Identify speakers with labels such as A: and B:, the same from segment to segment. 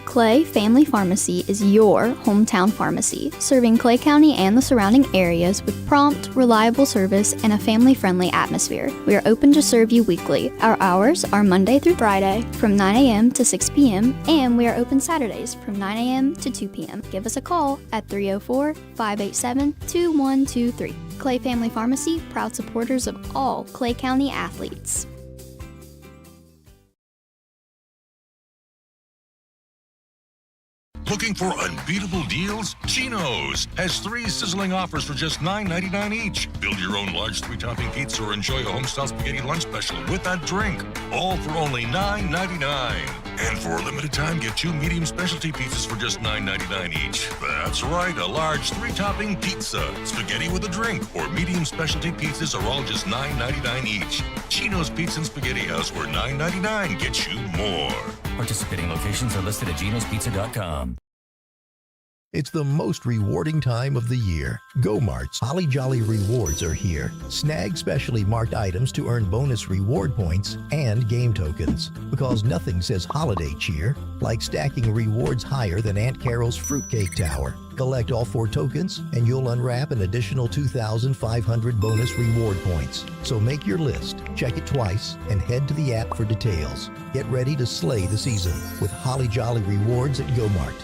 A: Clay Family Pharmacy is your hometown pharmacy, serving Clay County and the surrounding areas with prompt, reliable service and a family-friendly atmosphere. We are open to serve you weekly. Our hours are Monday through Friday from 9 a.m. to 6 p.m. and we are open Saturdays from 9 a.m. to 2 p.m. Give us a call at 304-587-2123. Clay Family Pharmacy, proud supporters of all Clay County athletes.
B: Looking for unbeatable deals? Chino's has 3 sizzling offers for just $9.99 each. Build your own large 3-topping pizza or enjoy a homestyle spaghetti lunch special with that drink. All for only $9.99. And for a limited time, get 2 medium specialty pizzas for just $9.99 each. That's right, a large 3-topping pizza, spaghetti with a drink, or medium specialty pizzas are all just $9.99 each. Chino's Pizza and Spaghetti House, where $9.99 gets you more.
C: Participating locations are listed at genospizza.com.
D: It's the most rewarding time of the year. Go Mart's Holly Jolly Rewards are here. Snag specially marked items to earn bonus reward points and game tokens. Because nothing says holiday cheer like stacking rewards higher than Aunt Carol's Fruitcake Tower. Collect all 4 tokens and you'll unwrap an additional 2,500 bonus reward points. So make your list, check it twice, and head to the app for details. Get ready to slay the season with Holly Jolly Rewards at Go Mart.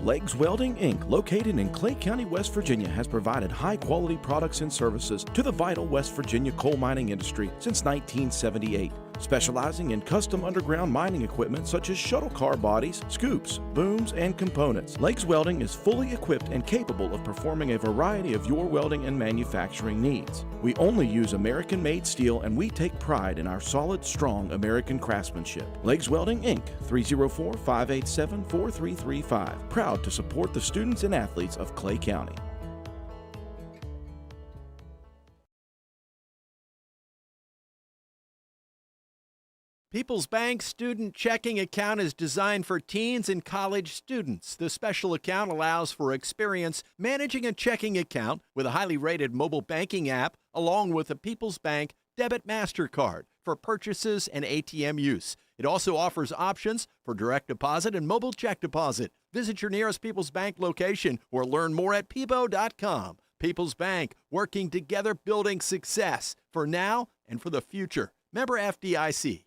E: Legs Welding, Inc., located in Clay County, West Virginia, has provided high-quality products and services to the vital West Virginia coal mining industry since 1978, specializing in custom underground mining equipment such as shuttle car bodies, scoops, booms, and components. Legs Welding is fully equipped and capable of performing a variety of your welding and manufacturing needs. We only use American-made steel, and we take pride in our solid, strong American craftsmanship. Legs Welding, Inc., 304-587-4335. Proud to support the students and athletes of Clay County.
F: People's Bank Student Checking Account is designed for teens and college students. The special account allows for experience managing a checking account with a highly rated mobile banking app, along with a People's Bank Debit MasterCard for purchases and ATM use. It also offers options for direct deposit and mobile check deposit. Visit your nearest People's Bank location or learn more at peebo.com. People's Bank, working together, building success for now and for the future. Member FDIC.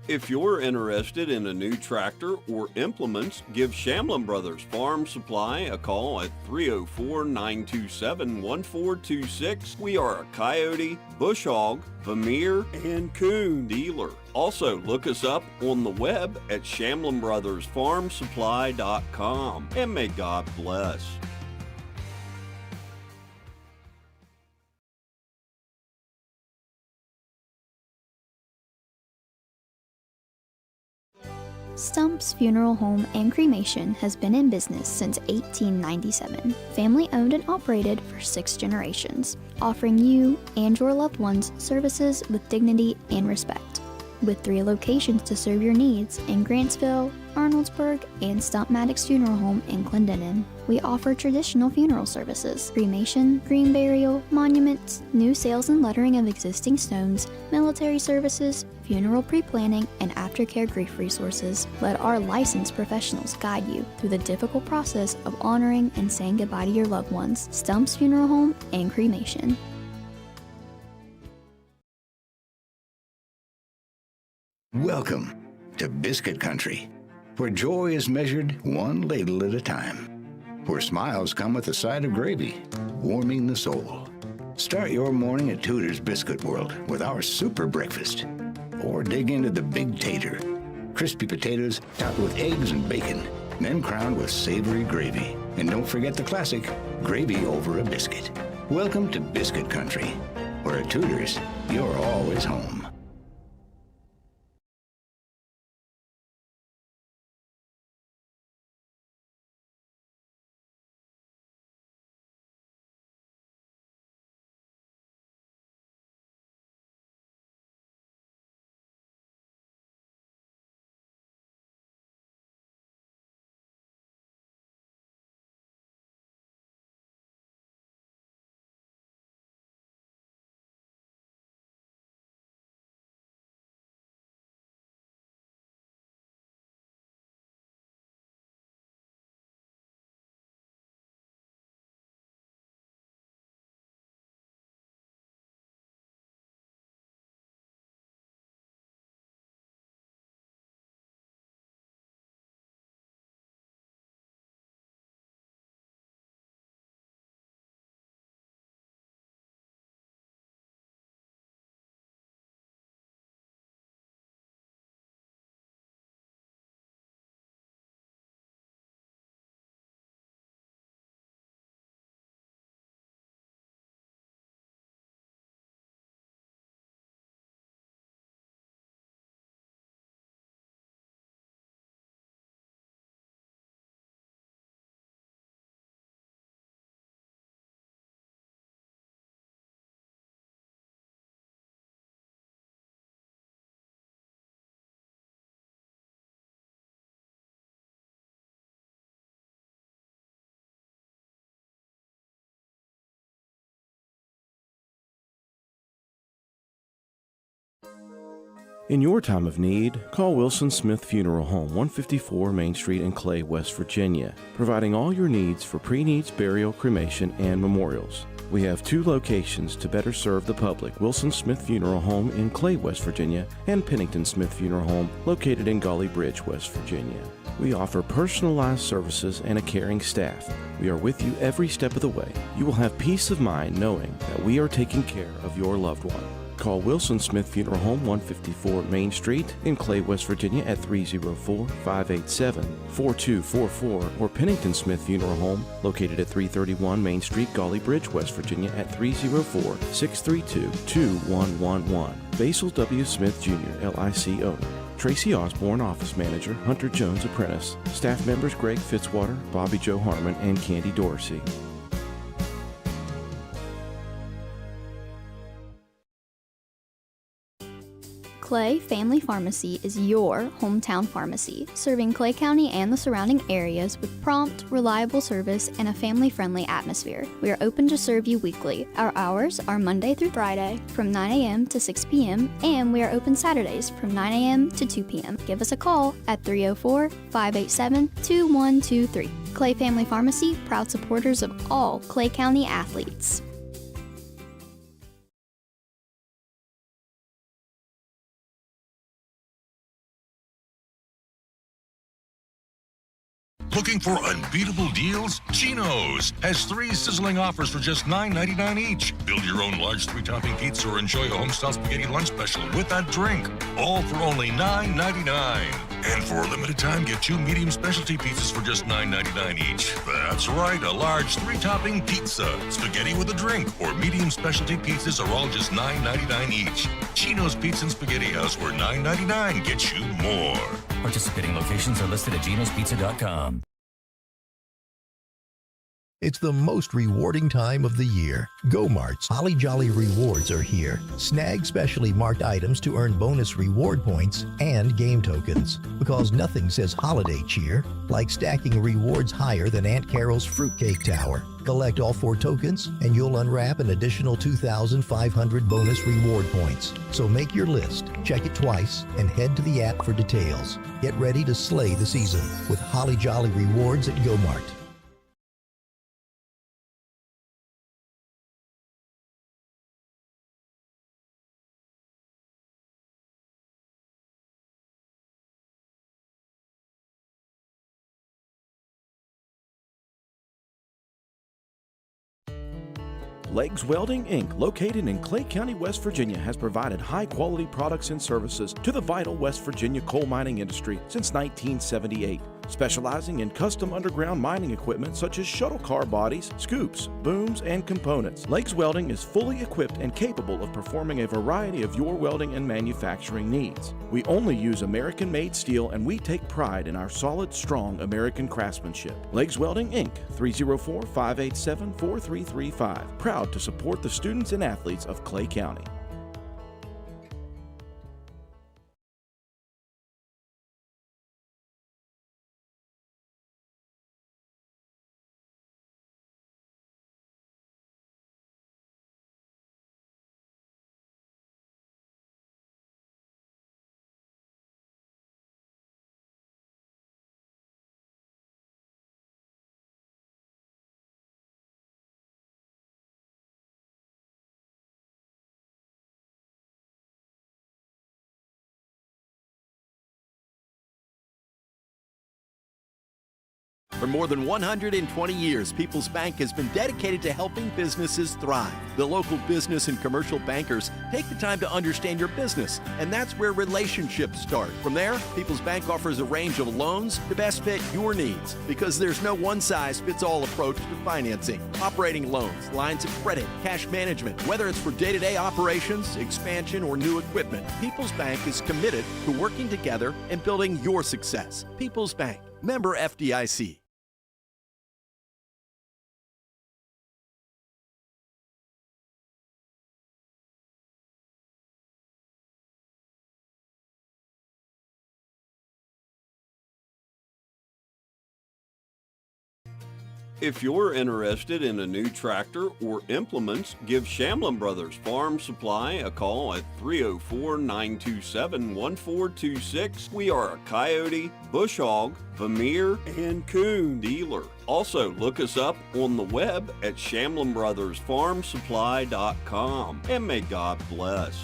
G: If you're interested in a new tractor or implements, give Shamlin Brothers Farm Supply a call at 304-927-1426. We are a Coyote, Bush Hog, Vermeer, and Coon dealer. Also, look us up on the web at ShamlinBrothersFarmSupply.com. And may God bless.
A: Stumps Funeral Home and Cremation has been in business since 1897. Family owned and operated for 6 generations, offering you and your loved ones services with dignity and respect. With 3 locations to serve your needs in Grantsville, Arnoldsburg, and Stump Maddox Funeral Home in Clendenin. We offer traditional funeral services, cremation, green burial, monuments, new sales and lettering of existing stones, military services, funeral pre-planning, and aftercare grief resources. Let our licensed professionals guide you through the difficult process of honoring and saying goodbye to your loved ones. Stumps Funeral Home and Cremation.
H: Welcome to Biscuit Country, where joy is measured one ladle at a time, where smiles come with a side of gravy, warming the soul. Start your morning at Tutors Biscuit World with our super breakfast, or dig into the Big Tater, crispy potatoes topped with eggs and bacon, then crowned with savory gravy. And don't forget the classic, gravy over a biscuit. Welcome to Biscuit Country, where at Tutors, you're always home.
E: In your time of need, call Wilson Smith Funeral Home, 154 Main Street in Clay, West Virginia, providing all your needs for pre-needs, burial, cremation, and memorials. We have 2 locations to better serve the public: Wilson Smith Funeral Home in Clay, West Virginia, and Pennington Smith Funeral Home located in Gully Bridge, West Virginia. We offer personalized services and a caring staff. We are with you every step of the way. You will have peace of mind knowing that we are taking care of your loved one. Call Wilson Smith Funeral Home, 154 Main Street in Clay, West Virginia at 304-587-4244, or Pennington Smith Funeral Home located at 331 Main Street, Gully Bridge, West Virginia at 304-632-2111. Basil W. Smith Jr., LIC owner. Tracy Osborne, office manager. Hunter Jones, apprentice. Staff members Greg Fitzwater, Bobby Joe Harmon, and Candy Dorsey.
A: Clay Family Pharmacy is your hometown pharmacy, serving Clay County and the surrounding areas with prompt, reliable service and a family-friendly atmosphere. We are open to serve you weekly. Our hours are Monday through Friday from 9 a.m. to 6 p.m. and we are open Saturdays from 9 a.m. to 2 p.m. Give us a call at 304-587-2123. Clay Family Pharmacy, proud supporters of all Clay County athletes.
B: Looking for unbeatable deals? Chino's has 3 sizzling offers for just $9.99 each. Build your own large 3-topping pizza or enjoy a homestyle spaghetti lunch special with that drink. All for only $9.99. And for a limited time, get 2 medium specialty pizzas for just $9.99 each. That's right, a large 3-topping pizza, spaghetti with a drink, or medium specialty pizzas are all just $9.99 each. Chino's Pizza and Spaghetti House, where $9.99 gets you more.
C: Participating locations are listed at genospizza.com.
D: It's the most rewarding time of the year. Go Mart's Holly Jolly Rewards are here. Snag specially marked items to earn bonus reward points and game tokens. Because nothing says holiday cheer like stacking rewards higher than Aunt Carol's Fruitcake Tower. Collect all 4 tokens and you'll unwrap an additional 2,500 bonus reward points. So make your list, check it twice, and head to the app for details. Get ready to slay the season with Holly Jolly Rewards at Go Mart.
E: Legs Welding, Inc., located in Clay County, West Virginia, has provided high-quality products and services to the vital West Virginia coal mining industry since 1978. Specializing in custom underground mining equipment such as shuttle car bodies, scoops, booms, and components. Legs Welding is fully equipped and capable of performing a variety of your welding and manufacturing needs. We only use American-made steel and we take pride in our solid, strong American craftsmanship. Legs Welding, Inc., 304-587-4335. Proud to support the students and athletes of Clay County.
F: For more than 120 years, People's Bank has been dedicated to helping businesses thrive. The local business and commercial bankers take the time to understand your business, and that's where relationships start. From there, People's Bank offers a range of loans to best fit your needs, because there's no one-size-fits-all approach to financing. Operating loans, lines of credit, cash management, whether it's for day-to-day operations, expansion, or new equipment, People's Bank is committed to working together and building your success. People's Bank, member FDIC.
G: If you're interested in a new tractor or implements, give Shamlin Brothers Farm Supply a call at 304-927-1426. We are a coyote, bush hog, Vermeer, and coon dealer. Also, look us up on the web at ShamlinBrothersFarmSupply.com. And may God bless.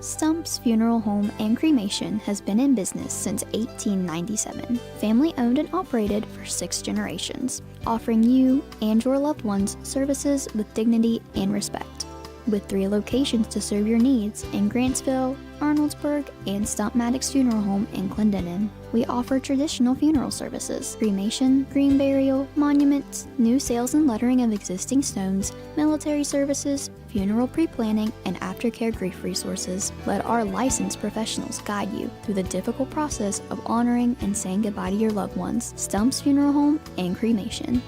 A: Stumps Funeral Home and Cremation has been in business since 1897. Family owned and operated for 6 generations, offering you and your loved ones services with dignity and respect. With 3 locations to serve your needs in Grantsville, Arnoldsburg, and Stump Maddox Funeral Home in Clendenin, we offer traditional funeral services, cremation, green burial, monuments, new sales and lettering of existing stones, military services, funeral pre-planning, and aftercare grief resources. Let our licensed professionals guide you through the difficult process of honoring and saying goodbye to your loved ones. Stumps Funeral Home and Cremation.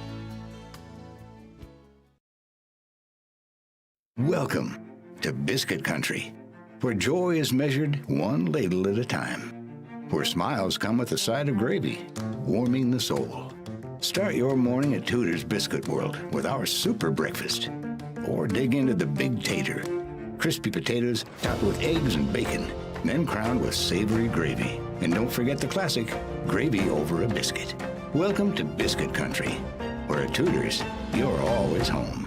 H: Welcome to Biscuit Country, where joy is measured one ladle at a time, where smiles come with a side of gravy, warming the soul. Start your morning at Tutors Biscuit World with our super breakfast, or dig into the big tater, crispy potatoes topped with eggs and bacon, then crowned with savory gravy. And don't forget the classic, gravy over a biscuit. Welcome to Biscuit Country, where at Tutors, you're always home.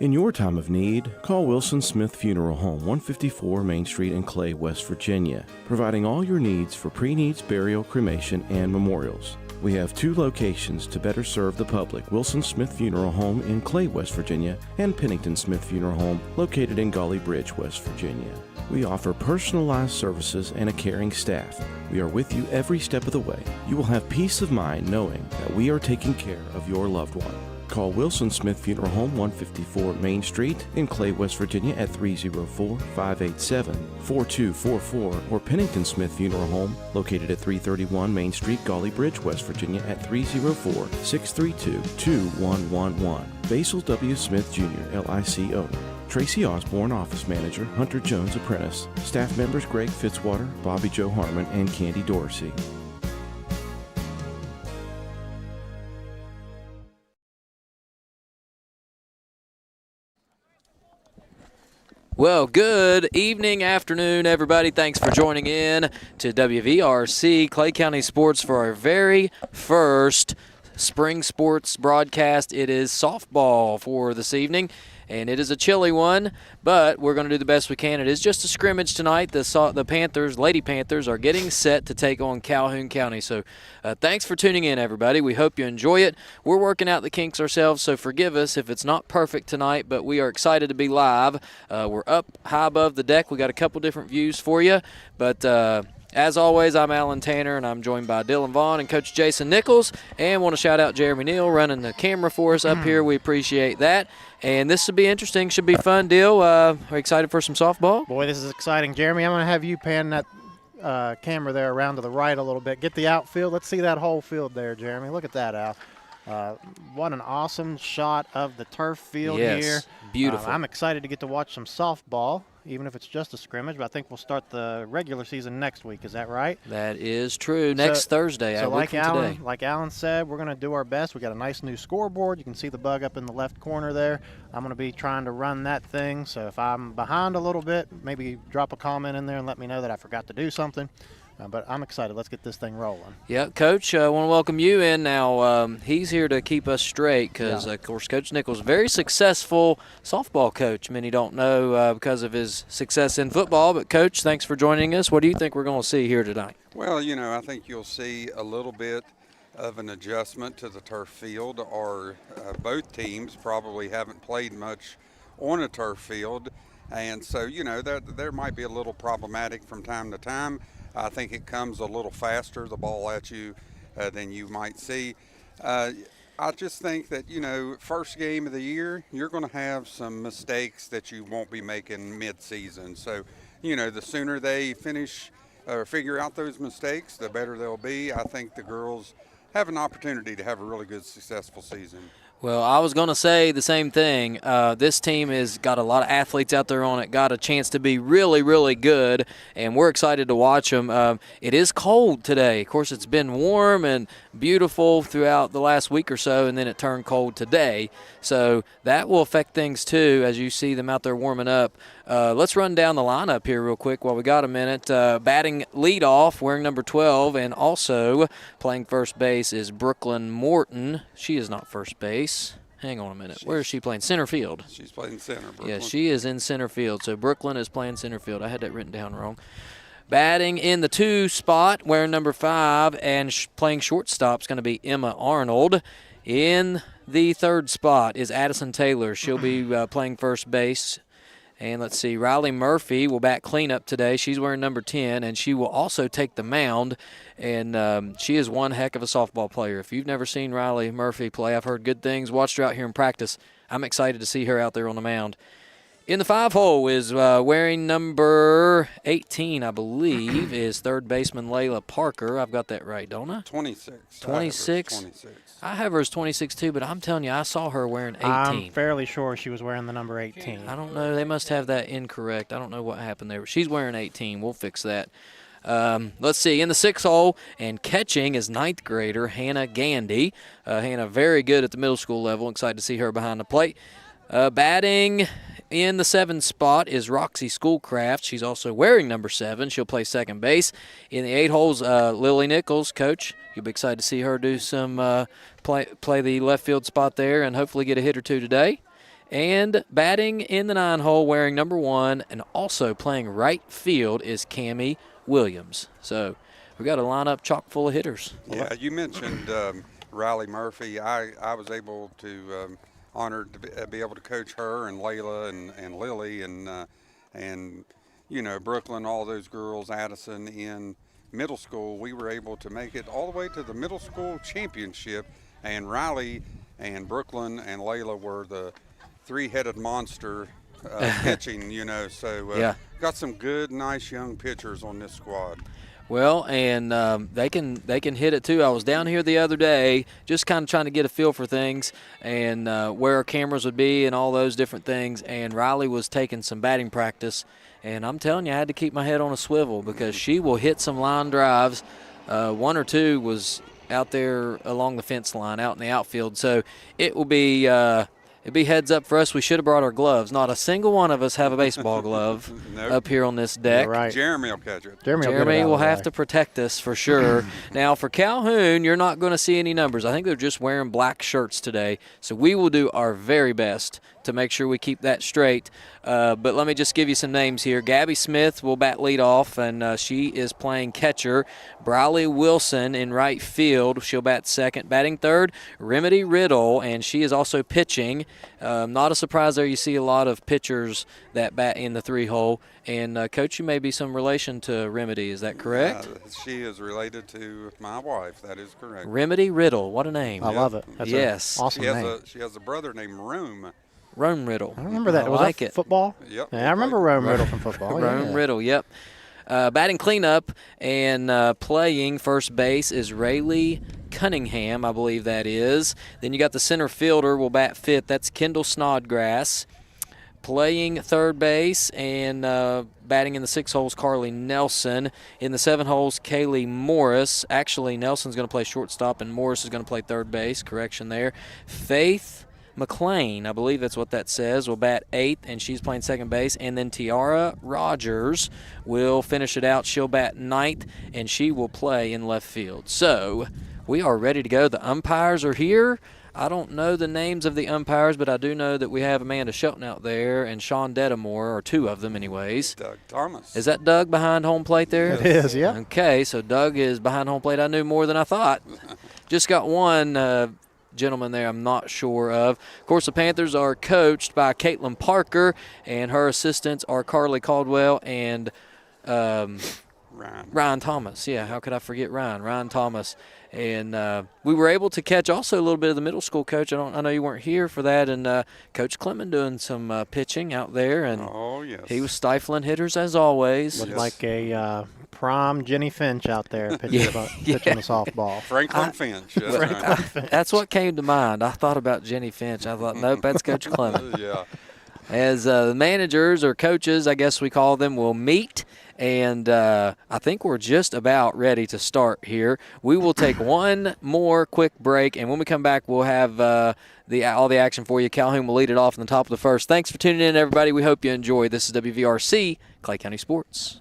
E: In your time of need, call Wilson Smith Funeral Home, 154 Main Street in Clay, West Virginia, providing all your needs for pre-needs, burial, cremation, and memorials. We have 2 locations to better serve the public: Wilson Smith Funeral Home in Clay, West Virginia, and Pennington Smith Funeral Home located in Golly Bridge, West Virginia. We offer personalized services and a caring staff. We are with you every step of the way. You will have peace of mind knowing that we are taking care of your loved one. Call Wilson Smith Funeral Home, 154 Main Street in Clay, West Virginia at 304-587-4244, or Pennington Smith Funeral Home located at 331 Main Street, Golly Bridge, West Virginia at 304-632-2111. Basil W. Smith Jr., LIC owner. Tracy Osborne, office manager. Hunter Jones, apprentice. Staff members Greg Fitzwater, Bobby Joe Harmon, and Candy Dorsey.
I: Well, good evening, afternoon, everybody. Thanks for joining in to WVRC Clay County Sports for our very first spring sports broadcast. It is softball for this evening, and it is a chilly one, but we're going to do the best we can. It is just a scrimmage tonight. The Panthers, Lady Panthers, are getting set to take on Calhoun County. So thanks for tuning in, everybody. We hope you enjoy it. We're working out the kinks ourselves, so forgive us if it's not perfect tonight, but we are excited to be live. We're up high above the deck. We got a couple different views for you, but as always, I'm Alan Tanner, and I'm joined by Dylan Vaughn and Coach Jason Nichols. And want to shout out Jeremy Neal running the camera for us up here. We appreciate that. And this should be interesting. Should be fun, Dill. Are you excited for some softball?
J: Boy, this is exciting. Jeremy, I'm going to have you pan that camera there around to the right a little bit. Get the outfield. Let's see that whole field there, Jeremy. Look at that, Al. What an awesome shot of the turf field here.
I: Beautiful.
J: I'm excited to get to watch some softball, even if it's just a scrimmage, but I think we'll start the regular season next week. Is that right?
I: That is true. Next Thursday,
J: so
I: a week from today.
J: Like Alan said, we're going to do our best. We got a nice new scoreboard. You can see the bug up in the left corner there. I'm going to be trying to run that thing, so if I'm behind a little bit, maybe drop a comment in there and let me know that I forgot to do something. But I'm excited. Let's get this thing rolling. Yeah,
I: Coach, I want to welcome you in now. He's here to keep us straight because, of course, Coach Nichols, very successful softball coach. Many don't know because of his success in football. But, Coach, thanks for joining us. What do you think we're going to see here tonight?
K: Well, you know, I think you'll see a little bit of an adjustment to the turf field. Both teams probably haven't played much on a turf field. And so, you know, there might be a little problematic from time to time. I think it comes a little faster, the ball at you, than you might see. I just think that, you know, first game of the year, you're going to have some mistakes that you won't be making mid-season. So, you know, the sooner they finish or figure out those mistakes, the better they'll be. I think the girls have an opportunity to have a really good, successful season.
I: Well, I was going to say the same thing. This team has got a lot of athletes out there on it, got a chance to be really, really good, and we're excited to watch them. It is cold today. Of course, it's been warm and beautiful throughout the last week or so, and then it turned cold today. So that will affect things, too, as you see them out there warming up. Let's run down the lineup here real quick while we got a minute. Batting leadoff, wearing number 12, and also playing first base is Brooklyn Morton. She is not first base. Hang on a minute. Where is she playing? Center field.
K: She's playing center, Brooklyn.
I: Yeah, she is in center field. So Brooklyn is playing center field. I had that written down wrong. Batting in the 2 spot, wearing number 5, and playing shortstop is going to be Emma Arnold. In the 3rd spot is Addison Taylor. She'll be playing first base. And let's see, Riley Murphy will bat cleanup today. She's wearing number 10, and she will also take the mound. And she is one heck of a softball player. If you've never seen Riley Murphy play, I've heard good things, watched her out here in practice. I'm excited to see her out there on the mound. In the 5 hole is wearing number 18, I believe, is third baseman Layla Parker. I've got that right, don't I?
K: 26.
I: 26? I have her as 26 too, but I'm telling you, I saw her wearing 18.
J: I'm fairly sure she was wearing the number 18.
I: I don't know. They must have that incorrect. I don't know what happened there. But she's wearing 18. We'll fix that. Let's see. In the 6th hole, and catching is 9th grader Hannah Gandy. Hannah very good at the middle school level. Excited to see her behind the plate. Batting in the 7th spot is Roxy Schoolcraft. She's also wearing number 7. She'll play second base. In the 8 holes, Lily Nichols, coach. You'll be excited to see her do some play the left field spot there and hopefully get a hit or two today. And batting in the 9 hole, wearing number 1 and also playing right field is Cammie Williams. So we got a lineup chock full of hitters.
K: Yeah, you mentioned Riley Murphy. I was able to honored to be able to coach her and Layla and Lily and you know, Brooklyn, all those girls, Addison in middle school. We were able to make it all the way to the middle school championship, and Riley and Brooklyn and Layla were the 3-headed monster pitching, you know, so got some good, nice young pitchers on this squad.
I: Well, and they can hit it too. I was down here the other day just kind of trying to get a feel for things and where our cameras would be and all those different things, and Riley was taking some batting practice, and I'm telling you, I had to keep my head on a swivel because she will hit some line drives. 1 or 2 was out there along the fence line out in the outfield, so it will be it'd be heads up for us. We should have brought our gloves. Not a single one of us have a baseball glove up here on this deck.
J: You're right.
K: Jeremy will catch it.
I: Jeremy will have to protect us for sure. Now, for Calhoun, you're not going to see any numbers. I think they're just wearing black shirts today. So we will do our very best to make sure we keep that straight. But let me just give you some names here. Gabby Smith will bat leadoff, and she is playing catcher. Briley Wilson in right field. She'll bat second. Batting third, Remedy Riddle, and she is also pitching. Not a surprise there. You see a lot of pitchers that bat in the 3-hole. And, Coach, you may be some relation to Remedy. Is that correct?
K: She is related to my wife. That is correct.
I: Remedy Riddle. What a name.
J: I love it. That's
I: yes.
J: Awesome name.
K: She has a brother named Rome.
I: Rome Riddle.
J: I remember that.
I: I
J: Was
I: like
J: that
I: it.
J: Football?
K: Yep.
J: Yeah, I remember Rome Riddle from football.
I: Rome Riddle, yep. Batting cleanup and playing first base is Rayleigh Cunningham, I believe that is. Then you got the center fielder will bat fifth. That's Kendall Snodgrass. Playing third base and batting in the 6 holes, Carly Nelson. In the 7 holes, Kaylee Morris. Actually, Nelson's going to play shortstop and Morris is going to play third base. Correction there. Faith McLean, I believe that's what that says, will bat 8th, and she's playing second base. And then Tiara Rogers will finish it out. She'll bat 9th, and she will play in left field. So we are ready to go. The umpires are here. I don't know the names of the umpires, but I do know that we have Amanda Shelton out there and Sean Dedamore, or 2 of them anyways.
K: Doug Thomas.
I: Is that Doug behind home plate there?
J: It is, yeah.
I: Okay, so Doug is behind home plate. I knew more than I thought. Just got one gentleman there I'm not sure of. Of course, the Panthers are coached by Caitlin Parker, and her assistants are Carly Caldwell and Ryan Thomas. Yeah, how could I forget Ryan Thomas. And we were able to catch also a little bit of the middle school coach. I know you weren't here for that. And Coach Clement doing some pitching out there. And he was stifling hitters as always.
J: Looked like a prime Jenny Finch out there pitching the softball.
K: Franklin Finch.
I: That's what came to mind. I thought about Jenny Finch. I thought, nope, that's Coach Clement.
K: Yeah.
I: As the managers or coaches, I guess we call them, will meet. And I think we're just about ready to start here. We will take one more quick break, and when we come back, we'll have all the action for you. Calhoun will lead it off in the top of the first. Thanks for tuning in, everybody. We hope you enjoy. This is WVRC, Clay County Sports.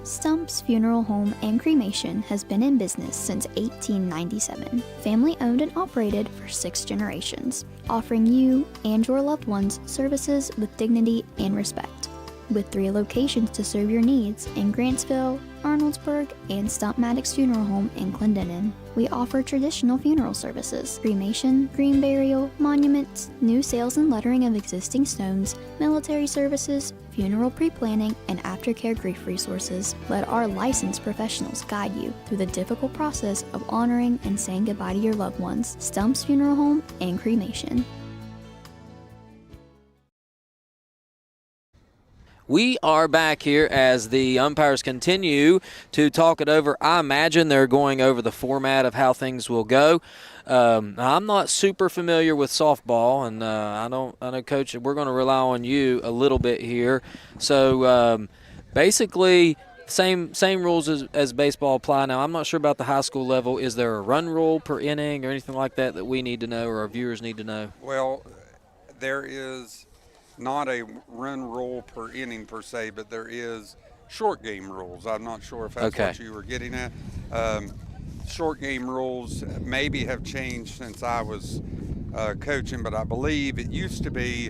A: Stumps Funeral Home and Cremation has been in business since 1897. Family owned and operated for 6 generations, offering you and your loved ones services with dignity and respect. With 3 locations to serve your needs in Grantsville, Arnoldsburg, and Stump Maddox Funeral Home in Clendenin. We offer traditional funeral services, cremation, green burial, monuments, new sales and lettering of existing stones, military services, funeral pre-planning, and aftercare grief resources. Let our licensed professionals guide you through the difficult process of honoring and saying goodbye to your loved ones. Stumps Funeral Home and Cremation.
I: We are back here as the umpires continue to talk it over. I imagine they're going over the format of how things will go. I'm not super familiar with softball, and I know, Coach, we're going to rely on you a little bit here. So basically, same rules as baseball apply. Now, I'm not sure about the high school level. Is there a run rule per inning or anything like that that we need to know or our viewers need to know?
K: Well, there is not a run rule per inning per se, but there is short game rules. I'm not sure if that's what you were getting at. Short game rules maybe have changed since I was coaching, but I believe it used to be,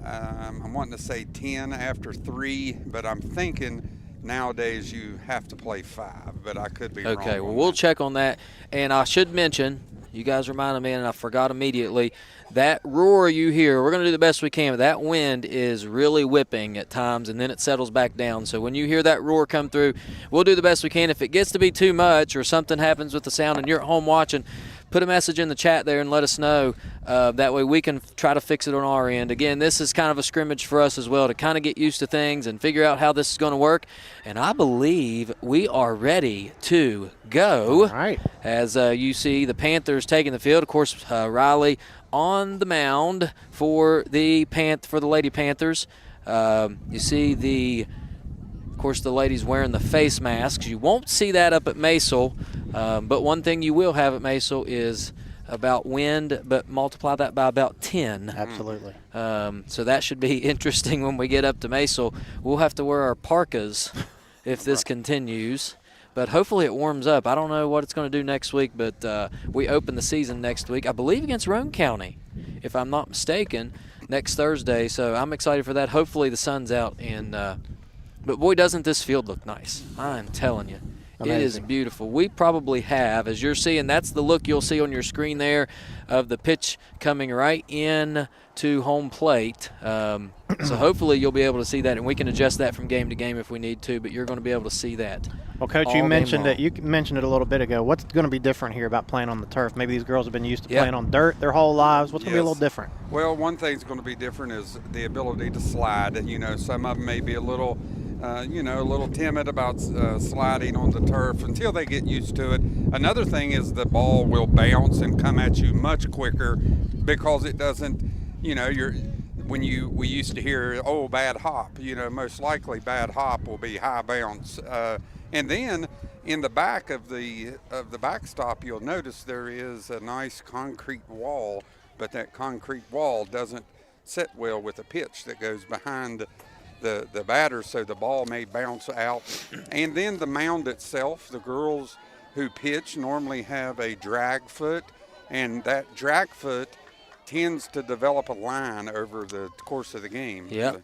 K: I'm wanting to say 10 after 3, but I'm thinking nowadays you have to play 5, but I could be wrong.
I: Okay, well, we'll check on that. And I should mention, you guys reminded me, and I forgot immediately, that roar you hear, we're going to do the best we can, but that wind is really whipping at times, and then it settles back down. So when you hear that roar come through, we'll do the best we can. If it gets to be too much or something happens with the sound and you're at home watching, put a message in the chat there and let us know. That way we can try to fix it on our end. Again, this is kind of a scrimmage for us as well to kind of get used to things and figure out how this is going to work. And I believe we are ready to go.
J: All right.
I: As you see the Panthers taking the field. Of course, Riley on the mound for the Lady Panthers. You see of course, the ladies wearing the face masks. You won't see that up at Maysel, but one thing you will have at Maysel is about wind, but multiply that by about 10.
J: Absolutely.
I: So that should be interesting when we get up to Maysel. We'll have to wear our parkas if this continues. But hopefully it warms up. I don't know what it's going to do next week, but we open the season next week, I believe against Roane County, if I'm not mistaken, next Thursday. So I'm excited for that. Hopefully the sun's out. But, boy, doesn't this field look nice. I'm telling you. Amazing. It is beautiful. We probably have, as you're seeing, that's the look you'll see on your screen there of the pitch coming right in to home plate. So hopefully you'll be able to see that, and we can adjust that from game to game if we need to, but you're going to be able to see that.
J: Well, Coach, you mentioned it a little bit ago. What's going to be different here about playing on the turf? Maybe these girls have been used to playing on dirt their whole lives. What's going to be a little different?
K: Well, one thing's going to be different is the ability to slide. Some of them may be a little timid about sliding on the turf until they get used to it. Another thing is the ball will bounce and come at you much quicker because it doesn't, we used to hear, bad hop, most likely bad hop will be high bounce. And then in the back of the backstop, you'll notice there is a nice concrete wall, but that concrete wall doesn't sit well with the pitch that goes behind the batter, so the ball may bounce out. And then the mound itself, the girls who pitch normally have a drag foot, and that drag foot tends to develop a line over the course of the game.
I: Yep.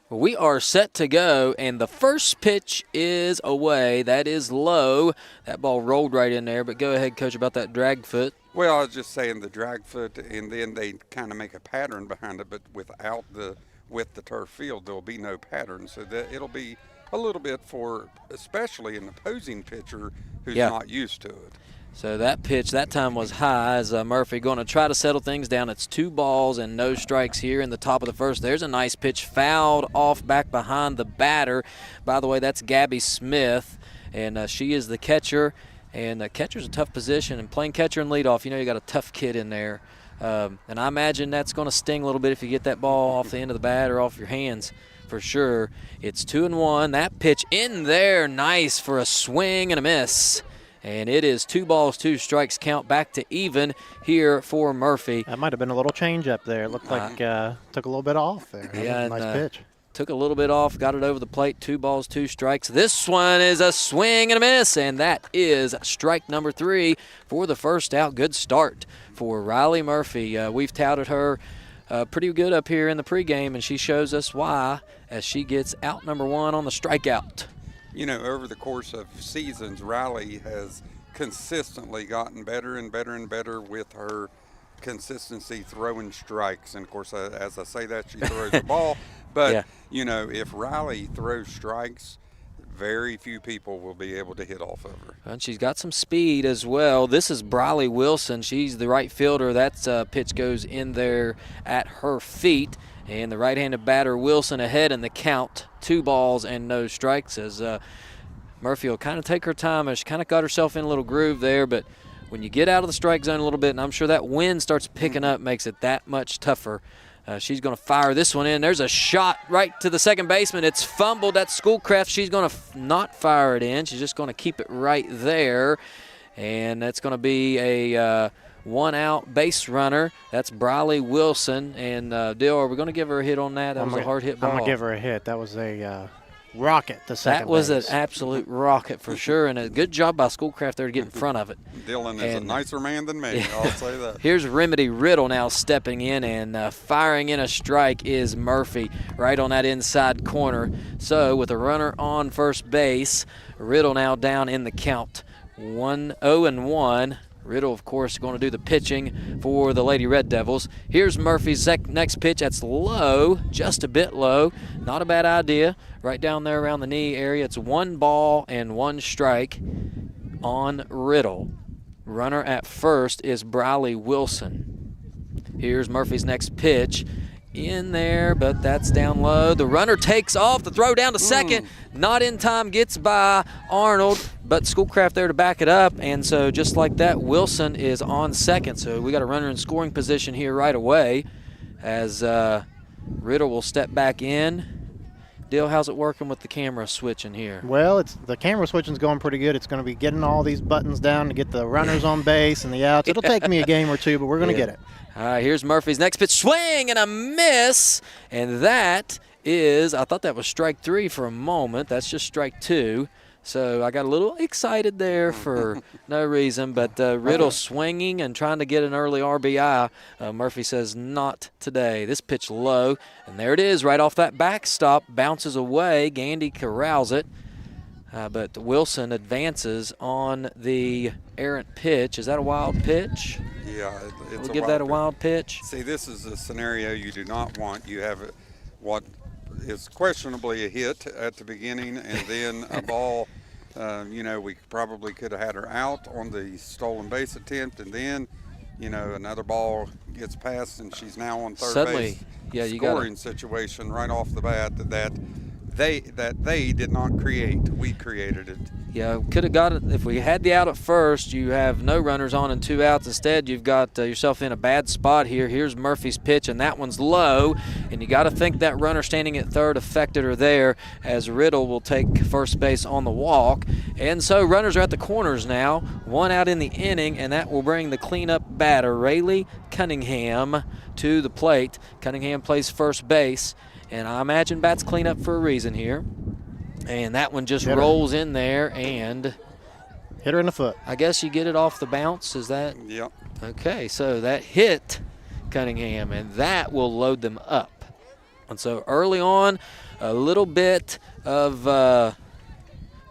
I: Well, we are set to go, and the first pitch is away. That is low. That ball rolled right in there, but go ahead, Coach, about that drag foot.
K: Well, I was just saying the drag foot, and then they kind of make a pattern behind it, but with the turf field, there'll be no pattern, so that it'll be a little bit for especially an opposing pitcher who's
I: Yeah.
K: not used to it.
I: So that pitch that time was high as Murphy going to try to settle things down. It's 2 balls and no strikes here in the top of the first. There's a nice pitch fouled off back behind the batter. By the way, that's Gabby Smith, and she is the catcher. And catcher's a tough position, and playing catcher and leadoff, you got a tough kid in there. And I imagine that's going to sting a little bit if you get that ball off the end of the bat or off your hands for sure. It's 2-1. That pitch in there, nice for a swing and a miss. And it is 2 balls, 2 strikes count back to even here for Murphy.
J: That might have been a little change up there. It looked like took a little bit off there.
I: Yeah,
J: nice pitch.
I: Took a little bit off, got it over the plate, 2 balls, 2 strikes. This one is a swing and a miss, and that is strike number 3 for the first out. Good start for Riley Murphy. We've touted her pretty good up here in the pregame, and she shows us why as she gets out number 1 on the strikeout.
K: Over the course of seasons, Riley has consistently gotten better and better and better with her consistency throwing strikes. And, of course, as I say that, she throws the ball. But, if Riley throws strikes, very few people will be able to hit off of her.
I: And she's got some speed as well. This is Briley Wilson. She's the right fielder. That pitch goes in there at her feet. And the right-handed batter, Wilson, ahead in the count. 2 balls and no strikes as Murphy will kind of take her time. She kind of got herself in a little groove there, but when you get out of the strike zone a little bit, and I'm sure that wind starts picking up, makes it that much tougher. She's going to fire this one in. There's a shot right to the second baseman. It's fumbled. That's Schoolcraft. She's going to not fire it in. She's just going to keep it right there, and that's going to be a 1-out base runner. That's Briley Wilson. And, Dale, are we going to give her a hit on that? That was a hard hit ball.
J: I'm going to give her a hit. That was a rocket to second
I: That was
J: base.
I: an absolute rocket for sure, and a good job by Schoolcraft there to get in front of it.
K: Dylan is a nicer man than me, I'll say that.
I: Here's Remedy Riddle now stepping in, and firing in a strike is Murphy right on that inside corner. So with a runner on first base, Riddle now down in the count. 0-1. Riddle, of course, going to do the pitching for the Lady Red Devils. Here's Murphy's next pitch. That's low, just a bit low. Not a bad idea. Right down there around the knee area. It's 1 ball and 1 strike on Riddle. Runner at first is Briley Wilson. Here's Murphy's next pitch. In there, but that's down low. The runner takes off. The throw down to second. Not in time, gets by Arnold, but Schoolcraft there to back it up. And so just like that, Wilson is on second. So we got a runner in scoring position here right away as Riddle will step back in. Dale, how's it working with the camera switching here?
J: Well, the camera switching's going pretty good. It's going to be getting all these buttons down to get the runners on base and the outs. It'll take me a game or two, but we're going to get it.
I: All right, here's Murphy's next pitch. Swing and a miss. And that is, I thought that was strike 3 for a moment. That's just strike 2. So I got a little excited there for no reason. But Riddle swinging and trying to get an early RBI. Murphy says not today. This pitch low. And there it is right off that backstop. Bounces away. Gandy corrals it. But Wilson advances on the errant pitch. Is that a wild pitch?
K: Yeah, it's
I: we'll give that a wild pitch.
K: See, this is a scenario you do not want. You have what is questionably a hit at the beginning, and then a ball. We probably could have had her out on the stolen base attempt, and then, another ball gets past, and she's now on third
I: Suddenly,
K: base.
I: Yeah, you
K: scoring situation right off the bat that they did not create. We created it.
I: Yeah, could have got it. If we had the out at first, you have no runners on and 2 outs. Instead, you've got yourself in a bad spot here. Here's Murphy's pitch, and that one's low. And you got to think that runner standing at third affected her there as Riddle will take first base on the walk. And so runners are at the corners now. 1 out in the inning, and that will bring the cleanup batter, Rayleigh Cunningham, to the plate. Cunningham plays first base. And I imagine bats clean up for a reason here. And that one just rolls in there and
J: hit her in the foot.
I: I guess you get it off the bounce. Is that?
K: Yep.
I: Okay, so that hit Cunningham, and that will load them up. And so early on, a little bit of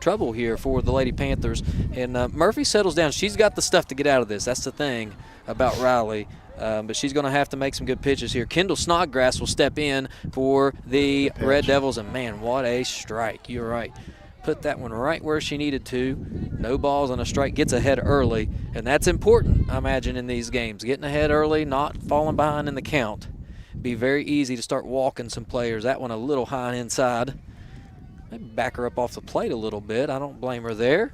I: trouble here for the Lady Panthers. And Murphy settles down. She's got the stuff to get out of this. That's the thing about Riley. But she's going to have to make some good pitches here. Kendall Snodgrass will step in for the Red Devils. And, man, what a strike. You're right. Put that one right where she needed to. No balls on a strike. Gets ahead early. And that's important, I imagine, in these games. Getting ahead early, not falling behind in the count. Be very easy to start walking some players. That one a little high inside. Maybe back her up off the plate a little bit. I don't blame her there.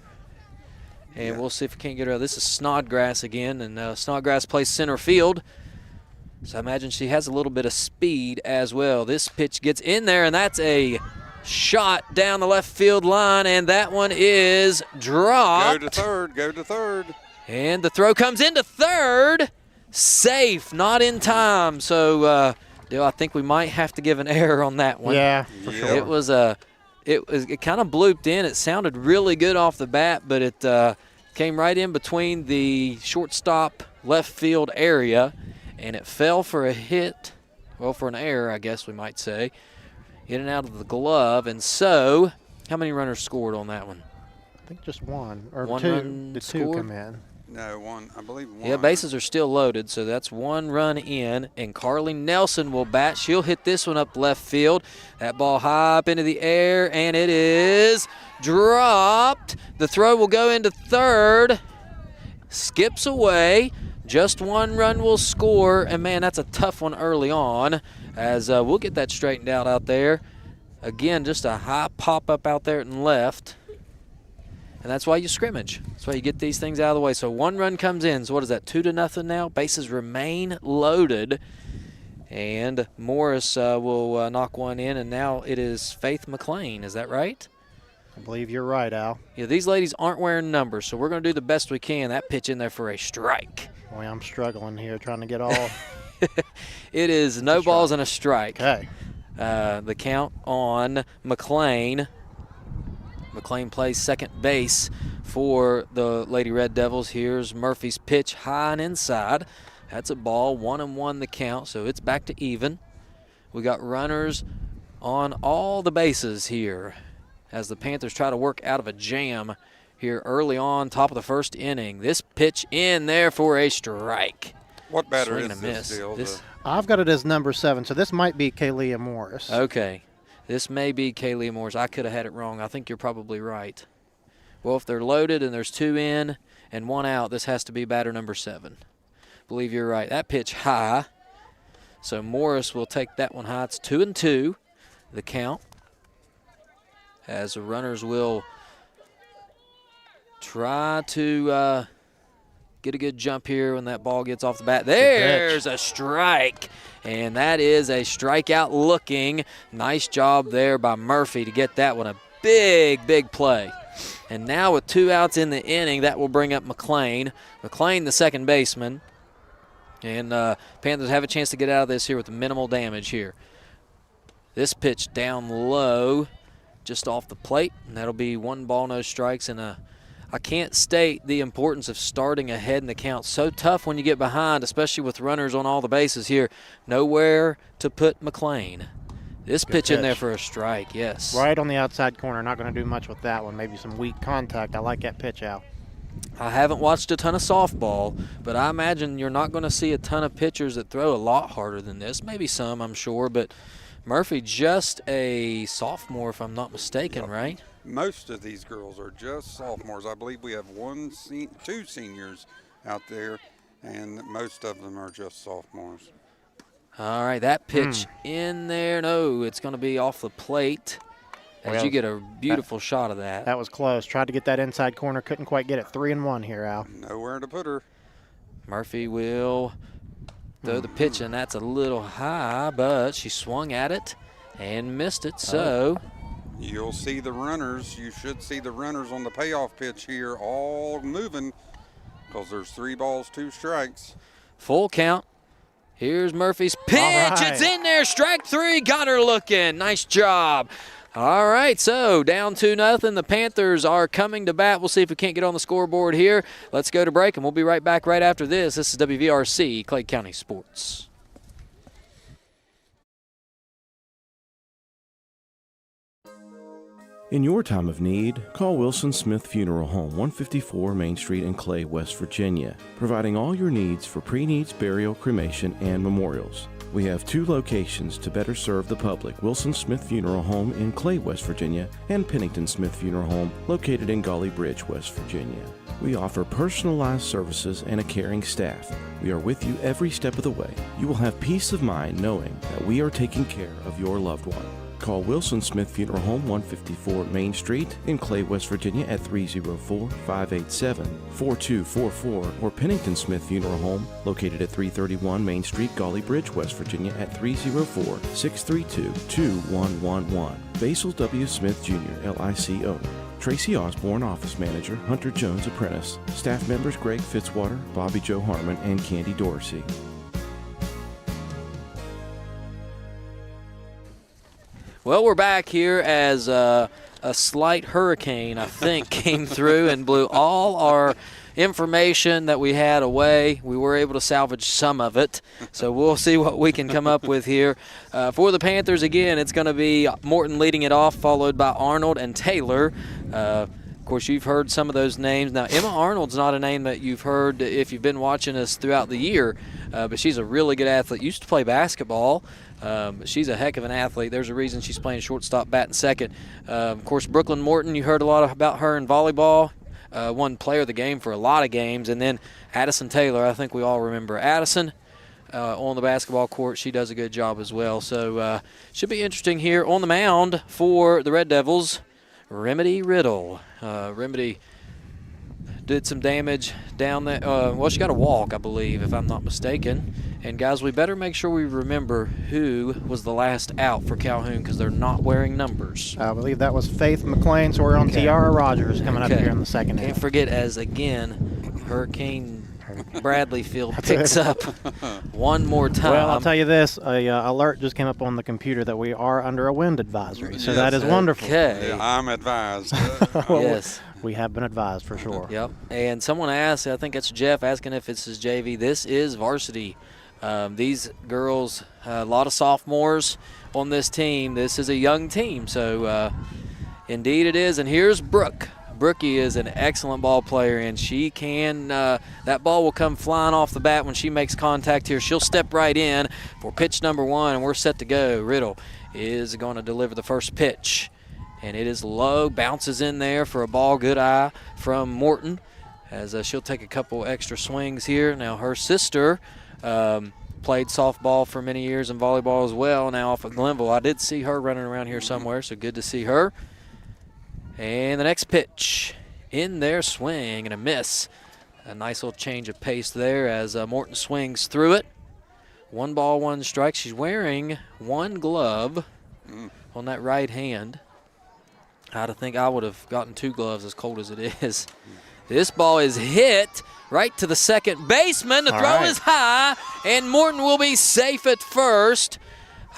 I: And we'll see if we can't get her out. This is Snodgrass again, and Snodgrass plays center field. So I imagine she has a little bit of speed as well. This pitch gets in there, and that's a shot down the left field line, and that one is dropped.
K: Go to third.
I: And the throw comes into third. Safe, not in time. So, I think we might have to give an error on that one.
J: Yeah, for sure.
I: It kind of blooped in. It sounded really good off the bat, but it came right in between the shortstop left field area, and it fell for a hit, well, for an error, I guess we might say, in and out of the glove. And so, how many runners scored on that one?
J: I think just one, or
I: one
J: two.
I: Run
J: The
I: scored?
J: two come in.
K: No, one. I believe one.
I: Yeah, bases are still loaded, so that's one run in, and Carly Nelson will bat. She'll hit this one up left field. That ball high up into the air, and it is dropped. The throw will go into third. Skips away. Just one run will score, and, man, that's a tough one early on, as we'll get that straightened out there. Again, just a high pop-up out there and left. And that's why you scrimmage. That's why you get these things out of the way. So one run comes in. So what is that, 2-0 now? Bases remain loaded. And Morris will knock one in, and now it is Faith McLean. Is that right?
J: I believe you're right, Al.
I: Yeah, these ladies aren't wearing numbers, so we're going to do the best we can. That pitch in there for a strike.
J: Boy, I'm struggling here trying to get all.
I: It is no balls and a strike.
J: Okay.
I: The count on McLean. McLean plays second base for the Lady Red Devils. Here's Murphy's pitch high and inside. That's a ball, 1-1 the count, so it's back to even. We got runners on all the bases here as the Panthers try to work out of a jam here early on, top of the first inning. This pitch in there for a strike.
K: What batter
I: Swing and
K: is
I: a
K: this
I: miss.
K: deal?
J: I've got it as number 7, so this might be Kaylia Morris.
I: Okay. This may be Kaylee Morris. I could have had it wrong. I think you're probably right. Well, if they're loaded and there's 2 in and 1 out, this has to be batter number 7. Believe you're right. That pitch high. So Morris will take that one high. It's 2-2, the count. As the runners will try to get a good jump here when that ball gets off the bat. There's a strike. And that is a strikeout looking. Nice job there by Murphy to get that one. A big, big play. And now with 2 outs in the inning, that will bring up McLean. McLean, the second baseman. And Panthers have a chance to get out of this here with minimal damage here. This pitch down low, just off the plate. And that'll be 1 ball, no strikes. And I can't state the importance of starting ahead in the count. So tough when you get behind, especially with runners on all the bases here. Nowhere to put McLean. This pitch in there for a strike, yes.
J: Right on the outside corner. Not going to do much with that one. Maybe some weak contact. I like that pitch out.
I: I haven't watched a ton of softball, but I imagine you're not going to see a ton of pitchers that throw a lot harder than this. Maybe some, I'm sure, but Murphy just a sophomore, if I'm not mistaken, right?
K: Most of these girls are just sophomores. I believe we have 2 seniors out there, and most of them are just sophomores.
I: All right, that pitch in there. No, it's going to be off the plate as you get a beautiful shot of that.
J: That was close. Tried to get that inside corner. Couldn't quite get it. 3-1 here, Al.
K: Nowhere to put her.
I: Murphy will throw the pitch, and that's a little high, but she swung at it and missed it. So
K: you'll see the runners. You should see the runners on the payoff pitch here all moving because there's 3 balls, 2 strikes.
I: Full count. Here's Murphy's pitch.
J: Right.
I: It's in there. Strike 3. Got her looking. Nice job. All right, so down 2-0. The Panthers are coming to bat. We'll see if we can't get on the scoreboard here. Let's go to break, and we'll be right back right after this. This is WVRC, Clay County Sports.
E: In your time of need, call Wilson Smith Funeral Home, 154 Main Street in Clay, West Virginia, providing all your needs for pre-needs, burial, cremation, and memorials. We have 2 locations to better serve the public: Wilson Smith Funeral Home in Clay, West Virginia, and Pennington Smith Funeral Home located in Golly Bridge, West Virginia. We offer personalized services and a caring staff. We are with you every step of the way. You will have peace of mind knowing that we are taking care of your loved one. Call Wilson Smith Funeral Home, 154 Main Street in Clay, West Virginia at 304-587-4244, or Pennington Smith Funeral Home located at 331 Main Street, Golly Bridge, West Virginia at 304-632-2111. Basil W. Smith Jr., LIC owner. Tracy Osborne, office manager. Hunter Jones, apprentice. Staff members Greg Fitzwater, Bobby Joe Harmon, and Candy Dorsey.
I: Well, we're back here as a slight hurricane, I think, came through and blew all our information that we had away. We were able to salvage some of it, so we'll see what we can come up with here. For the Panthers, again, it's going to be Morton leading it off, followed by Arnold and Taylor. Of course, you've heard some of those names. Now, Emma Arnold's not a name that you've heard if you've been watching us throughout the year, but she's a really good athlete. Used to play basketball. She's a heck of an athlete. There's a reason she's playing shortstop, bat, and second. Of course, Brooklyn Morton, you heard a lot about her in volleyball. Won player of the game for a lot of games. And then Addison Taylor, I think we all remember Addison on the basketball court. She does a good job as well. So should be interesting here on the mound for the Red Devils. Remedy Riddle. Remedy did some damage down there. Well, she got a walk, I believe, if I'm not mistaken. And, guys, we better make sure we remember who was the last out for Calhoun because they're not wearing numbers.
J: I believe that was Faith McLean, so we're on Tiara Rogers coming up here in the second half.
I: Can't forget, as, again, Hurricane Bradley Field picks up one more time.
J: Well, I'll tell you this, a alert just came up on the computer that we are under a wind advisory, so that is wonderful.
I: Okay.
K: Yeah, I'm advised.
J: Well,
I: yes.
J: We have been advised for sure.
I: Yep. And someone asked, I think it's Jeff, asking if it's his JV. This is varsity. These girls, a lot of sophomores on this team. This is a young team, so indeed it is. And here's Brooke. Brookie is an excellent ball player, and she can that ball will come flying off the bat when she makes contact here. She'll step right in for pitch number 1, and we're set to go. Riddle is going to deliver the first pitch, and it is low, bounces in there for a ball. Good eye from Morton as she'll take a couple extra swings here. Now her sister played softball for many years and volleyball as well, now off of Glenville. I did see her running around here somewhere, so good to see her. And the next pitch, in there, swing and a miss. A nice little change of pace there as Morton swings through it. 1 ball, 1 strike. She's wearing 1 glove on that right hand. I'd think I would have gotten 2 gloves as cold as it is. This ball is hit right to the second baseman. The throw is high, and Morton will be safe at first.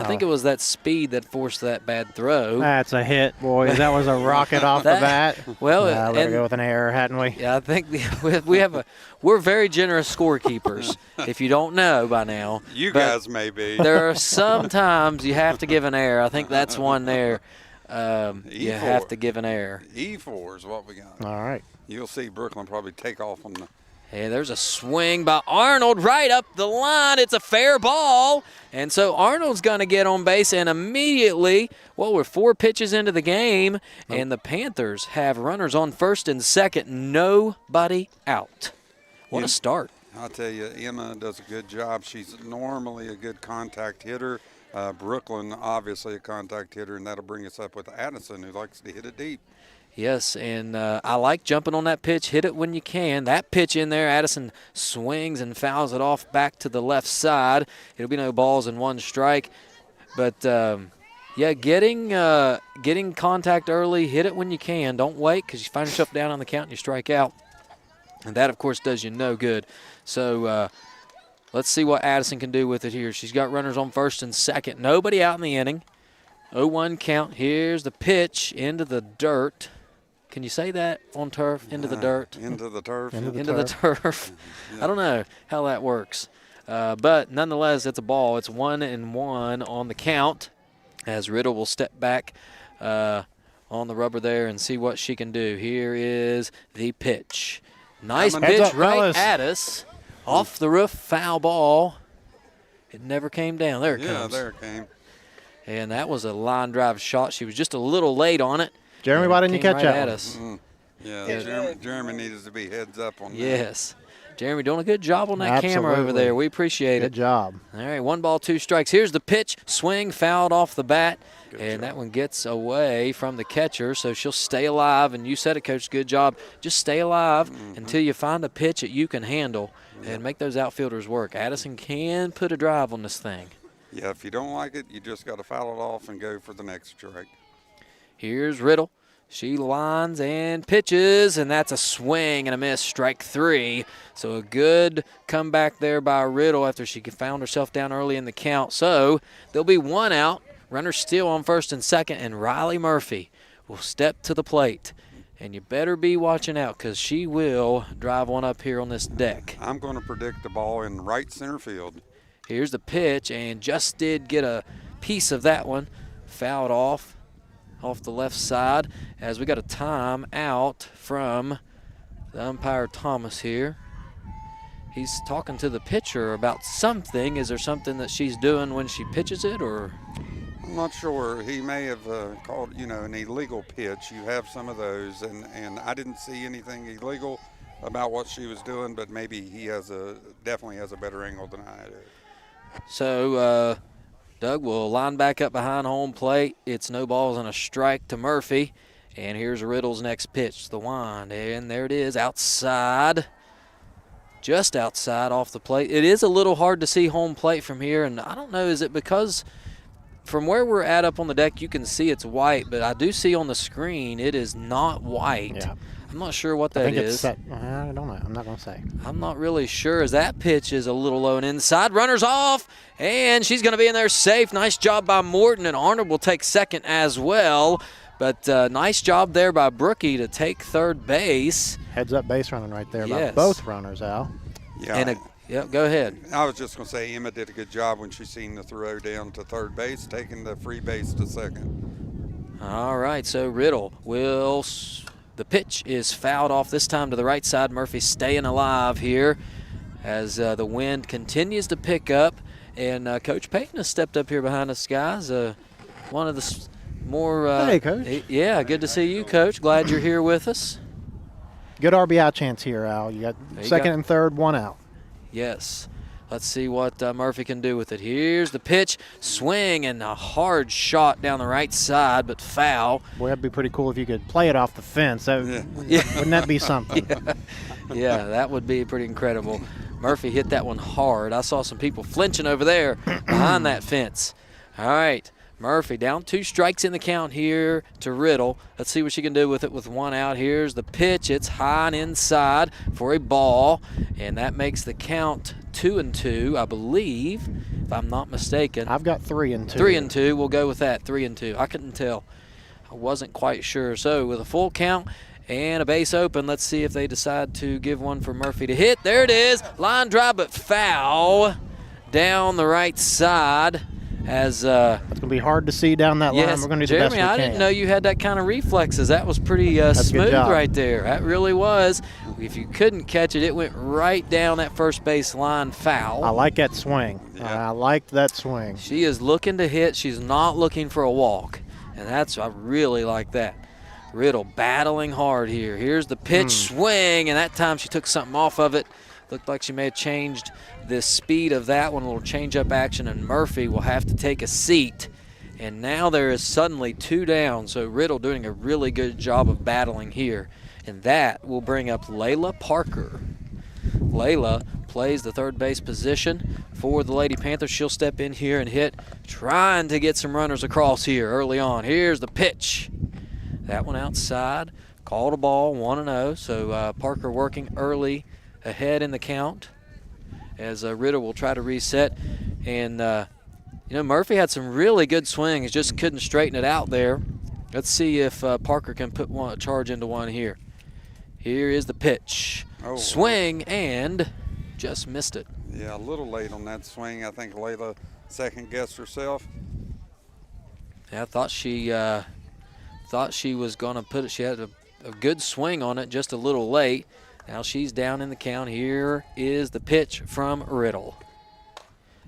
I: I think it was that speed that forced that bad throw.
J: That's a hit, boys. That was a rocket off the bat.
I: Well,
J: we're going to go with an error, hadn't we?
I: Yeah, I think we're very generous scorekeepers, if you don't know by now.
K: You guys may be.
I: There are some times you have to give an error. I think that's one there. You have to give an error.
K: E4 is what we got.
J: All right.
K: You'll see Brooklyn probably take off on the.
I: Hey, there's a swing by Arnold right up the line. It's a fair ball. And so Arnold's going to get on base, and immediately, well, we're 4 pitches into the game, and the Panthers have runners on first and second, nobody out. What a start.
K: I'll tell you, Emma does a good job. She's normally a good contact hitter. Brooklyn, obviously a contact hitter, and that'll bring us up with Addison, who likes to hit it deep.
I: Yes, and I like jumping on that pitch. Hit it when you can. That pitch in there, Addison swings and fouls it off back to the left side. It'll be no balls and 1 strike. But, yeah, getting contact early, hit it when you can. Don't wait because you find yourself down on the count and you strike out. And that, of course, does you no good. So let's see what Addison can do with it here. She's got runners on first and second. Nobody out in the inning. 0-1 count. Here's the pitch into the dirt. Can you say that on turf? Into the dirt?
K: Into the turf.
I: Into the turf. I don't know how that works. But nonetheless, it's a ball. It's 1-1 on the count as Riddle will step back on the rubber there and see what she can do. Here is the pitch. Nice pitch right at us. Off the roof, foul ball. It never came down. There it comes.
K: Yeah, there it came.
I: And that was a line drive shot. She was just a little late on it.
J: Jeremy, why didn't you catch that?
I: At us.
K: Yeah, Jeremy needs to be heads up on that.
I: Yes. Jeremy doing a good job on that camera over there. We appreciate it.
J: Good job.
I: All right, 1 ball, 2 strikes. Here's the pitch. Swing, fouled off the bat. And that one gets away from the catcher, so she'll stay alive. And you said it, Coach, good job. Just stay alive until you find a pitch that you can handle and make those outfielders work. Addison can put a drive on this thing.
K: Yeah, if you don't like it, you just got to foul it off and go for the next strike.
I: Here's Riddle. She lines and pitches, and that's a swing and a miss, strike 3. So a good comeback there by Riddle after she found herself down early in the count. So there'll be 1 out. Runner still on first and second, and Riley Murphy will step to the plate. And you better be watching out because she will drive one up here on this deck.
K: I'm going to predict the ball in right center field.
I: Here's the pitch, and just did get a piece of that one. Fouled off the left side as we got a time out from the umpire Thomas here. He's talking to the pitcher about something. Is there something that she's doing when she pitches it, or?
K: I'm not sure. He may have called, an illegal pitch. You have some of those, and I didn't see anything illegal about what she was doing, but maybe he definitely has a better angle than I do.
I: So Doug will line back up behind home plate. It's no balls and a strike to Murphy. And here's Riddle's next pitch, the wind. And there it is, outside. Just outside off the plate. It is a little hard to see home plate from here. And I don't know, is it because from where we're at up on the deck, you can see it's white. But I do see on the screen it is not white.
J: Yeah.
I: I'm not sure what that
J: I think
I: is.
J: It's set. I don't know. I'm not going to say.
I: I'm not really sure as that pitch is a little low and inside. Runner's off, and she's going to be in there safe. Nice job by Morton, and Arnold will take second as well. But nice job there by Brookie to take third base.
J: Heads up base running right there by
I: Yes.
J: both runners, Al.
K: Yeah.
I: Yep, go ahead.
K: I was just going to say Emma did a good job when she seen the throw down to third base, taking the free base to second.
I: All right, so Riddle will... The pitch is fouled off this time to the right side. Murphy staying alive here as the wind continues to pick up. And Coach Payton has stepped up here behind us, guys. One of the more...
J: hey, Coach.
I: Yeah, good to see you, Coach. Glad you're here with us.
J: Good RBI chance here, Al. You got second and third, 1 out.
I: Yes. Let's see what Murphy can do with it. Here's the pitch, swing, and a hard shot down the right side, but foul.
J: Boy, that'd be pretty cool if you could play it off the fence. Wouldn't that be something?
I: Yeah, that would be pretty incredible. Murphy hit that one hard. I saw some people flinching over there behind that fence. All right, Murphy down 2 strikes in the count here to Riddle. Let's see what she can do with it with 1 out. Here's the pitch. It's high and inside for a ball, and that makes the count 2-2, I believe, if I'm not mistaken.
J: I've got 3-2.
I: 3-2. We'll go with that, 3-2. I couldn't tell. I wasn't quite sure. So with a full count and a base open, let's see if they decide to give one for Murphy to hit. There it is. Line drive, but foul down the right side. As
J: it's going to be hard to see down that line.
I: Yes,
J: We're going to do
I: Jeremy,
J: the best we
I: I
J: can.
I: didn't know you had that kind of reflexes. That was pretty smooth right there. That really was. If you couldn't catch it, it went right down that first base line, foul.
J: I like that swing. I liked that swing.
I: She is looking to hit. She's not looking for a walk, and I really like that. Riddle battling hard here. Here's the pitch, swing, and that time she took something off of it. Looked like she may have changed the speed of that one, a little change-up action, and Murphy will have to take a seat. And now there is suddenly 2 down, so Riddle doing a really good job of battling here. And that will bring up Layla Parker. Layla plays the third base position for the Lady Panthers. She'll step in here and hit, trying to get some runners across here early on. Here's the pitch. That one outside, called a ball, 1-0. So Parker working early ahead in the count as Riddle will try to reset. And, Murphy had some really good swings, just couldn't straighten it out there. Let's see if Parker can put a charge into one here. Here is the pitch. Swing, and just missed it.
K: Yeah, a little late on that swing. I think Layla second-guessed herself.
I: Yeah, I thought she Thought she was going to put it. She had a good swing on it, just a little late. Now she's down in the count. Here is the pitch from Riddle.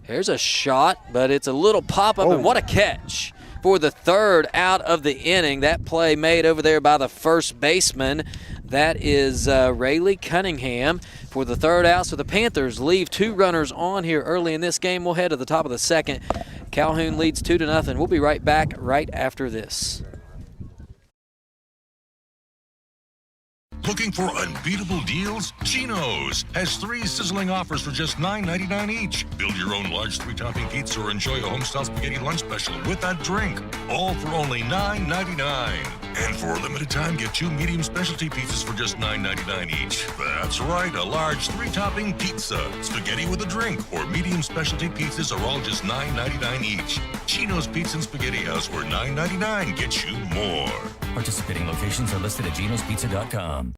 I: There's a shot, but it's a little pop-up, and what a catch for the third out of the inning. That play made over there by the first baseman. That is Rayleigh Cunningham for the third out. So the Panthers leave 2 runners on here early in this game. We'll head to the top of the second. Calhoun leads 2-0. We'll be right back right after this.
B: Looking for unbeatable deals? Chino's has 3 sizzling offers for just $9.99 each. Build your own large 3-topping pizza or enjoy a homestyle spaghetti lunch special with a drink. All for only $9.99. And for a limited time, get 2 medium specialty pizzas for just $9.99 each. That's right, a large 3-topping pizza, spaghetti with a drink, or medium specialty pizzas are all just $9.99 each. Chino's Pizza and Spaghetti House, where $9.99 gets you more.
C: Participating locations are listed at genospizza.com.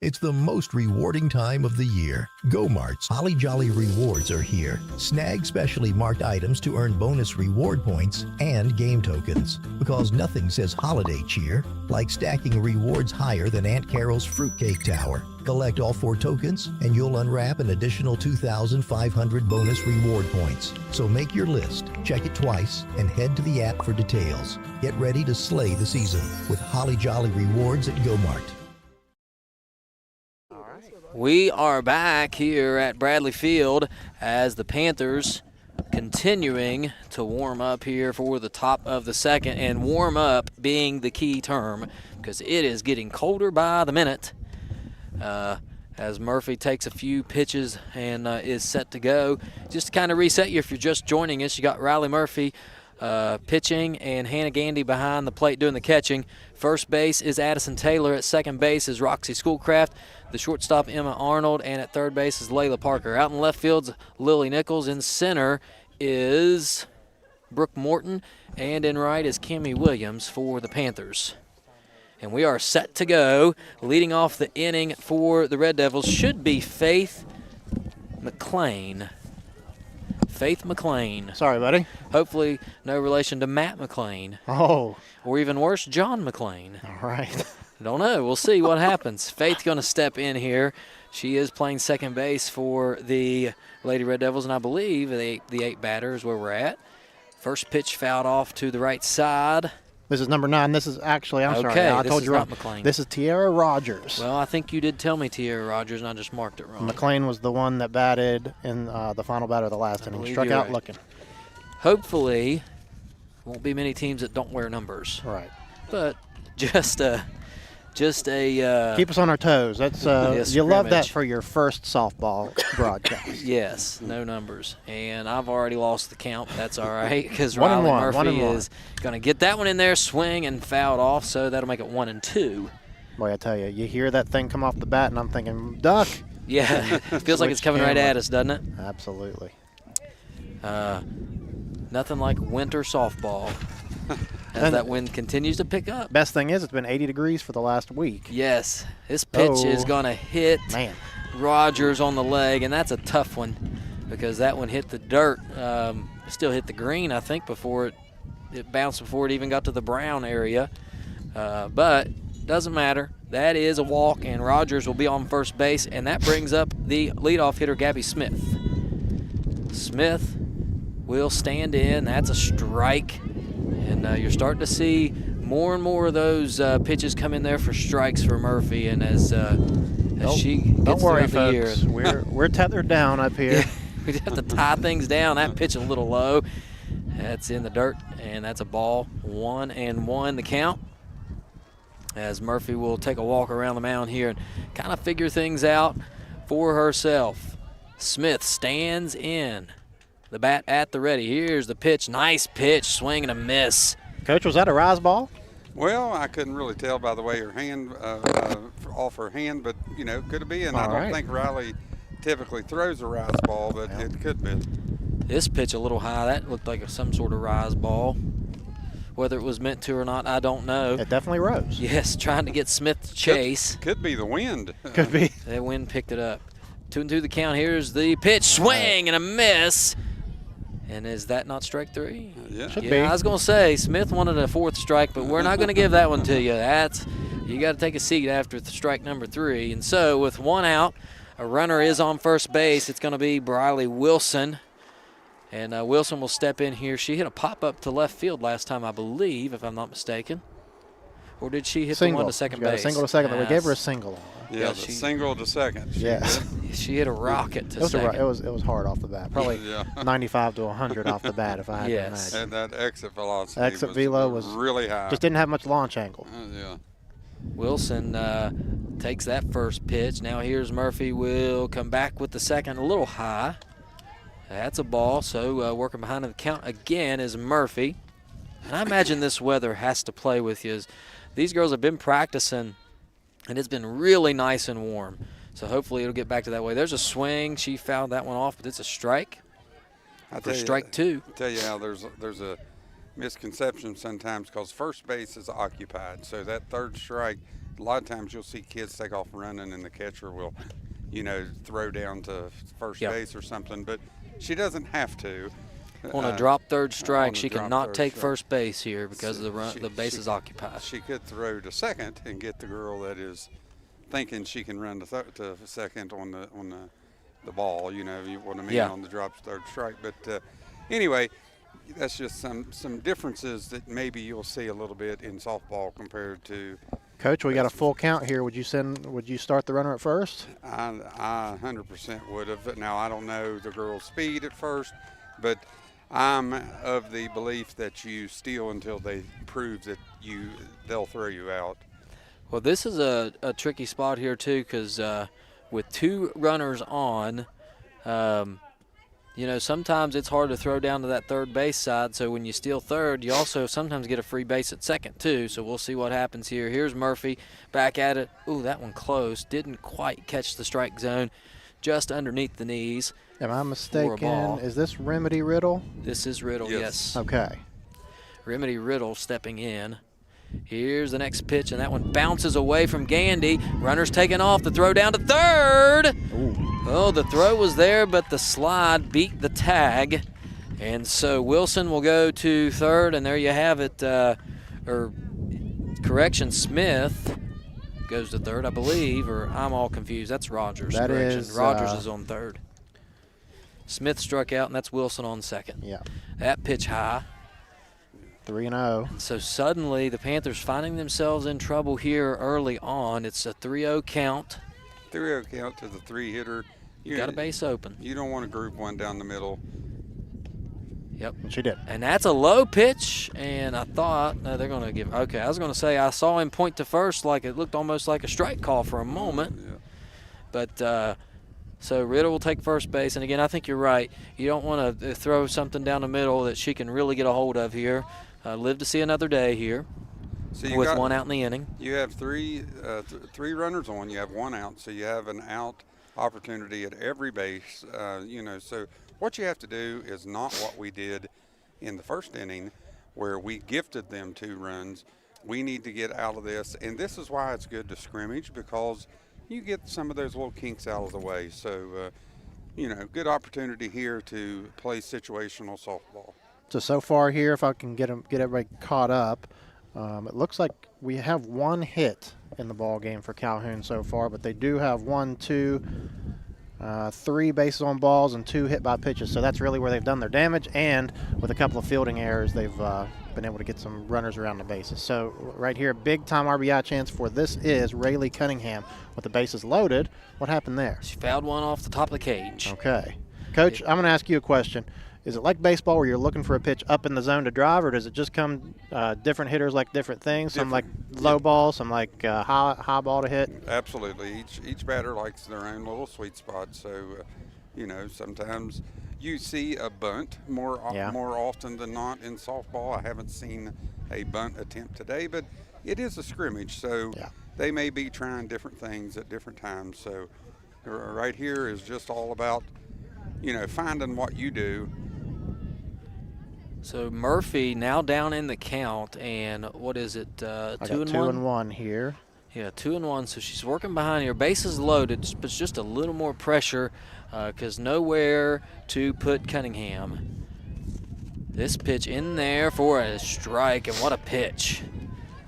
D: It's the most rewarding time of the year. Go-Mart's Holly Jolly Rewards are here. Snag specially marked items to earn bonus reward points and game tokens. Because nothing says holiday cheer like stacking rewards higher than Aunt Carol's Fruitcake Tower. Collect all 4 tokens and you'll unwrap an additional 2,500 bonus reward points. So make your list, check it twice, and head to the app for details. Get ready to slay the season with Holly Jolly Rewards at Go-Mart.
I: We are back here at Bradley Field as the Panthers continuing to warm up here for the top of the second, and warm up being the key term because it is getting colder by the minute as Murphy takes a few pitches and is set to go. Just to kind of reset you if you're just joining us, you got Riley Murphy pitching and Hannah Gandy behind the plate doing the catching. First base is Addison Taylor. At second base is Roxy Schoolcraft. The shortstop, Emma Arnold. And at third base is Layla Parker. Out in left field's Lily Nichols. In center is Brooke Morton. And in right is Cammie Williams for the Panthers. And we are set to go. Leading off the inning for the Red Devils should be Faith McLean. Faith McLean.
J: Sorry, buddy.
I: Hopefully no relation to Matt McLean.
J: Oh.
I: Or even worse, John McLean.
J: All right.
I: Don't know. We'll see what happens. Faith going to step in here. She is playing second base for the Lady Red Devils, and I believe the 8 batter is where we're at. First pitch fouled off to the right side.
J: This is number 9. This is actually, I'm sorry, I told you wrong.
I: McLean.
J: This is Tiara Rogers.
I: Well, I think you did tell me Tiara Rogers, and I just marked it wrong.
J: McLean was the one that batted in the final batter of the last inning. Struck out looking.
I: Hopefully, won't be many teams that don't wear numbers.
J: Right.
I: But just a
J: keep us on our toes. That's you love that
I: scrimmage.
J: for your first softball broadcast.
I: Yes, no numbers. And I've already lost the count. That's all right because
J: 1 and
I: Riley
J: 1,
I: Murphy is going to get that one in there, swing, and fouled off, so that'll make it 1 and 2.
J: Boy, I tell you, you hear that thing come off the bat, and I'm thinking, duck.
I: Yeah, it feels like it's coming right at us, doesn't it?
J: Absolutely.
I: Nothing like winter softball. As that wind continues to pick up.
J: Best thing is it's been 80 degrees for the last week.
I: Yes. This pitch is going to hit Rogers on the leg, and that's a tough one because that one hit the dirt. Still hit the green, I think, before it bounced before it even got to the brown area. But doesn't matter. That is a walk, and Rogers will be on first base, and that brings up the leadoff hitter, Gabby Smith. Smith will stand in. That's a strike. And you're starting to see more and more of those pitches come in there for strikes for Murphy. And as she gets
J: don't worry,
I: throughout the
J: folks.
I: year.
J: We're tethered down up here.
I: Yeah, we have to tie things down. That pitch a little low. That's in the dirt, and that's a ball. 1-1 the count. As Murphy will take a walk around the mound here and kind of figure things out for herself. Smith stands in. The bat at the ready. Here's the pitch. Nice pitch. Swing and a miss.
J: Coach, was that a rise ball?
K: Well, I couldn't really tell by the way her hand, off her hand, but, you know, could have been. I don't think Riley typically throws a rise ball, but it could be.
I: This pitch a little high. That looked like some sort of rise ball. Whether it was meant to or not, I don't know.
J: It definitely rose.
I: Yes, trying to get Smith to chase.
K: Could be the wind.
J: Could be.
I: That wind picked it up. 2-2 the count. Here's the pitch, swing and a miss. And is that not strike 3?
K: Yeah.
J: Should be.
I: I was going to say Smith wanted a 4th strike, but we're not going to give that one to you. You got to take a seat after strike number 3. And so with 1 out, a runner is on first base. It's going to be Briley Wilson. And Wilson will step in here. She hit a pop-up to left field last time, I believe, if I'm not mistaken. Or did she hit the one to second base?
J: A single to second. But we gave her a single.
K: Yeah, the single to second.
I: She hit a rocket to second.
J: It was hard off the bat. Probably 95 to 100 off the bat, if I had to imagine.
K: And that exit velocity
J: was
K: really high.
J: Just didn't have much launch angle.
I: Wilson takes that first pitch. Now here's Murphy. Will come back with the second, a little high. That's a ball. So working behind the count again is Murphy. And I imagine this weather has to play with you. These girls have been practicing, and it's been really nice and warm. So hopefully it'll get back to that way. There's a swing. She fouled that one off, but it's a strike. For strike 2.
K: I'll tell you how there's a misconception sometimes because first base is occupied. So that 3rd strike, a lot of times you'll see kids take off running and the catcher will, throw down to first base or something. But she doesn't have to.
I: On a drop 3rd strike, she cannot take first base here because the base is occupied.
K: She could throw to second and get the girl that is thinking she can run to second on the ball. You know what I mean, on the drop 3rd strike. But anyway, that's just some differences that maybe you'll see a little bit in softball compared to.
J: Coach, we got a full count here. Would you start the runner at first?
K: I 100% would have. Now I don't know the girl's speed at first, but I'm of the belief that you steal until they prove that they'll throw you out.
I: Well, this is a tricky spot here too, because with 2 runners on, sometimes it's hard to throw down to that 3rd base side. So when you steal 3rd, you also sometimes get a free base at second too. So we'll see what happens here. Here's Murphy back at it. Ooh, that one close. Didn't quite catch the strike zone, just underneath the knees.
J: Am I mistaken? Is this Remedy Riddle?
I: This is Riddle, yes.
J: Okay.
I: Remedy Riddle stepping in. Here's the next pitch, and that one bounces away from Gandy. Runner's taking off. The throw down to 3rd.
J: Ooh.
I: Oh, the throw was there, but the slide beat the tag. And so Wilson will go to 3rd, and there you have it. Smith goes to 3rd, I believe, or I'm all confused. That's Rogers. Rogers is on 3rd. Smith struck out, and that's Wilson on 2nd.
J: Yeah.
I: That pitch high.
J: 3-0.
I: So suddenly the Panthers finding themselves in trouble here early on. It's a 3-0 count.
K: 3-0 count to the 3-hitter.
I: You got a base open.
K: You don't want to group one down the middle.
I: Yep.
J: She did.
I: And that's a low pitch, and I thought, no, they're going to give. Okay, I was going to say I saw him point to first like it looked almost like a strike call for a moment.
K: Yeah.
I: But so Riddle will take first base. And, again, I think you're right. You don't want to throw something down the middle that she can really get a hold of here. Live to see another day here with 1 out in the inning.
K: You have three runners on. You have 1 out, so you have an out opportunity at every base. So what you have to do is not what we did in the first inning where we gifted them 2 runs. We need to get out of this, and this is why it's good to scrimmage, because you get some of those little kinks out of the way. So, good opportunity here to play situational softball.
J: So far here, if I can get everybody caught up, it looks like we have 1 hit in the ball game for Calhoun so far, but they do have 1, 2, 3 bases on balls and 2 hit by pitches. So that's really where they've done their damage, and with a couple of fielding errors, they've been able to get some runners around the bases. So right here, big time RBI chance for this is Rayleigh Cunningham with the bases loaded. What happened there?
I: She fouled one off the top of the cage.
J: Okay. Coach, I'm going to ask you a question. Is it like baseball where you're looking for a pitch up in the zone to drive, or does it just come different hitters like different things? Some like low ball, some like high ball to hit?
K: Absolutely. Each batter likes their own little sweet spot. So, sometimes you see a bunt more often than not in softball. I haven't seen a bunt attempt today, but it is a scrimmage, so they may be trying different things at different times. So right here is just all about, finding what you do.
I: So Murphy now down in the count, and what is it, 2-1?
J: 2-1 here.
I: Yeah, 2-1, so she's working behind here. Bases loaded, but it's just a little more pressure because nowhere to put Cunningham. This pitch in there for a strike, and what a pitch.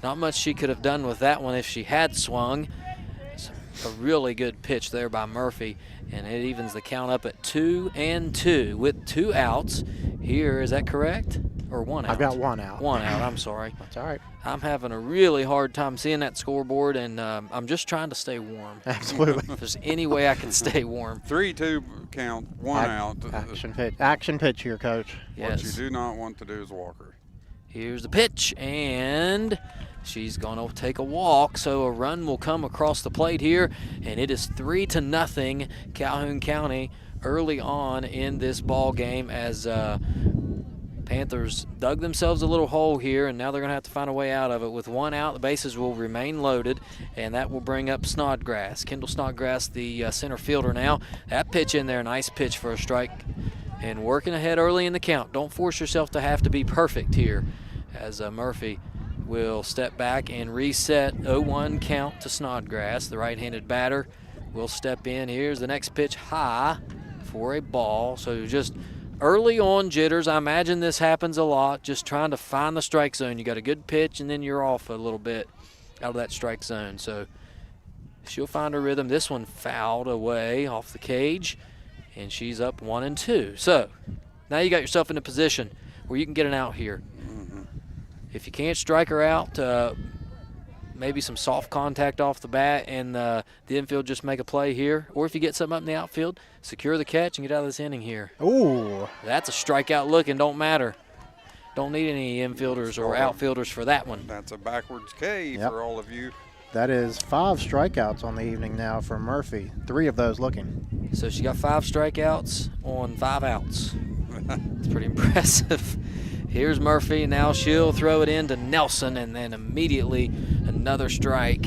I: Not much she could have done with that one if she had swung. It's a really good pitch there by Murphy, and it evens the count up at 2-2 with 2 outs. Here, is that correct? Or 1 out?
J: I've got 1 out.
I: 1 out, I'm sorry.
J: That's all right.
I: I'm having a really hard time seeing that scoreboard, and I'm just trying to stay warm.
J: Absolutely.
I: If there's any way I can stay warm.
K: 3-2 count, 1 out.
J: Action pitch here, Coach.
I: Yes.
K: What you do not want to do is walk her.
I: Here's the pitch, and she's going to take a walk, so a run will come across the plate here, and it is 3-0 Calhoun County early on in this ball game as Panthers dug themselves a little hole here, and now they're going to have to find a way out of it. With 1 out, the bases will remain loaded, and that will bring up Snodgrass. Kendall Snodgrass, the center fielder now. That pitch in there, nice pitch for a strike. And working ahead early in the count. Don't force yourself to have to be perfect here, as Murphy will step back and reset 0-1 count to Snodgrass. The right-handed batter will step in. Here's the next pitch, high for a ball. So just early on jitters. I imagine this happens a lot, just trying to find the strike zone. You got a good pitch, and then you're off a little bit out of that strike zone. So she'll find her rhythm. This one fouled away off the cage, and she's up 1-2. So now you got yourself in a position where you can get an out here. If you can't strike her out, maybe some soft contact off the bat and the infield just make a play here. Or if you get something up in the outfield, secure the catch and get out of this inning here.
J: Ooh.
I: That's a strikeout look and don't matter. Don't need any infielders or outfielders for that one.
K: That's a backwards K for all of you.
J: That is 5 strikeouts on the evening now for Murphy. 3 of those looking.
I: So she got 5 strikeouts on 5 outs. It's pretty impressive. Here's Murphy. Now she'll throw it in to Nelson, and then immediately another strike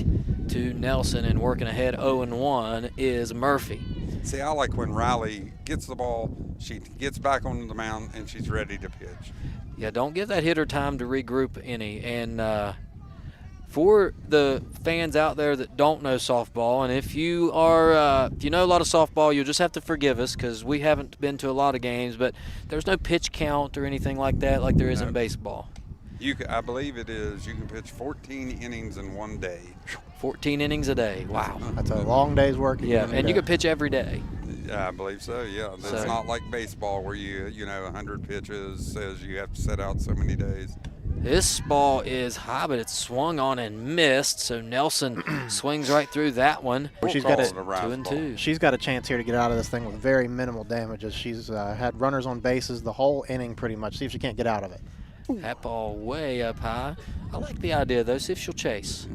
I: to Nelson. And working ahead 0-1 is Murphy.
K: See, I like when Riley gets the ball, she gets back onto the mound, and she's ready to pitch.
I: Yeah, don't give that hitter time to regroup any. And for the fans out there that don't know softball, and if you are, if you know a lot of softball, you'll just have to forgive us because we haven't been to a lot of games. But there's no pitch count or anything like that, like there is in baseball.
K: I believe it is. You can pitch 14 innings in one day.
I: 14 innings a day. Wow.
J: That's a long day's work.
I: Yeah, and you can pitch every day.
K: Yeah, I believe so, yeah. It's not like baseball where you know, 100 pitches says you have to set out so many days.
I: This ball is high, but it's swung on and missed, so Nelson swings right through that one.
J: She's got
I: 2-2.
J: She's got a chance here to get out of this thing with very minimal damages. She's had runners on bases the whole inning pretty much. See if she can't get out of it.
I: That ball way up high. I like the idea, though. See if she'll chase.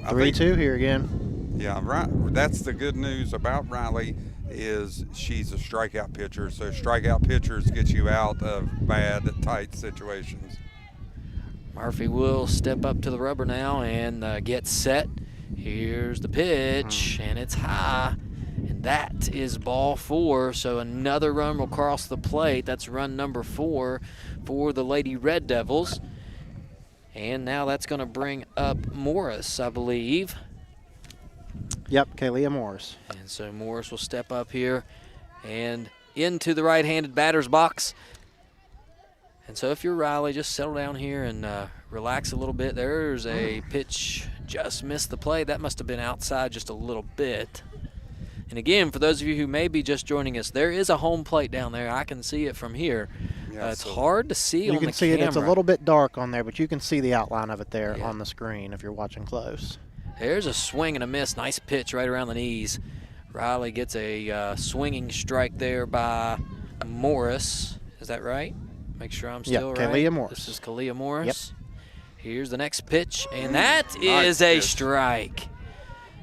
J: 3-2 here again.
K: Yeah, right. That's the good news about Riley is she's a strikeout pitcher, so strikeout pitchers get you out of bad, tight situations.
I: Murphy will step up to the rubber now and get set. Here's the pitch, and it's high. And that is ball 4, so another run will cross the plate. That's run number 4 for the Lady Red Devils. And now that's going to bring up Morris, I believe.
J: Yep, Kalia Morris.
I: And so Morris will step up here and into the right-handed batter's box. And so if you're Riley, just settle down here and relax a little bit. There's a pitch, just missed the plate. That must have been outside just a little bit. And again, for those of you who may be just joining us, there is a home plate down there. I can see it from here.
K: Yeah,
I: it's hard to see on the camera.
J: You can see it. It's a little bit dark on there, but you can see the outline of it there on the screen if you're watching close.
I: There's a swing and a miss. Nice pitch right around the knees. Riley gets a swinging strike there by Morris. Is that right? Make sure I'm still right.
J: Kalia Morris.
I: This is Kalia Morris. Yep. Here's the next pitch, and that is a strike.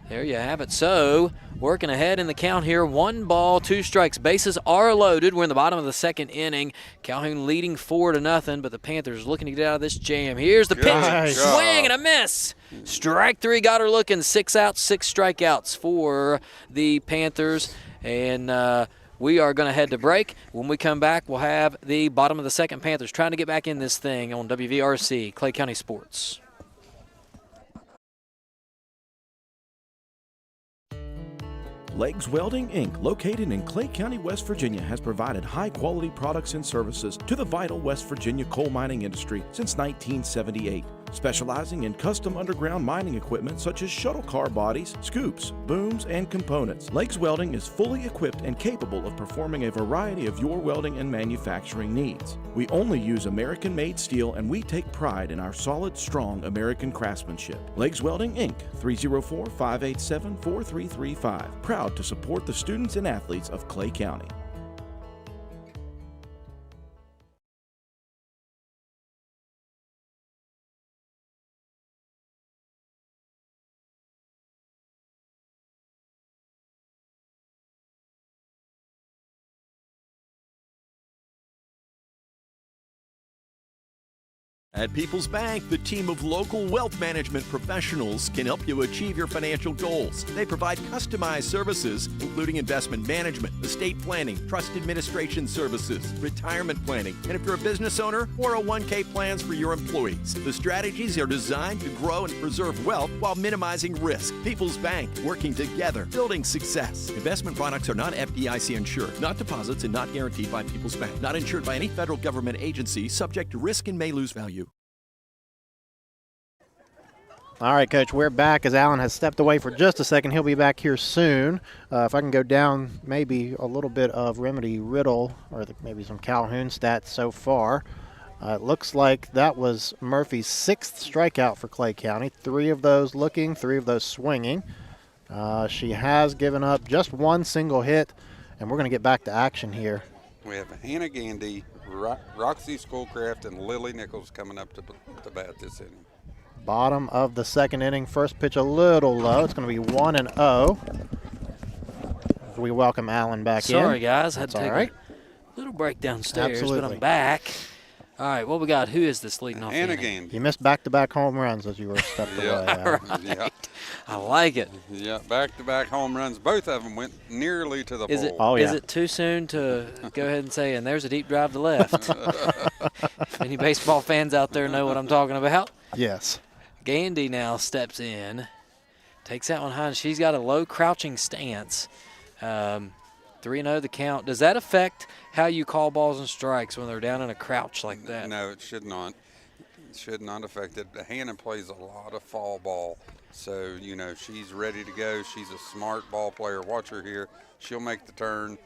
I: There you have it. So working ahead in the count here, 1 ball, 2 strikes. Bases are loaded. We're in the bottom of the 2nd inning. Calhoun leading 4-0, but the Panthers looking to get out of this jam. Here's the pitch. Swing and a miss. Strike 3 got her looking. 6 outs, 6 strikeouts for the Panthers. And we are going to head to break. When we come back, we'll have the bottom of the 2nd Panthers trying to get back in this thing on WVRC, Clay County Sports.
E: Legs Welding, Inc., located in Clay County, West Virginia, has provided high-quality products and services to the vital West Virginia coal mining industry since 1978. Specializing in custom underground mining equipment such as shuttle car bodies, scoops, booms, and components. Legs Welding is fully equipped and capable of performing a variety of your welding and manufacturing needs. We only use American-made steel, and we take pride in our solid, strong American craftsmanship. Legs Welding, Inc., 304-587-4335. Proud to support the students and athletes of Clay County.
F: At People's Bank, the team of local wealth management professionals can help you achieve your financial goals. They provide customized services, including investment management, estate planning, trust administration services, retirement planning, and if you're a business owner, 401k plans for your employees. The strategies are designed to grow and preserve wealth while minimizing risk. People's Bank, working together, building success. Investment products are not FDIC insured, not deposits, and not guaranteed by People's Bank. Not insured by any federal government agency, subject to risk and may lose value.
J: All right, Coach, we're back as Alan has stepped away for just a second. He'll be back here soon. If I can go down maybe a little bit of Remedy Riddle or maybe some Calhoun stats so far. It looks like that was Murphy's 6th strikeout for Clay County. 3 of those looking, 3 of those swinging. She has given up just 1 single hit, and we're going to get back to action here.
K: We have Hannah Gandy, Roxy Schoolcraft, and Lily Nichols coming up to bat this inning.
J: Bottom of the 2nd inning. First pitch a little low. It's going to be 1-0. We welcome Alan back in.
I: Sorry, guys. Had to
J: That's
I: take
J: all right.
I: a little break downstairs,
J: Absolutely.
I: but I'm back. All right, what we got? Who is this leading off?
K: Hannah
I: inning?
K: Gandy.
J: You missed back-to-back home runs as you were stepped away. Alan.
K: Yeah.
I: I like it.
K: Yeah, back-to-back home runs. Both of them went nearly to the pole.
I: Is it too soon to go ahead and say, and there's a deep drive to left? If any baseball fans out there know what I'm talking about.
J: Yes.
I: Gandy now steps in, takes that one high, and she's got a low crouching stance. 3-0 the count. Does that affect how you call balls and strikes when they're down in a crouch like that?
K: No, it should not. It should not affect it. Hannah plays a lot of fall ball, so, she's ready to go. She's a smart ball player. Watch her here. She'll make the turn.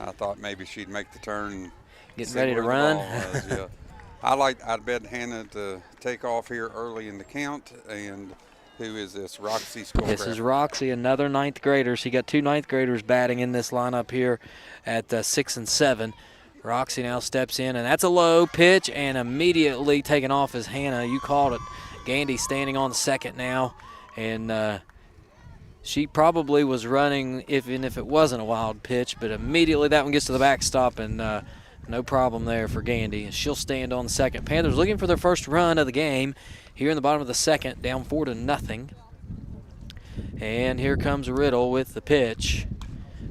K: I thought maybe she'd make the turn.
I: Getting ready to run?
K: Yeah. I'd bet Hannah to take off here early in the count. And who is this? Roxy Schoolcraft.
I: This is Roxy, another 9th grader. She got 2 9th graders batting in this lineup here at 6 and 7. Roxy now steps in, and that's a low pitch, and immediately taken off is Hannah. You called it. Gandy standing on second now, and she probably was running even if it wasn't a wild pitch, but immediately that one gets to the backstop, and no problem there for Gandy. She'll stand on second. Panthers looking for their first run of the game here in the bottom of the 2nd, down 4-0. And here comes Riddle with the pitch.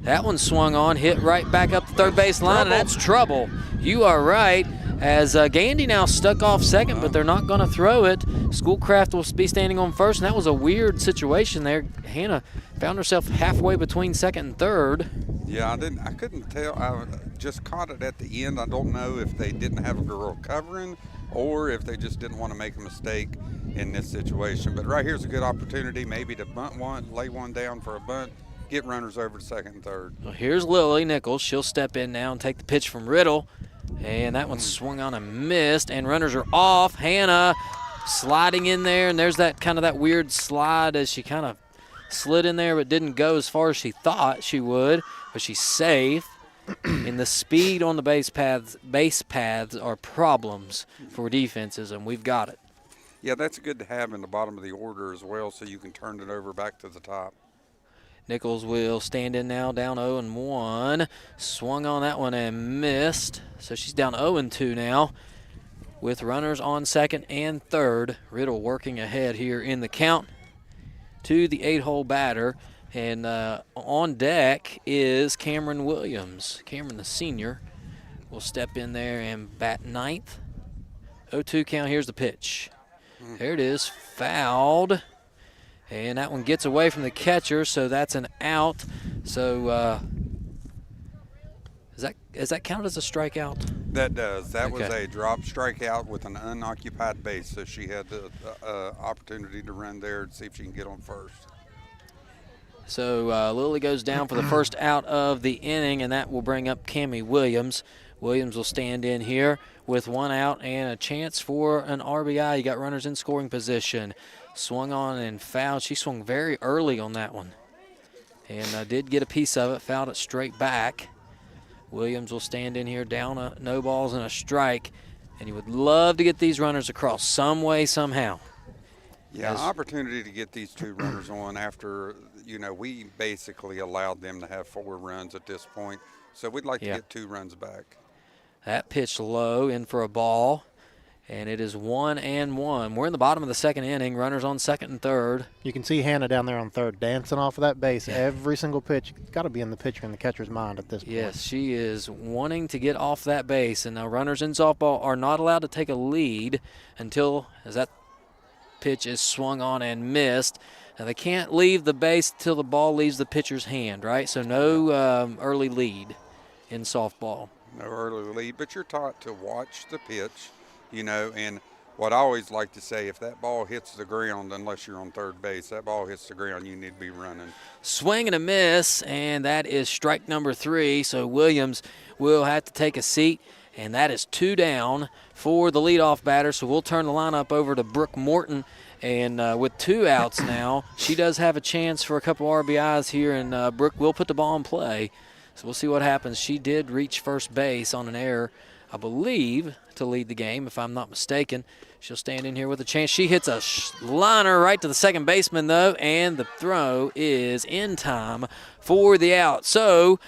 I: That one swung on, hit right back up the third base line, and that's trouble. You are right, as Gandy now stuck off second, but they're not going to throw it. Schoolcraft will be standing on first, and that was a weird situation there. Hannah found herself halfway between second and third.
K: Yeah, I couldn't tell. I just caught it at the end. I don't know if they didn't have a girl covering or if they just didn't want to make a mistake in this situation. But right here's a good opportunity maybe to bunt one, lay one down for a bunt, get runners over to second and third.
I: Well, here's Lily Nichols. She'll step in now and take the pitch from Riddle. And that one swung on and missed, and runners are off. Hannah sliding in there, and there's that weird slide as she kind of slid in there but didn't go as far as she thought she would, but she's safe. And the speed on the base paths are problems for defenses, and we've got it.
K: Yeah, that's good to have in the bottom of the order as well, so you can turn it over back to the top.
I: Nichols will stand in now, down 0-1. Swung on that one and missed. So she's down 0-2 now with runners on second and third. Riddle working ahead here in the count to the 8-hole batter. And on deck is Cameron Williams. Cameron, the senior, will step in there and bat 9th. 0-2 count. Here's the pitch. There it is, fouled. And that one gets away from the catcher, so that's an out. So is that counted as a strikeout?
K: That does. That was
I: Okay.
K: a drop strikeout with an unoccupied base, so she had the opportunity to run there and see if she can get on first.
I: So Lily goes down for the first out of the inning, and that will bring up Cammie Williams. Williams will stand in here with one out and a chance for an RBI. You got runners in scoring position. Swung on and fouled. She swung very early on that one and did get a piece of it, fouled it straight back. Williams will stand in here down no balls and a strike, and you would love to get these runners across some way, somehow.
K: Yeah, opportunity to get these two runners on after, we basically allowed them to have 4 runs at this point. So we'd like to get 2 runs back.
I: That pitch low, in for a ball, and it is 1-1. We're in the bottom of the second inning. Runners on second and third.
J: You can see Hannah down there on third dancing off of that base. Every single pitch. It's got to be in the pitcher and the catcher's mind at this point.
I: Yes, she is wanting to get off that base. And now runners in softball are not allowed to take a lead until as that pitch is swung on and missed. Now they can't leave the base until the ball leaves the pitcher's hand, right? So no early lead in softball.
K: No early lead, but you're taught to watch the pitch. And what I always like to say, if that ball hits the ground, unless you're on third base, that ball hits the ground, you need to be running.
I: Swing and a miss, and that is strike number 3. So Williams will have to take a seat, and that is 2 down for the leadoff batter. So we'll turn the lineup over to Brooke Morton. And with 2 outs now, she does have a chance for a couple RBIs here, and Brooke will put the ball in play. So we'll see what happens. She did reach first base on an error, I believe, to lead the game, if I'm not mistaken. She'll stand in here with a chance. She hits a liner right to the second baseman, though, and the throw is in time for the out. So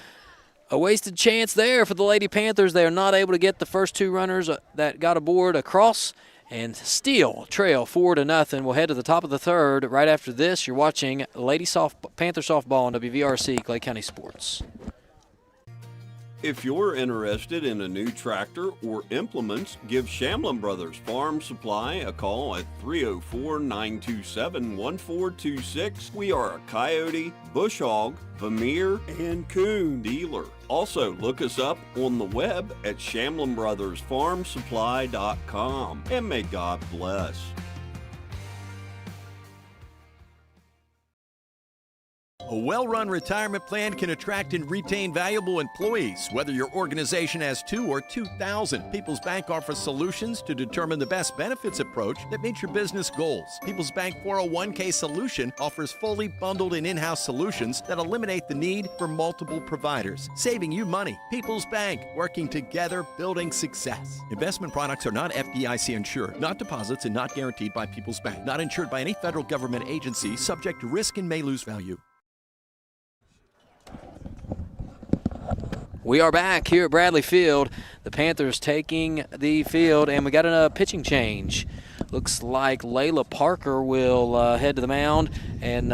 I: a wasted chance there for the Lady Panthers. They are not able to get the first 2 runners that got aboard across and still trail 4-0. We'll head to the top of the third. Right after this, you're watching Panther Softball on WVRC Clay County Sports.
G: If you're interested in a new tractor or implements, give Shamlin Brothers Farm Supply a call at 304-927-1426. We are a coyote, bush hog, Vermeer, and coon dealer. Also, look us up on the web at ShamlinBrothersFarmSupply.com. And may God bless.
F: A well-run retirement plan can attract and retain valuable employees, whether your organization has 2 or 2,000. People's Bank offers solutions to determine the best benefits approach that meets your business goals. People's Bank 401k Solution offers fully bundled and in-house solutions that eliminate the need for multiple providers, saving you money. People's Bank, working together, building success. Investment products are not FDIC insured, not deposits, and not guaranteed by People's Bank. Not insured by any federal government agency, subject to risk and may lose value.
I: We are back here at Bradley Field. The Panthers taking the field, and we got a pitching change. Looks like Layla Parker will head to the mound, and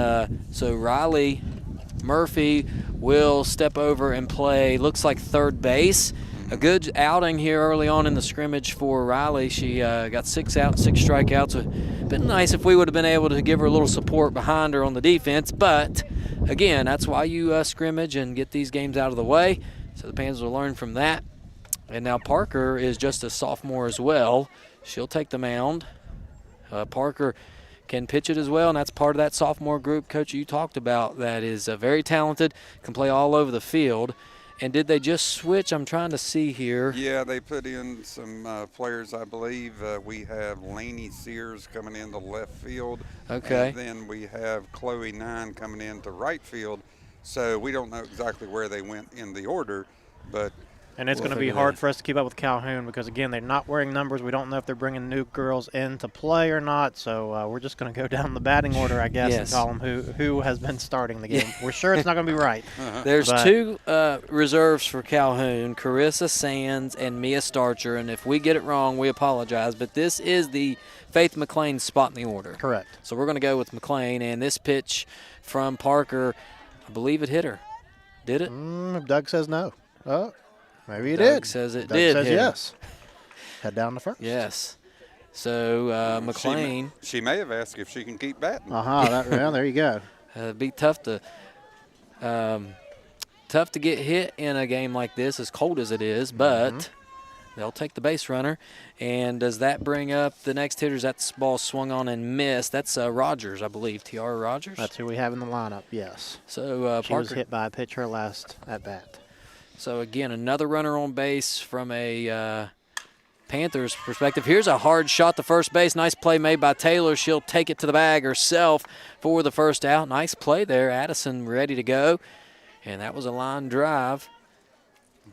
I: so Riley Murphy will step over and play, looks like third base. A good outing here early on in the scrimmage for Riley. She got 6 outs, 6 strikeouts. It would have been nice if we would have been able to give her a little support behind her on the defense, but again, that's why you scrimmage and get these games out of the way. So the Panthers will learn from that. And now Parker is just a sophomore as well. She'll take the mound. Parker can pitch it as well, and that's part of that sophomore group, Coach, you talked about, that is very talented, can play all over the field. And did they just switch? I'm trying to see here.
K: Yeah, they put in some players, I believe. We have Lainey Sears coming into left field.
I: Okay.
K: And then we have Chloe Nine coming into right field. So we don't know exactly where they went in the order, but
J: and it's going to be hard for us to keep up with Calhoun because, again, they're not wearing numbers. We don't know if they're bringing new girls in to play or not. So we're just going to go down the batting order, I guess, and call them who has been starting the game. We're sure it's not going to be right.
I: There's 2 reserves for Calhoun, Carissa Sands and Mia Starcher. And if we get it wrong, we apologize. But this is the Faith McLean spot in the order.
J: Correct.
I: So we're going to go with McLean. And this pitch from Parker, I believe it hit her. Did it?
J: Doug says no. Oh, maybe it
I: Doug
J: did.
I: says it
J: Doug
I: did
J: says
I: hit
J: yes. Head down to first.
I: Yes. So McLean.
K: She may have asked if she can keep batting.
J: Yeah, there you go.
I: It'd be tough to get hit in a game like this, as cold as it is, but they'll take the base runner. And does that bring up the next hitters? That ball swung on and missed. That's Rogers, I believe, Tiara Rogers.
J: That's who we have in the lineup, yes.
I: So
J: she was hit by a pitcher last at bat.
I: So, again, another runner on base from a Panthers perspective. Here's a hard shot to first base. Nice play made by Taylor. She'll take it to the bag herself for the first out. Nice play there. Addison ready to go. And that was a line drive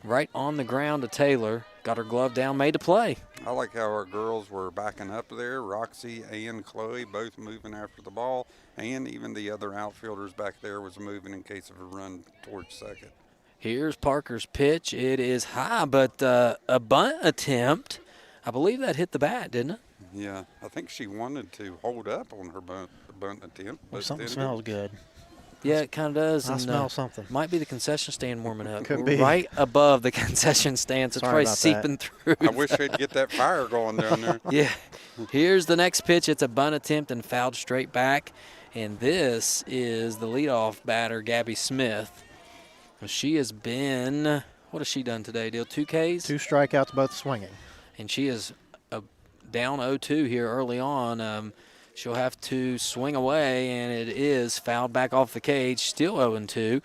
I: right on the ground to Taylor. Got her glove down, made the play.
K: I like how our girls were backing up there. Roxy and Chloe both moving after the ball, and even the other outfielders back there was moving in case of a run towards second.
I: Here's Parker's pitch. It is high, but a bunt attempt. I believe that hit the bat, didn't it?
K: Yeah, I think she wanted to hold up on her bunt attempt.
J: Well, something smells good.
I: Yeah, it kind of does.
J: I smell something.
I: Might be the concession stand warming up.
J: Could
I: We're
J: be.
I: right above the concession stand, so it's probably seeping through.
K: I wish they'd get that fire going down there.
I: Yeah. Here's the next pitch. It's a bunt attempt and fouled straight back. And this is the leadoff batter, Gabby Smith. She has been, what has she done today, Dale? 2 Ks?
J: 2 strikeouts, both swinging.
I: And she is down 0-2 here early on. She'll have to swing away, and it is fouled back off the cage, still 0-2.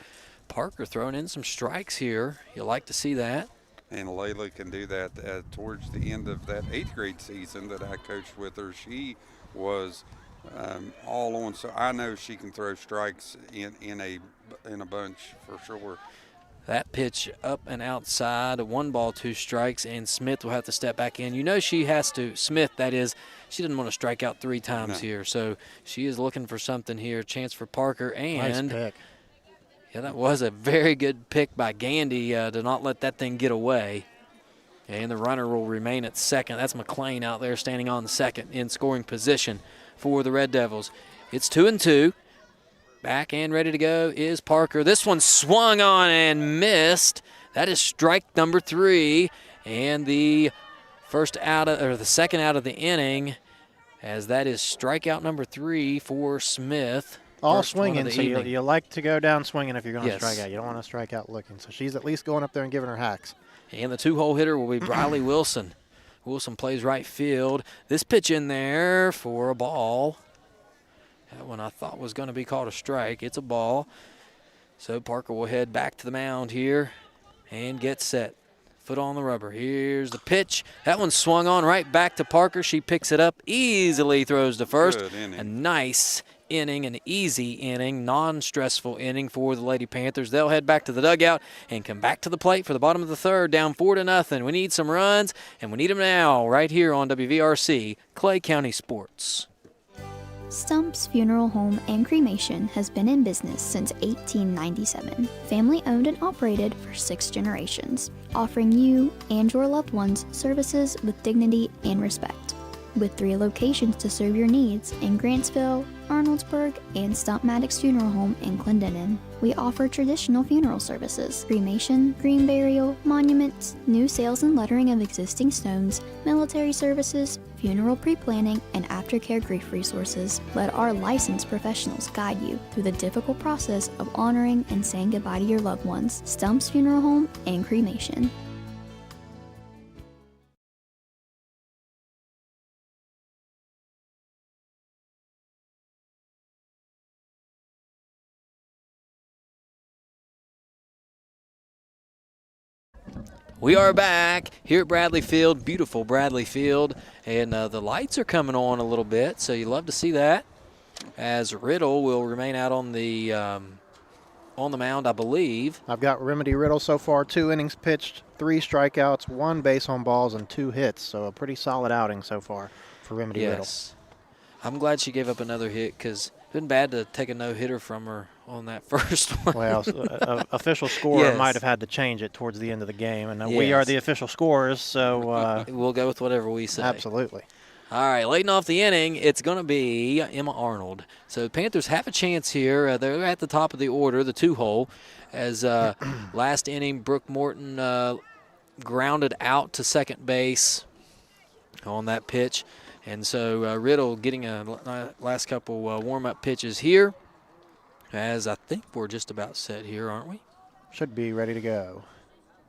I: Parker throwing in some strikes here. You'll like to see that.
K: And Layla can do that towards the end of that 8th grade season that I coached with her. She was all on, so I know she can throw strikes in a bunch for sure.
I: That pitch up and outside, 1 ball, 2 strikes, and Smith will have to step back in. You know she has to, Smith, that is, she didn't want to strike out 3 times here, so she is looking for something here. Chance for Parker, and
J: nice pick.
I: Yeah, that was a very good pick by Gandy to not let that thing get away. And the runner will remain at second. That's McLean out there standing on second in scoring position for the Red Devils. It's 2-2. Back and ready to go is Parker. This one swung on and missed. That is strike number 3, and the second out of the inning, as that is strikeout number 3 for Smith.
J: All swinging, so you like to go down swinging if you're going to strike out. You don't want to strike out looking. So she's at least going up there and giving her hacks.
I: And the 2-hole hitter will be Briley Wilson. Wilson plays right field. This pitch in there for a ball. That one I thought was going to be called a strike. It's a ball. So Parker will head back to the mound here and get set. Foot on the rubber. Here's the pitch. That one swung on right back to Parker. She picks it up, easily throws to first. A nice inning, an easy inning, non-stressful inning for the Lady Panthers. They'll head back to the dugout and come back to the plate for the bottom of the 3rd, down 4-0. We need some runs, and we need them now right here on WVRC, Clay County Sports.
A: Stumps Funeral Home and Cremation has been in business since 1897. Family owned and operated for 6 generations, offering you and your loved ones services with dignity and respect. With 3 locations to serve your needs in Grantsville, Arnoldsburg, and Stump Maddox Funeral Home in Clendenin. We offer traditional funeral services, cremation, green burial, monuments, new sales and lettering of existing stones, military services, funeral pre-planning, and aftercare grief resources. Let our licensed professionals guide you through the difficult process of honoring and saying goodbye to your loved ones. Stumps Funeral Home and Cremation.
I: We are back here at Bradley Field, beautiful Bradley Field, and the lights are coming on a little bit, so you love to see that. As Riddle will remain out on the mound, I believe.
J: I've got Remedy Riddle so far, 2 innings pitched, 3 strikeouts, 1 base on balls, and 2 hits. So a pretty solid outing so far for Remedy Riddle.
I: I'm glad she gave up another hit because it's been bad to take a no-hitter from her on that first one.
J: Well, official scorer might have had to change it towards the end of the game, and we are the official scorers, so
I: we'll go with whatever we say.
J: Absolutely.
I: All right, leading off the inning, it's going to be Emma Arnold. So Panthers have a chance here. They're at the top of the order, the 2-hole, as last inning Brooke Morton grounded out to second base on that pitch. And so Riddle getting a last couple warm-up pitches here, as I think we're just about set here, aren't we?
J: Should be ready to go.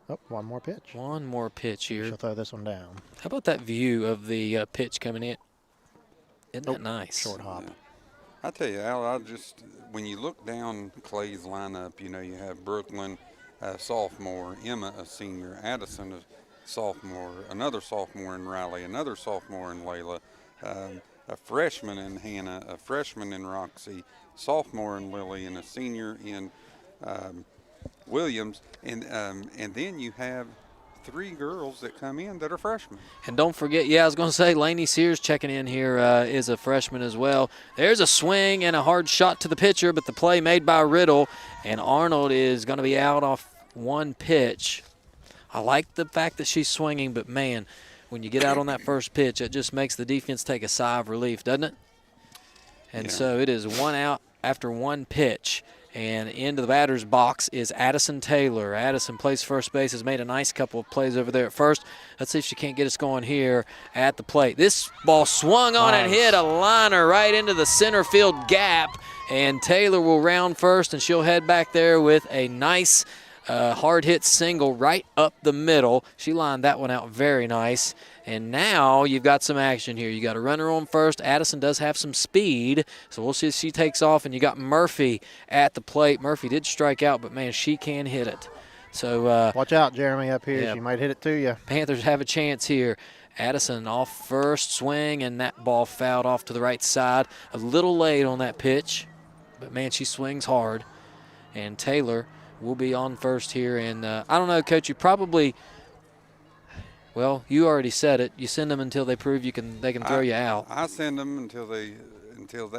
J: Oh, one more pitch.
I: One more pitch here.
J: She'll throw this one down.
I: How about that view of the pitch coming in? Isn't that nice?
J: Short hop.
K: Yeah. I tell you, Al, when you look down Clay's lineup, you know, you have Brooklyn, a sophomore, Emma, a senior, Addison, a sophomore, another sophomore in Riley, another sophomore in Layla, a freshman in Hannah, a freshman in Roxy, sophomore in Lily, and a senior in Williams, and then you have 3 girls that come in that are freshmen.
I: And don't forget, I was going to say, Lainey Sears checking in here is a freshman as well. There's a swing and a hard shot to the pitcher, but the play made by Riddle, and Arnold is going to be out off one pitch. I like the fact that she's swinging, but, man, when you get out on that first pitch, it just makes the defense take a sigh of relief, doesn't it? And so it is 1 out after 1 pitch. And into the batter's box is Addison Taylor. Addison plays first base, has made a nice couple of plays over there at first. Let's see if she can't get us going here at the plate. This ball swung on and hit a liner right into the center field gap. And Taylor will round first, and she'll head back there with a nice hard hit single right up the middle. She lined that one out very nice. And now you've got some action here. You got a runner on first. Addison does have some speed, so we'll see if she takes off. And you got Murphy at the plate. Murphy did strike out, but, man, she can hit it. So
J: watch out, Jeremy, up here. She might hit it to you.
I: Panthers have a chance here. Addison off first swing, and that ball fouled off to the right side. A little late on that pitch, but, man, she swings hard. And Taylor will be on first here. And I don't know, Coach, you probably – well, you already said it. You send them until they prove they can throw you out.
K: I send them until they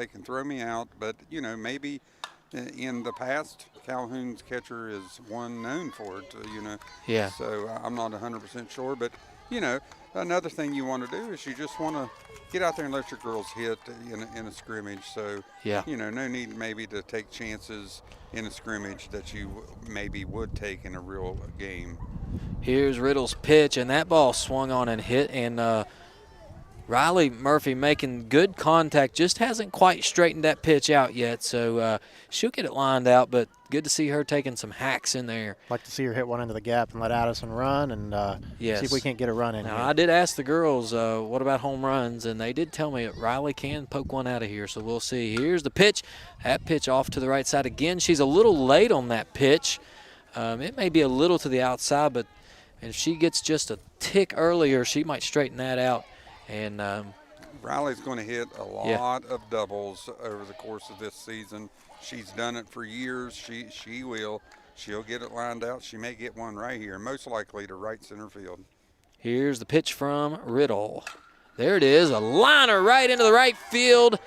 K: can throw me out. But, you know, maybe in the past, Calhoun's catcher is one known for it, you know.
I: Yeah.
K: So I'm not 100% sure. But, you know, another thing you want to do is you just want to get out there and let your girls hit in a scrimmage. So, you know, no need maybe to take chances in a scrimmage that you maybe would take in a real game.
I: Here's Riddle's pitch, and that ball swung on and hit, and Riley Murphy making good contact, just hasn't quite straightened that pitch out yet, so she'll get it lined out, but good to see her taking some hacks in there.
J: Like to see her hit one into the gap and let Addison run and see if we can't get a run in
I: now,
J: here.
I: I did ask the girls, what about home runs, and they did tell me that Riley can poke one out of here, so we'll see. Here's the pitch. That pitch off to the right side again. She's a little late on that pitch. It may be a little to the outside, but if she gets just a tick earlier, she might straighten that out. And
K: Riley's going to hit a lot of doubles over the course of this season. She's done it for years. She'll get it lined out. She may get one right here, most likely to right center field.
I: Here's the pitch from Riddle. There it is, a liner right into the right field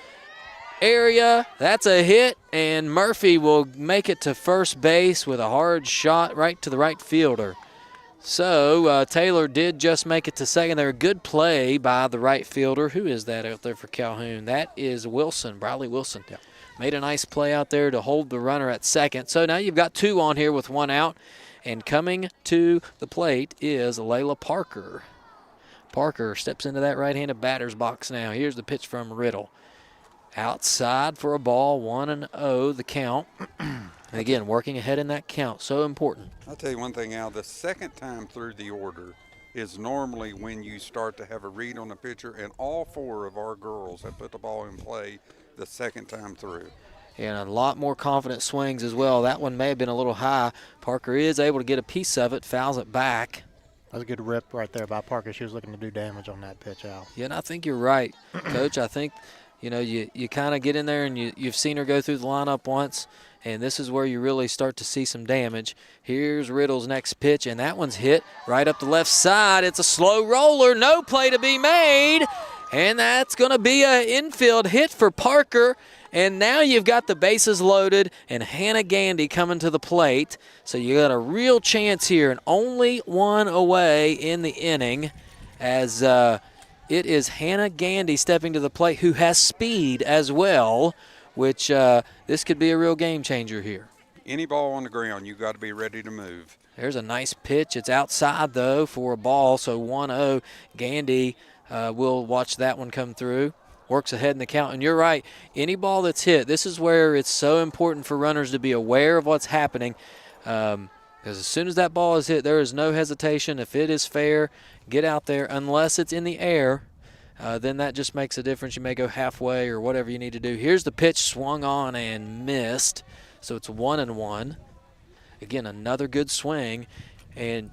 I: area. That's a hit, and Murphy will make it to first base with a hard shot right to the right fielder. So Taylor did just make it to second there. Good play by the right fielder. Who is that out there for Calhoun? That is Wilson, Bradley Wilson. Yeah. Made a nice play out there to hold the runner at second. So now you've got 2 on here with 1 out. And coming to the plate is Layla Parker. Parker steps into that right-handed batter's box now. Here's the pitch from Riddle. Outside for a ball, 1-0 the count. And again, working ahead in that count, so important.
K: I'll tell you one thing, Al, the second time through the order is normally when you start to have a read on the pitcher, and all 4 of our girls have put the ball in play the second time through.
I: And a lot more confident swings as well. That one may have been a little high. Parker is able to get a piece of it, fouls it back.
J: That was a good rip right there by Parker. She was looking to do damage on that pitch, Al.
I: Yeah, and I think you're right, Coach. I think, you know, you kind of get in there and you've seen her go through the lineup once, and this is where you really start to see some damage. Here's Riddle's next pitch, and that one's hit right up the left side. It's a slow roller, no play to be made, and that's going to be an infield hit for Parker. And now you've got the bases loaded and Hannah Gandy coming to the plate. So you got a real chance here, and only 1 away in the inning as it is Hannah Gandy stepping to the plate, who has speed as well, which this could be a real game changer here.
K: Any ball on the ground, you got to be ready to move.
I: There's a nice pitch. It's outside, though, for a ball, so 1-0. Gandy We'll watch that one come through. Works ahead in the count. And you're right, any ball that's hit, this is where it's so important for runners to be aware of what's happening. Because as soon as that ball is hit, there is no hesitation. If it is fair, get out there. Unless it's in the air, then that just makes a difference. You may go halfway or whatever you need to do. Here's the pitch, swung on and missed. So it's 1-1. Again, another good swing. And,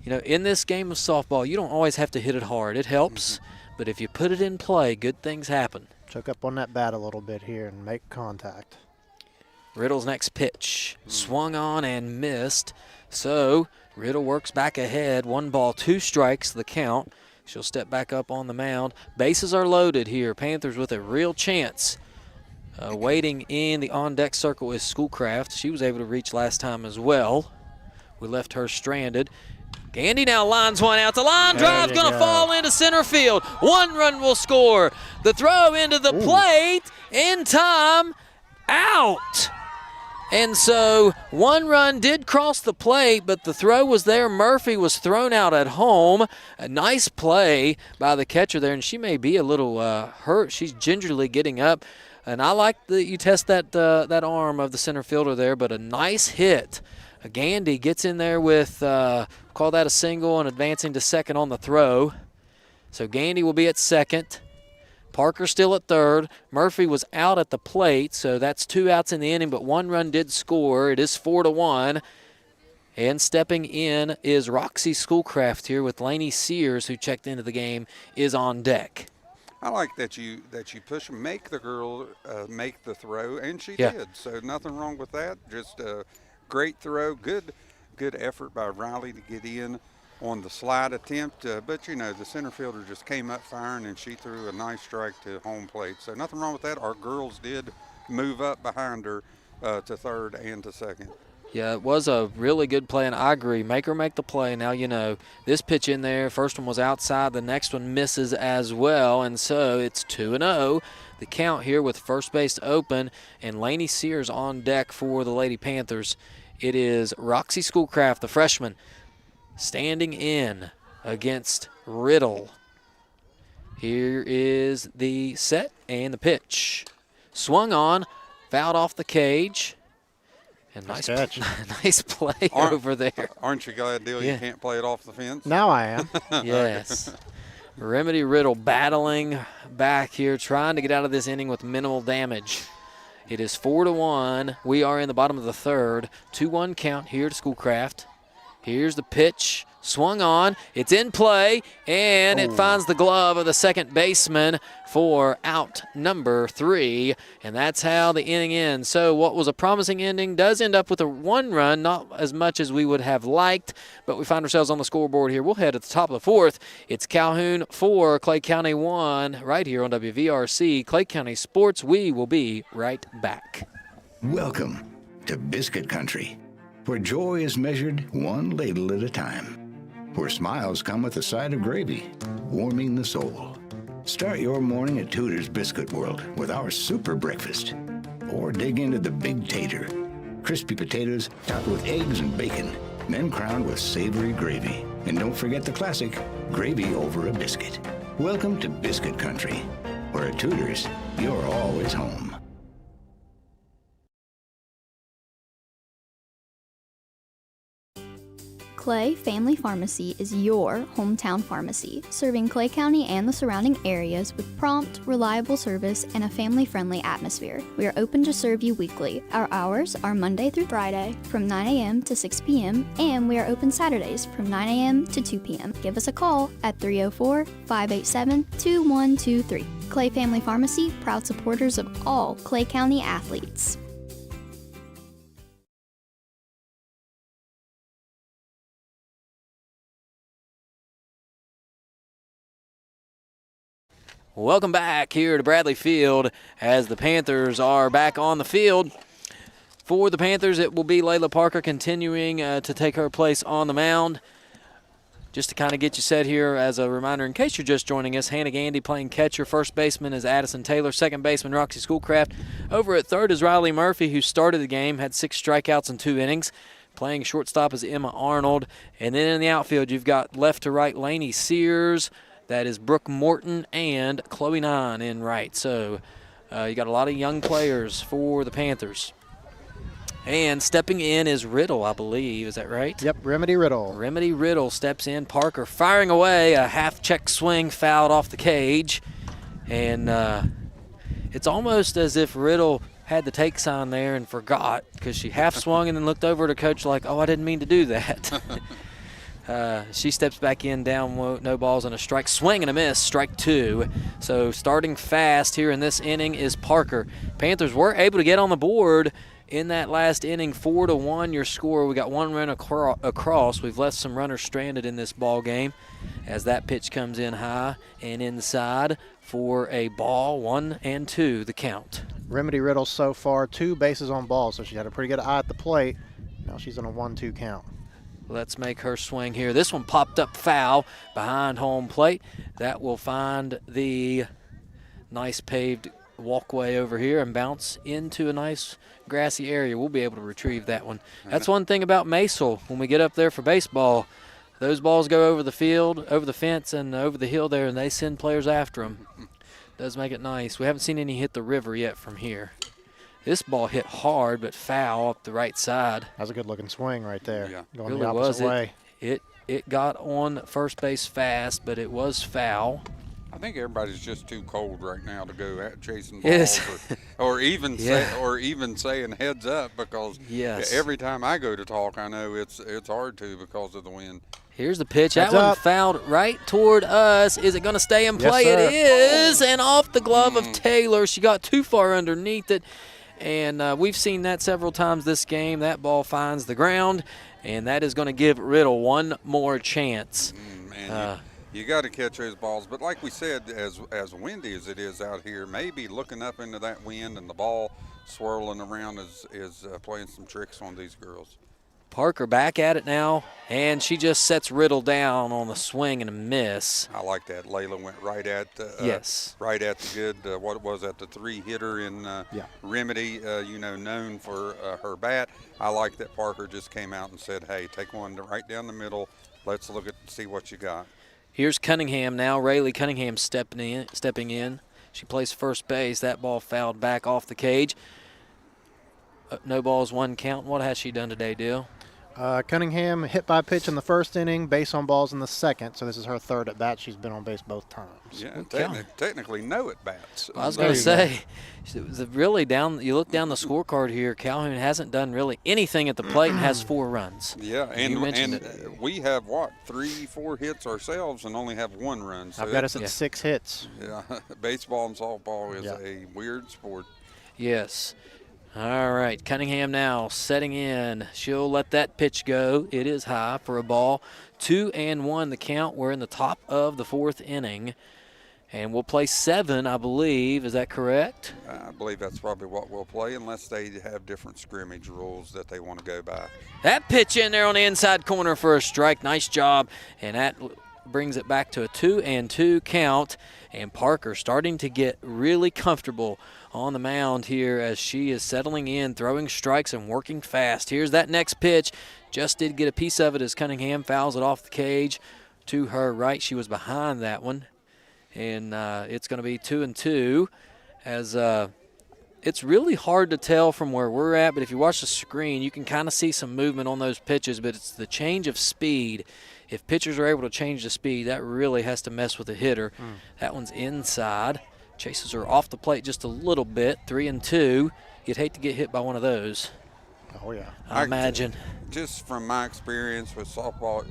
I: you know, in this game of softball, you don't always have to hit it hard. It helps. But if you put it in play, good things happen.
J: Choke up on that bat a little bit here and make contact.
I: Riddle's next pitch. Swung on and missed. So Riddle works back ahead. 1 ball, 2 strikes, the count. She'll step back up on the mound. Bases are loaded here. Panthers with a real chance. Waiting in the on-deck circle is Schoolcraft. She was able to reach last time as well. We left her stranded. Gandy now lines one out. The line drive's going to fall into center field. 1 run will score. The throw into the plate in time. Out. And so 1 run did cross the plate, but the throw was there. Murphy was thrown out at home. A nice play by the catcher there, and she may be a little hurt. She's gingerly getting up. And I like that you test that arm of the center fielder there, but a nice hit. Gandy gets in there with, call that a single, and advancing to second on the throw. So Gandy will be at second. Parker still at third. Murphy was out at the plate, so that's 2 outs in the inning, but 1 run did score. It is 4-1. And stepping in is Roxy Schoolcraft here with Lainey Sears, who checked into the game, is on deck.
K: I like that you push them, make the girl make the throw, and she did. So nothing wrong with that. Just a great throw, good effort by Riley to get in on the slide attempt. But you know, the center fielder just came up firing, and she threw a nice strike to home plate. So nothing wrong with that. Our girls did move up behind her to third and to second.
I: Yeah, it was a really good play, and I agree. Make her make the play. Now, you know, this pitch in there, first one was outside, the next one misses as well, and so it's 2-0. The count here with first base open, and Lainey Sears on deck for the Lady Panthers. It is Roxy Schoolcraft, the freshman, standing in against Riddle. Here is the set and the pitch. Swung on, fouled off the cage. And nice catch. Nice play over there.
K: Aren't you glad, Dale, you can't play it off the fence?
J: Now I am.
I: Yes. Remedy Riddle battling back here, trying to get out of this inning with minimal damage. It is 4-1. We are in the bottom of the third. 2-1 count here to Schoolcraft. Here's the pitch. Swung on. It's in play, and it finds the glove of the second baseman for out number 3, and that's how the inning ends. So what was a promising ending does end up with a 1 run, not as much as we would have liked, but we find ourselves on the scoreboard here. We'll head at the top of the 4th. It's Calhoun 4, Clay County 1, right here on WVRC, Clay County Sports. We will be right back.
H: Welcome to Biscuit Country, where joy is measured 1 ladle at a time, where smiles come with a side of gravy, warming the soul. Start your morning at Tutors Biscuit World with our super breakfast. Or dig into the Big Tater, crispy potatoes topped with eggs and bacon, then crowned with savory gravy. And don't forget the classic, gravy over a biscuit. Welcome to Biscuit Country, where at Tutors, you're always home.
A: Clay Family Pharmacy is your hometown pharmacy, serving Clay County and the surrounding areas with prompt, reliable service and a family-friendly atmosphere. We are open to serve you weekly. Our hours are Monday through Friday from 9 a.m. to 6 p.m. and we are open Saturdays from 9 a.m. to 2 p.m. Give us a call at 304-587-2123. Clay Family Pharmacy, proud supporters of all Clay County athletes.
I: Welcome back here to Bradley Field as the Panthers are back on the field. For the Panthers, it will be Layla Parker continuing to take her place on the mound. Just to kind of get you set here as a reminder, in case you're just joining us, Hannah Gandy playing catcher. First baseman is Addison Taylor. Second baseman, Roxy Schoolcraft. Over at third is Riley Murphy, who started the game, had 6 strikeouts in 2 innings. Playing shortstop is Emma Arnold. And then in the outfield, you've got left to right Lainey Sears. That is Brooke Morton and Chloe Nine in right. So you got a lot of young players for the Panthers. And stepping in is Riddle, I believe. Is that right?
J: Yep, Remedy Riddle.
I: Remedy Riddle steps in. Parker firing away. A half-check swing fouled off the cage. And it's almost as if Riddle had the take sign there and forgot, because she half swung and then looked over at her coach like, oh, I didn't mean to do that. She steps back in, down, no balls, and a strike. Swing and a miss, strike 2. So starting fast here in this inning is Parker. Panthers were able to get on the board in that last inning, 4-1 your score. We got 1 run across. We've left some runners stranded in this ball game as that pitch comes in high and inside for a ball. 1-2 the count.
J: Remedy Riddle so far 2 bases on balls, so she had a pretty good eye at the plate. Now she's on a 1-2 count.
I: Let's make her swing here. This one popped up foul behind home plate. That will find the nice paved walkway over here and bounce into a nice grassy area. We'll be able to retrieve that one. That's one thing about Maysville. When we get up there for baseball, those balls go over the field, over the fence, and over the hill there, and they send players after them. Does make it nice. We haven't seen any hit the river yet from here. This ball hit hard but foul up the right side.
J: That's a good-looking swing right there.
K: Yeah.
J: Going
I: Really
J: the opposite way.
I: It got on first base fast, but it was foul.
K: I think everybody's just too cold right now to go at chasing balls,
I: Yes.
K: or even
I: Yeah.
K: saying heads up, because
I: Yes.
K: every time I go to talk, I know it's hard to because of the wind.
I: Here's the pitch.
J: Heads
I: that one
J: up.
I: fouled right toward us. Is it going to stay in
J: Yes,
I: play?
J: sir.
I: It is, and off the glove of Taylor. She got too far underneath it, and we've seen that several times this game. That ball finds the ground, and that is going to give Riddle one more chance.
K: Man, you got to catch those balls. But like we said, as windy as it is out here, maybe looking up into that wind and the ball swirling around is playing some tricks on these girls.
I: Parker back at it now, and she just sets Riddle down on the swing and a miss.
K: I like that. Layla went right at
I: Yes.
K: right at the good what was that, the 3-hitter in Remedy, known for her bat. I like that Parker just came out and said, hey, take one right down the middle. Let's look at see what you got.
I: Here's Cunningham now. Rayleigh Cunningham stepping in. She plays first base. That ball fouled back off the cage. No balls, 1 count. What has she done today, Dill?
J: Cunningham hit by pitch in the first inning, base on balls in the second, so this is her 3rd at bat. She's been on base both times.
K: Yeah, technically no at bats.
I: I was going to say, really you look down the scorecard here, Calhoun hasn't done really anything at the plate and has 4 runs.
K: Yeah, and we have 3-4 hits ourselves and only have 1 run. So
J: I've got us at 6 hits.
K: Yeah, baseball and softball is a weird sport.
I: Yes. All right, Cunningham now setting in. She'll let that pitch go. It is high for a ball. 2-1 the count. We're in the top of the 4th inning. And we'll play 7, I believe. Is that correct?
K: I believe that's probably what we'll play, unless they have different scrimmage rules that they want to go by.
I: That pitch in there on the inside corner for a strike. Nice job. And that brings it back to a 2-2 count. And Parker starting to get really comfortable on the mound here as she is settling in, throwing strikes and working fast. Here's that next pitch. Just did get a piece of it as Cunningham fouls it off the cage to her right. She was behind that one. And it's going to be 2-2 as it's really hard to tell from where we're at, but if you watch the screen, you can kind of see some movement on those pitches, but it's the change of speed. If pitchers are able to change the speed, that really has to mess with the hitter. That one's inside. Chases her off the plate just a little bit. 3-2. You'd hate to get hit by one of those.
J: Oh, yeah.
I: I imagine.
K: Just from my experience with softball,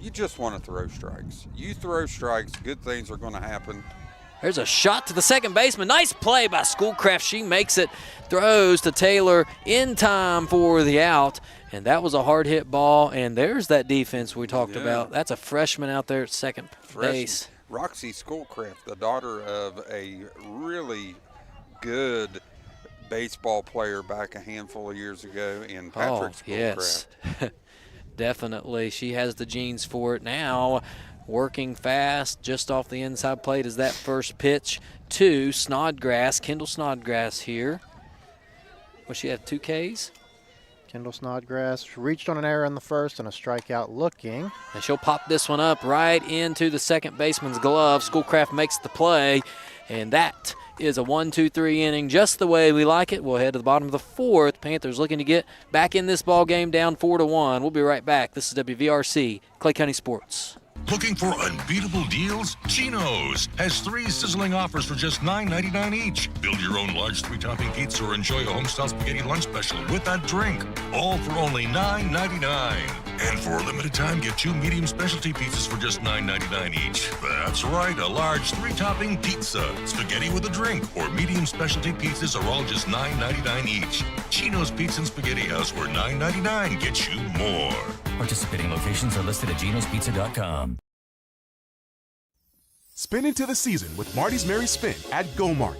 K: you just want to throw strikes. You throw strikes, good things are going to happen.
I: There's a shot to the second baseman. Nice play by Schoolcraft. She makes it, throws to Taylor in time for the out. And that was a hard hit ball. And there's that defense we talked about. That's a freshman out there at second base.
K: Roxy Schoolcraft, the daughter of a really good baseball player back a handful of years ago in Patrick Schoolcraft.
I: Yes. Definitely. She has the genes for it now. Working fast just off the inside plate is that first pitch to Snodgrass, Kendall Snodgrass here. Will she have 2 Ks?
J: Kendall Snodgrass reached on an error in the first and a strikeout looking.
I: And she'll pop this one up right into the second baseman's glove. Schoolcraft makes the play, and that is a 1-2-3 inning, just the way we like it. We'll head to the bottom of the fourth. Panthers looking to get back in this ball game, down 4-1. We'll be right back. This is WVRC, Clay County Sports.
B: Looking for unbeatable deals? Chino's has 3 sizzling offers for just $9.99 each. Build your own large 3-topping pizza or enjoy a homestyle spaghetti lunch special with that drink. All for only $9.99. And for a limited time, get 2 medium specialty pizzas for just $9.99 each. That's right, a large 3-topping pizza, spaghetti with a drink, or medium specialty pizzas are all just $9.99 each. Chino's Pizza and Spaghetti House, where $9.99 gets you more.
C: Participating locations are listed at genospizza.com.
L: Spin into the season with Marty's Merry Spin at GoMart.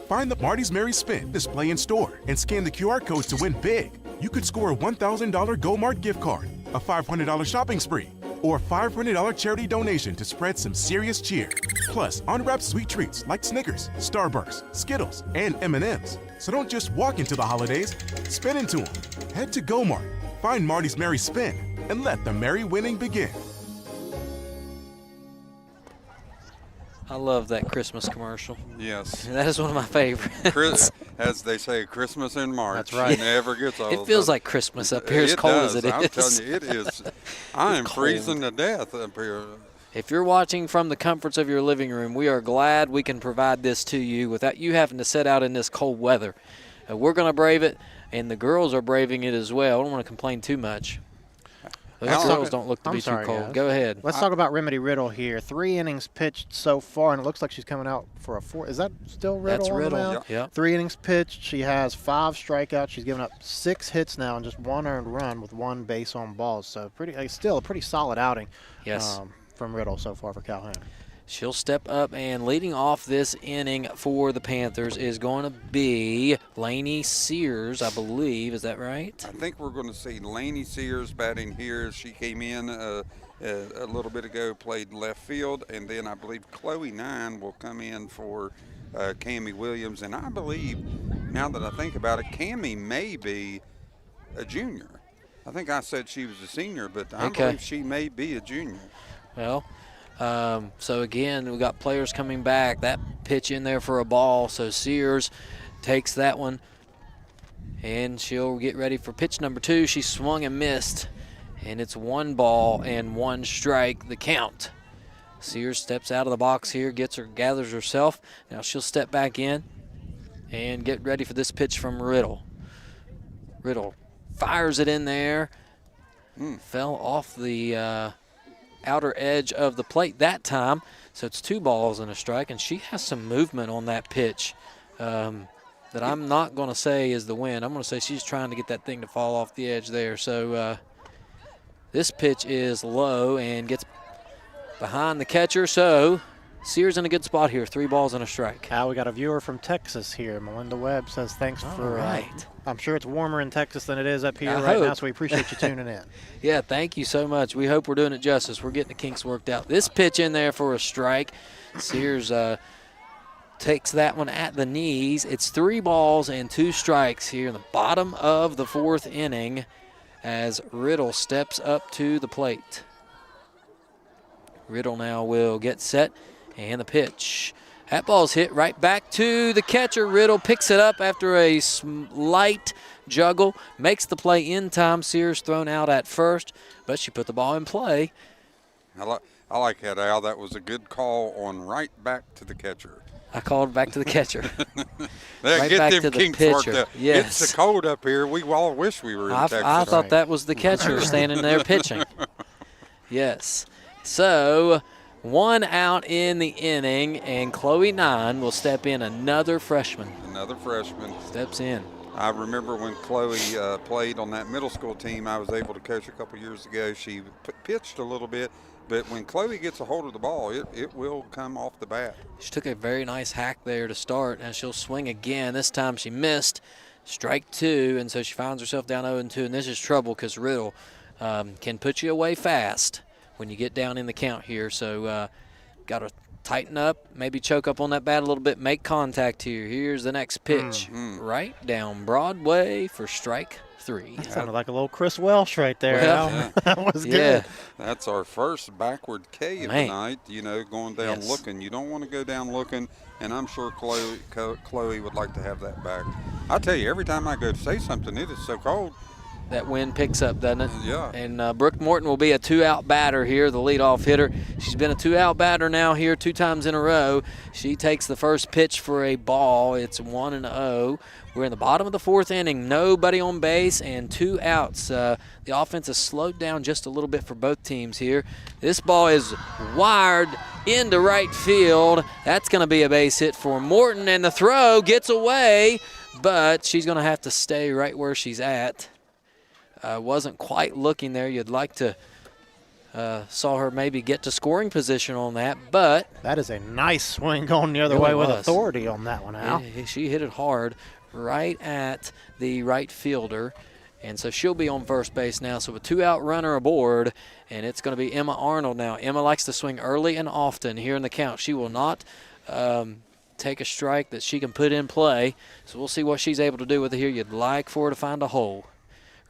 L: Find the Marty's Merry Spin display in store and scan the QR codes to win big. You could score a $1,000 GoMart gift card, a $500 shopping spree, or a $500 charity donation to spread some serious cheer. Plus, unwrapped sweet treats like Snickers, Starburst, Skittles, and M&Ms. So don't just walk into the holidays, spin into them. Head to GoMart, find Marty's Merry Spin, and let the merry winning begin.
I: I love that Christmas commercial.
K: Yes.
I: That is one of my favorites.
K: As they say, Christmas in March.
J: That's right.
K: Never gets old.
I: It feels like Christmas up here, as cold as it is.
K: I'm telling you, it is. I am freezing to death up here.
I: If you're watching from the comforts of your living room, we are glad we can provide this to you without you having to sit out in this cold weather. We're going to brave it, and the girls are braving it as well. I don't want to complain too much. Those girls don't look to be too cold.
J: Guys.
I: Go ahead.
J: Let's talk about Remedy Riddle here. 3 innings pitched so far, and it looks like she's coming out for a 4. Is that still Riddle?
I: That's
J: on
I: Riddle.
J: the mound?
I: Yep.
J: 3 innings pitched. She has 5 strikeouts. She's given up 6 hits now and just 1 earned run with 1 base on balls. So still a pretty solid outing.
I: Yes.
J: From Riddle so far for Calhoun.
I: She'll step up, and leading off this inning for the Panthers is going to be Lainey Sears, I believe. Is that right?
K: I think we're going to see Lainey Sears batting here. She came in a little bit ago, played left field, and then I believe Chloe Nine will come in for Cammie Williams. And I believe, now that I think about it, Cammie may be a junior. I think I said she was a senior, but I believe she may be a junior.
I: Well, so again, we got players coming back. That pitch in there for a ball. So Sears takes that one, and she'll get ready for pitch number 2. She swung and missed, and it's 1 ball and 1 strike, the count. Sears steps out of the box here, gathers herself. Now she'll step back in and get ready for this pitch from Riddle. Riddle fires it in there. Fell off the outer edge of the plate that time, so it's 2 balls and a strike, and she has some movement on that pitch that I'm not going to say is the win. I'm going to say she's trying to get that thing to fall off the edge there. So this pitch is low and gets behind the catcher, so Sears in a good spot here, 3 balls and a strike.
J: We got a viewer from Texas here. Melinda Webb says thanks for.
I: Right.
J: I'm sure it's warmer in Texas than it is up here
I: I
J: right
I: hope.
J: now, so we appreciate you tuning in.
I: Yeah, thank you so much. We hope we're doing it justice. We're getting the kinks worked out. This pitch in there for a strike. Sears takes that one at the knees. It's 3 balls and 2 strikes here in the bottom of the 4th inning as Riddle steps up to the plate. Riddle now will get set, and the pitch. That ball's hit right back to the catcher. Riddle picks it up after a slight juggle, makes the play in time. Sears thrown out at first, but she put the ball in play.
K: I like that, Al. That was a good call on right back to the catcher.
I: I called back to the catcher.
K: Right
I: get
K: back
I: them
K: to the
I: kinks
K: pitcher.
I: worked out. Yes.
K: It's so cold up here. We all wish we were in Texas.
I: I thought that was the catcher standing there pitching. Yes. So 1 out in the inning, and Chloe Nine will step in, another freshman.
K: Another freshman.
I: Steps in.
K: I remember when Chloe played on that middle school team I was able to coach a couple years ago. She pitched a little bit, but when Chloe gets a hold of the ball, it will come off the bat.
I: She took a very nice hack there to start, and she'll swing again. This time she missed. Strike 2, and so she finds herself down 0-2, and this is trouble because Riddle can put you away fast when you get down in the count here. So got to tighten up, maybe choke up on that bat a little bit, make contact here. Here's the next pitch. Right down Broadway for strike 3.
J: That sounded like a little Chris Welsh right there.
I: Well,
J: That was good.
K: That's our first backward K of the night, going down looking. You don't want to go down looking, and I'm sure Chloe would like to have that back. I tell you, every time I go to say something, it is so cold.
I: That wind picks up, doesn't it?
K: Yeah.
I: And Brooke Morton will be a 2-out batter here, the leadoff hitter. She's been a 2-out batter now here 2 times in a row. She takes the first pitch for a ball. It's 1-0. We're in the bottom of the 4th inning. Nobody on base and 2 outs. The offense has slowed down just a little bit for both teams here. This ball is wired into right field. That's going to be a base hit for Morton, and the throw gets away, but she's going to have to stay right where she's at. Wasn't quite looking there. You'd like to saw her maybe get to scoring position on that, but
J: that is a nice swing going the other way with authority on that one, Al.
I: She hit it hard right at the right fielder, and so she'll be on first base now. So a 2-out runner aboard, and it's going to be Emma Arnold now. Emma likes to swing early and often here in the count. She will not take a strike that she can put in play, so we'll see what she's able to do with it here. You'd like for her to find a hole.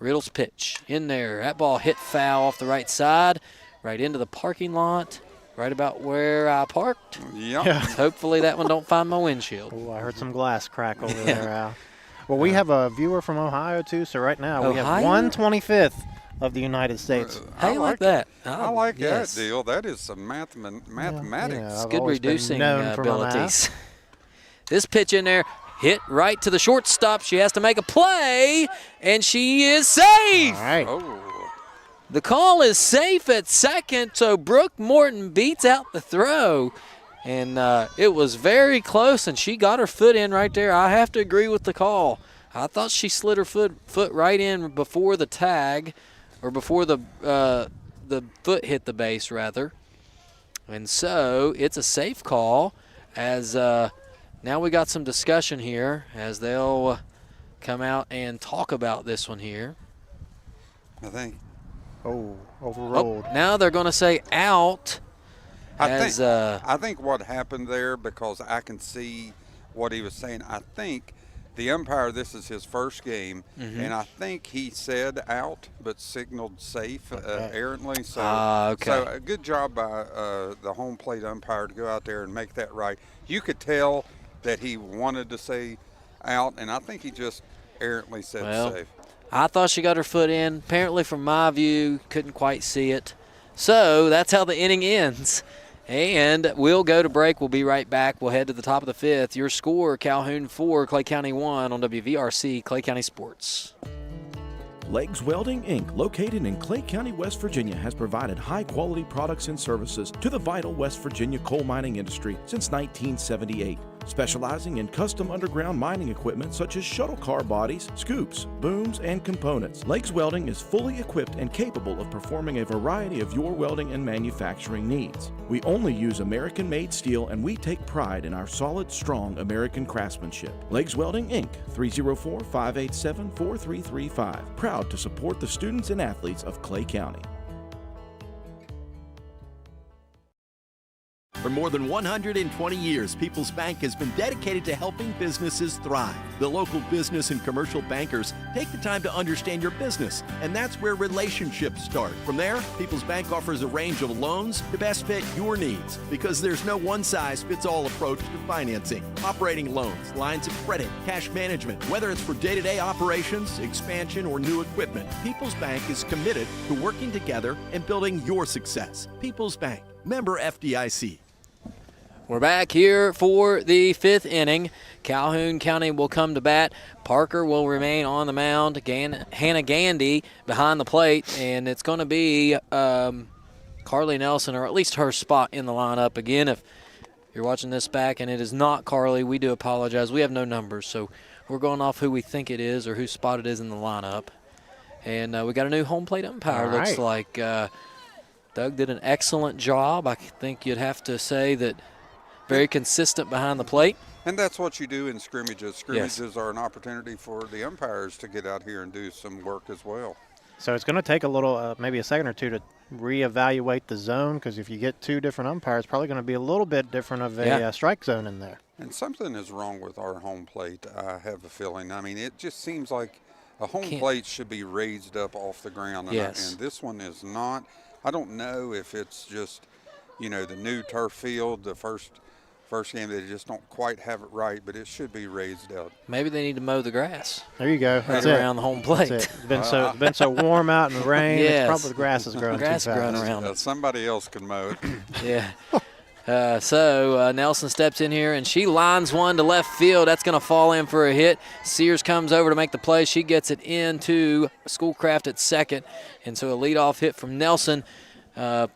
I: Riddle's pitch in there. That ball hit foul off the right side, right into the parking lot, right about where I parked.
K: Yep.
J: Yeah.
I: Hopefully that one don't find my windshield.
J: Oh, I heard some glass crack over there, Al. Well, we have a viewer from Ohio, too, so right now we have 1/25 of the United States.
I: How you like that?
K: I like that deal. That is some mathematics.
J: Yeah,
I: good reducing abilities.
J: math.
I: This pitch in there. Hit right to the shortstop. She has to make a play, and she is safe.
J: All right.
K: Oh.
I: The call is safe at second, so Brooke Morton beats out the throw. And it was very close, and she got her foot in right there. I have to agree with the call. I thought she slid her foot right in before the tag, or before the foot hit the base, rather. And so it's a safe call as now we got some discussion here as they'll come out and talk about this one here.
K: I think.
J: Oh, overruled.
I: Now they're going to say out.
K: I think what happened there, because I can see what he was saying, I think the umpire, this is his first game, and I think he said out but signaled safe errantly. So, so a good job by the home plate umpire to go out there and make that right. You could tell that he wanted to say out, and I think he just errantly said safe.
I: I thought she got her foot in. Apparently, from my view, couldn't quite see it. So that's how the inning ends. And we'll go to break. We'll be right back. We'll head to the top of the 5th. Your score, Calhoun 4, Clay County 1 on WVRC Clay County Sports.
E: Legs Welding, Inc., located in Clay County, West Virginia, has provided high-quality products and services to the vital West Virginia coal mining industry since 1978. Specializing in custom underground mining equipment such as shuttle car bodies, scoops, booms, and components, Legs Welding is fully equipped and capable of performing a variety of your welding and manufacturing needs. We only use American-made steel, and we take pride in our solid, strong American craftsmanship. Legs Welding, Inc., 304-587-4335. Proud to support the students and athletes of Clay County.
F: For more than 120 years, People's Bank has been dedicated to helping businesses thrive. The local business and commercial bankers take the time to understand your business, and that's where relationships start. From there, People's Bank offers a range of loans to best fit your needs, because there's no one-size-fits-all approach to financing. Operating loans, lines of credit, cash management, whether it's for day-to-day operations, expansion, or new equipment, People's Bank is committed to working together and building your success. People's Bank, member FDIC.
I: We're back here for the 5th inning. Calhoun County will come to bat. Parker will remain on the mound. Hannah Gandy behind the plate, and it's going to be Carly Nelson, or at least her spot in the lineup. Again, if you're watching this back and it is not Carly, we do apologize. We have no numbers, so we're going off who we think it is or whose spot it is in the lineup. And we got a new home plate umpire. Looks like Doug did an excellent job. I think you'd have to say that very consistent behind the plate.
K: And that's what you do in scrimmages. Scrimmages are an opportunity for the umpires to get out here and do some work as well.
J: So it's going to take a little, maybe a second or two to reevaluate the zone, because if you get 2 different umpires, it's probably going to be a little bit different of a strike zone in there.
K: And something is wrong with our home plate, I have a feeling. I mean, it just seems like a home plate should be raised up off the ground. And, and this one is not. I don't know if it's just, the new turf field, the first game, they just don't quite have it right, but it should be raised up.
I: Maybe they need to mow the grass.
J: There you go.
I: Right around the home plate.
J: It's been so warm out in the rain. It's probably the grass is growing too fast.
I: Growing around it.
K: Somebody else can mow it.
I: Yeah. So Nelson steps in here, and she lines one to left field. That's going to fall in for a hit. Sears comes over to make the play. She gets it into Schoolcraft at second, and so a leadoff hit from Nelson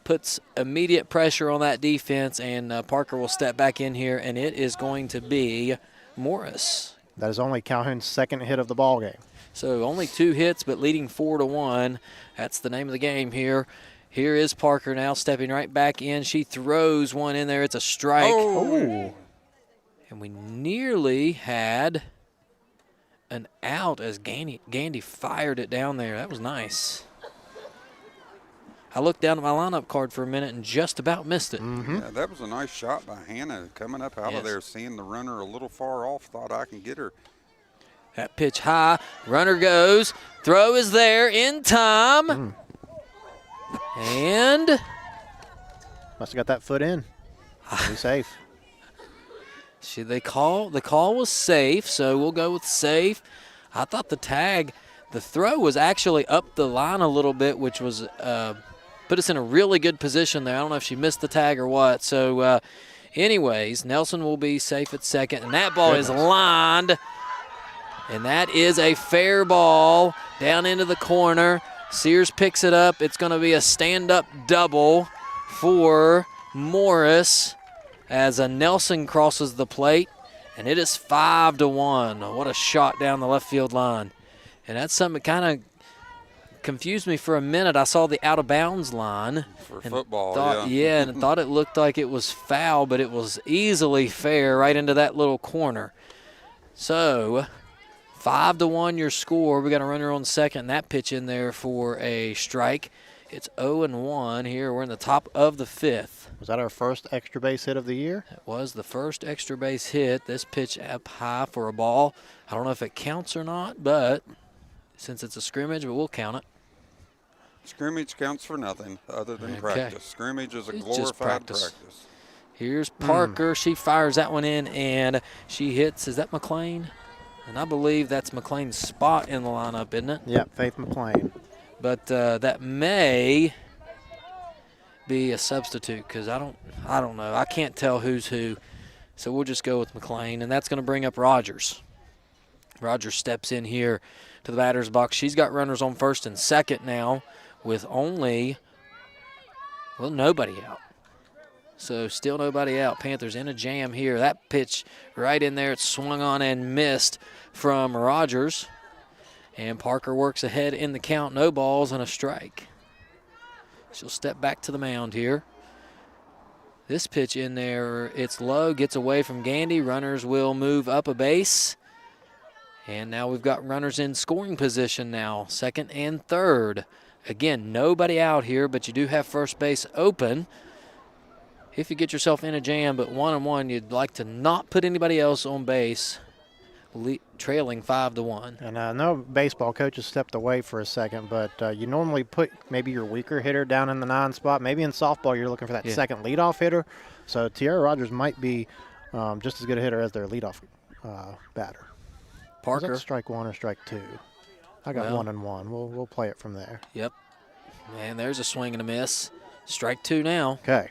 I: puts immediate pressure on that defense, and Parker will step back in here, and it is going to be Morris.
J: That is only Calhoun's second hit of the ball game.
I: So only 2 hits, but leading 4-1. That's the name of the game here. Here is Parker now stepping right back in. She throws one in there. It's a strike.
J: Oh.
I: And we nearly had an out as Gandy fired it down there. That was nice. I looked down at my lineup card for a minute and just about missed it.
K: Yeah, that was a nice shot by Hannah coming up out of there, seeing the runner a little far off, thought I can get her.
I: That pitch high, runner goes, throw is there in time. And
J: must have got that foot in. Be safe.
I: The call was safe, so we'll go with safe. I thought the throw was actually up the line a little bit, which was put us in a really good position there. I don't know if she missed the tag or what. So anyways, Nelson will be safe at second, and that ball is lined. And that is a fair ball down into the corner. Sears picks it up. It's going to be a stand-up double for Morris as a Nelson crosses the plate, and it is 5-1. What a shot down the left field line. And that's something that kind of confused me for a minute. I saw the out-of-bounds line.
K: For football,
I: and thought it looked like it was foul, but it was easily fair right into that little corner. So 5-1 your score. We got a runner on second. That pitch in there for a strike. It's 0-1 here. We're in the top of the 5th.
J: Was that our first extra base hit of the year?
I: It was the first extra base hit. This pitch up high for a ball. I don't know if it counts or not, but since it's a scrimmage, but we'll count it.
K: Scrimmage counts for nothing other than practice. Scrimmage is a glorified practice.
I: Here's Parker. She fires that one in, and she hits. Is that McLean? And I believe that's McLean's spot in the lineup, isn't it?
J: Yep, Faith McLean.
I: But that may be a substitute because I don't know. I can't tell who's who. So we'll just go with McLean, and that's going to bring up Rogers. Rogers steps in here to the batter's box. She's got runners on first and second now with only, nobody out. So still nobody out. Panthers in a jam here. That pitch right in there. It's swung on and missed from Rogers. And Parker works ahead in the count. No balls and a strike. She'll step back to the mound here. This pitch in there, it's low, gets away from Gandy. Runners will move up a base. And now we've got runners in scoring position now, second and third. Again, nobody out here, but you do have first base open. If you get yourself in a jam, but 1-1, you'd like to not put anybody else on base, trailing 5-1.
J: And I know baseball coaches stepped away for a second, but you normally put maybe your weaker hitter down in the 9 spot. Maybe in softball you're looking for that second leadoff hitter. So Tiara Rogers might be just as good a hitter as their leadoff batter.
I: Parker.
J: Is that strike 1 or strike 2? I got 1-1. We'll play it from there.
I: Yep. And there's a swing and a miss. Strike 2 now.
J: Okay.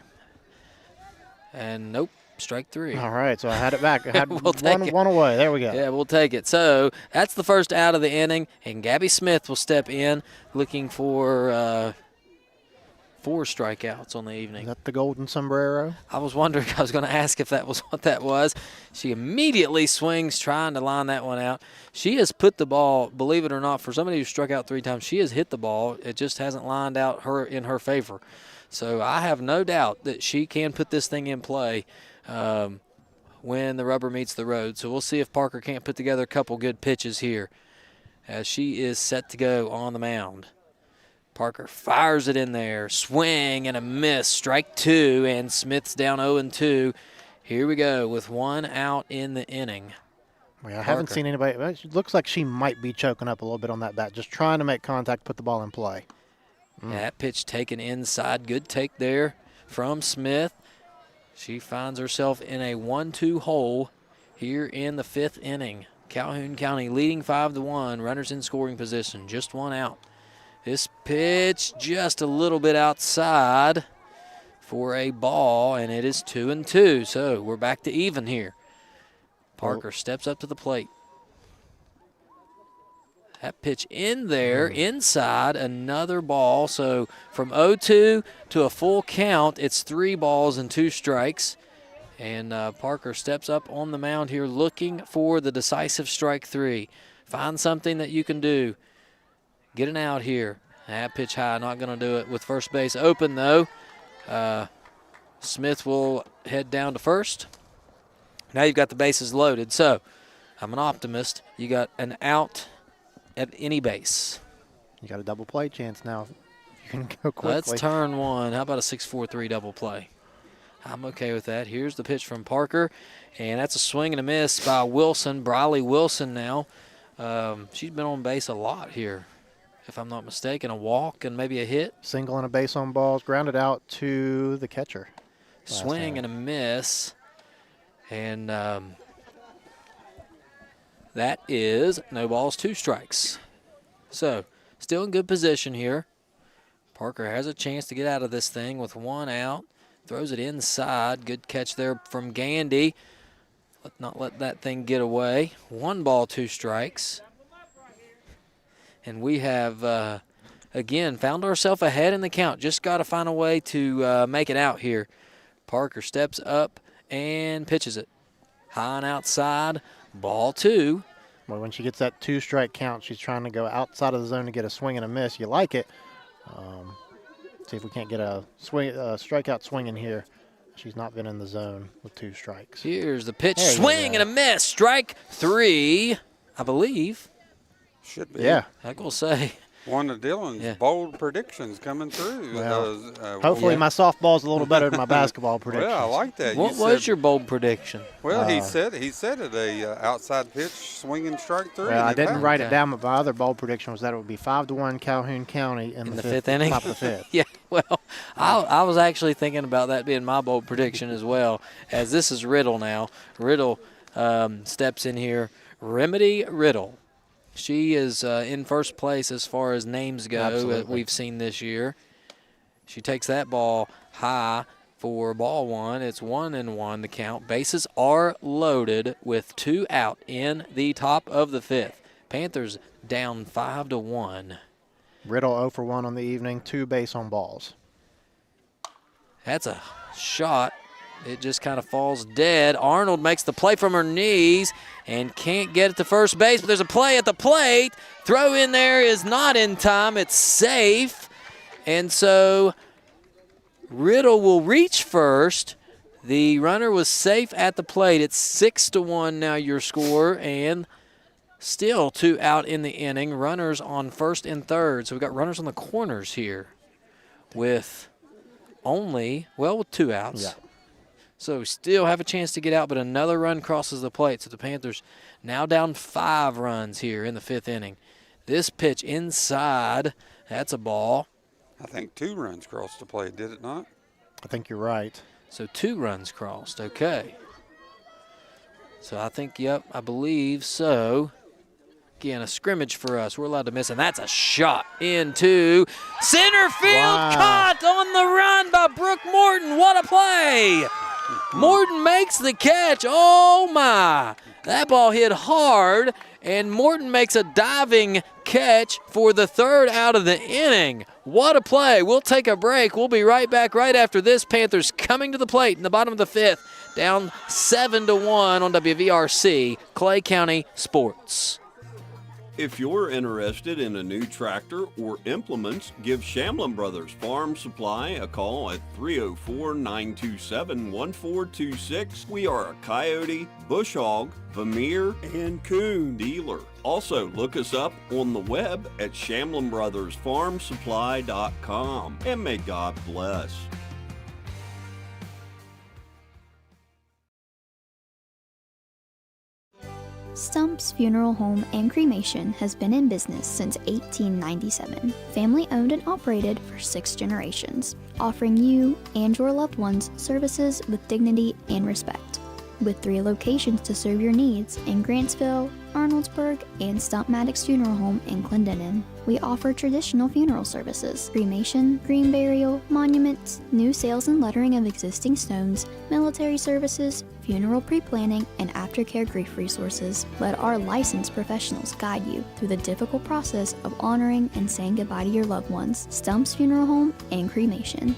I: And nope, strike 3.
J: All right, so I had it back. I had
I: we'll
J: one away. There we go.
I: Yeah, we'll take it. So that's the first out of the inning, and Gabby Smith will step in looking for 4 strikeouts on the evening.
J: Is that the golden sombrero?
I: I was wondering. I was going to ask if that was what that was. She immediately swings trying to line that one out. She has put the ball, believe it or not, for somebody who struck out 3 times, she has hit the ball. It just hasn't lined out in her favor. So I have no doubt that she can put this thing in play when the rubber meets the road. So we'll see if Parker can't put together a couple good pitches here as she is set to go on the mound. Parker fires it in there. Swing and a miss. Strike 2, and Smith's down 0-2. Here we go with 1 out in the inning.
J: I haven't seen anybody. It looks like she might be choking up a little bit on that bat, just trying to make contact, put the ball in play.
I: That pitch taken inside. Good take there from Smith. She finds herself in a 1-2 hole here in the 5th inning. Calhoun County leading 5-1. Runners in scoring position. Just 1 out. This pitch just a little bit outside for a ball, and it is 2-2. So we're back to even here. Parker steps up to the plate. That pitch in there, inside, another ball. So from 0-2 to a full count, it's 3 balls and 2 strikes. And Parker steps up on the mound here looking for the decisive strike 3. Find something that you can do. Get an out here. That pitch high, not going to do it with first base open, though. Smith will head down to first. Now you've got the bases loaded. So I'm an optimist. You got an out at any base.
J: You got a double play chance now. You can go quickly.
I: Let's turn 1. How about a 6-4-3 double play? I'm okay with that. Here's the pitch from Parker, and that's a swing and a miss by Wilson. Briley Wilson now. She's been on base a lot here, if I'm not mistaken. A walk and maybe a hit.
J: Single and a base on balls, grounded out to the catcher.
I: Swing and a miss, and that is no balls, 2 strikes. So still in good position here. Parker has a chance to get out of this thing with 1 out. Throws it inside. Good catch there from Gandy. Not let that thing get away. 1 ball, 2 strikes. And we have, again, found ourselves ahead in the count. Just got to find a way to make it out here. Parker steps up and pitches it. High and outside. Ball 2.
J: Well, when she gets that 2-strike count, she's trying to go outside of the zone to get a swing and a miss. You like it. See if we can't get a strikeout swing in here. She's not been in the zone with 2 strikes.
I: Here's the pitch. Swing and a miss. Strike 3, I believe.
K: Should be.
J: Yeah.
I: I will say.
K: One of Dylan's bold predictions coming through.
J: Well, hopefully my softball's a little better than my basketball prediction.
K: Well, I like that.
I: What was your bold prediction?
K: Well, he said it a outside pitch, swinging strike 3.
J: Well, I didn't write it down, but my other bold prediction was that it would be 5-1 Calhoun County in the 5th
I: inning.
J: Top of the 5th.
I: Yeah, well, I was actually thinking about that being my bold prediction as well, as this is Riddle now. Riddle steps in here. Remedy Riddle. She is in first place as far as names go that we've seen this year. She takes that ball high for ball 1. It's 1-1 the count. Bases are loaded with 2 out in the top of the 5th. Panthers down 5-1.
J: Riddle 0 for 1 on the evening, 2 base on balls.
I: That's a shot. It just kind of falls dead. Arnold makes the play from her knees and can't get it to first base, but there's a play at the plate. Throw in there is not in time. It's safe. And so Riddle will reach first. The runner was safe at the plate. It's 6-1 now your score, and still 2 out in the inning. Runners on first and third. So we've got runners on the corners here with with 2 outs.
J: Yeah.
I: So still have a chance to get out, but another run crosses the plate. So the Panthers now down 5 runs here in the 5th inning. This pitch inside, that's a ball.
K: I think 2 runs crossed the plate, did it not?
J: I think you're right.
I: So 2 runs crossed, okay. So I think, I believe so. Again, a scrimmage for us. We're allowed to miss, and that's a shot into center field. Caught on the run by Brooke Morton. What a play! Morton makes the catch. Oh, my. That ball hit hard, and Morton makes a diving catch for the 3rd out of the inning. What a play. We'll take a break. We'll be right back right after this. Panthers coming to the plate in the bottom of the 5th, down 7-1 on WVRC, Clay County Sports.
G: If you're interested in a new tractor or implements, give Shamlin Brothers Farm Supply a call at 304-927-1426. We are a coyote, bush hog, Vermeer, and coon dealer. Also, look us up on the web at ShamlinBrothersFarmSupply.com. And may God bless.
A: Stumps Funeral Home and Cremation has been in business since 1897. Family owned and operated for 6 generations, offering you and your loved ones services with dignity and respect. With 3 locations to serve your needs in Grantsville, Arnoldsburg, and Stump Maddox Funeral Home in Clendenin. We offer traditional funeral services, cremation, green burial, monuments, new sales and lettering of existing stones, military services, funeral pre-planning, and aftercare grief resources. Let our licensed professionals guide you through the difficult process of honoring and saying goodbye to your loved ones. Stumps Funeral Home and Cremation.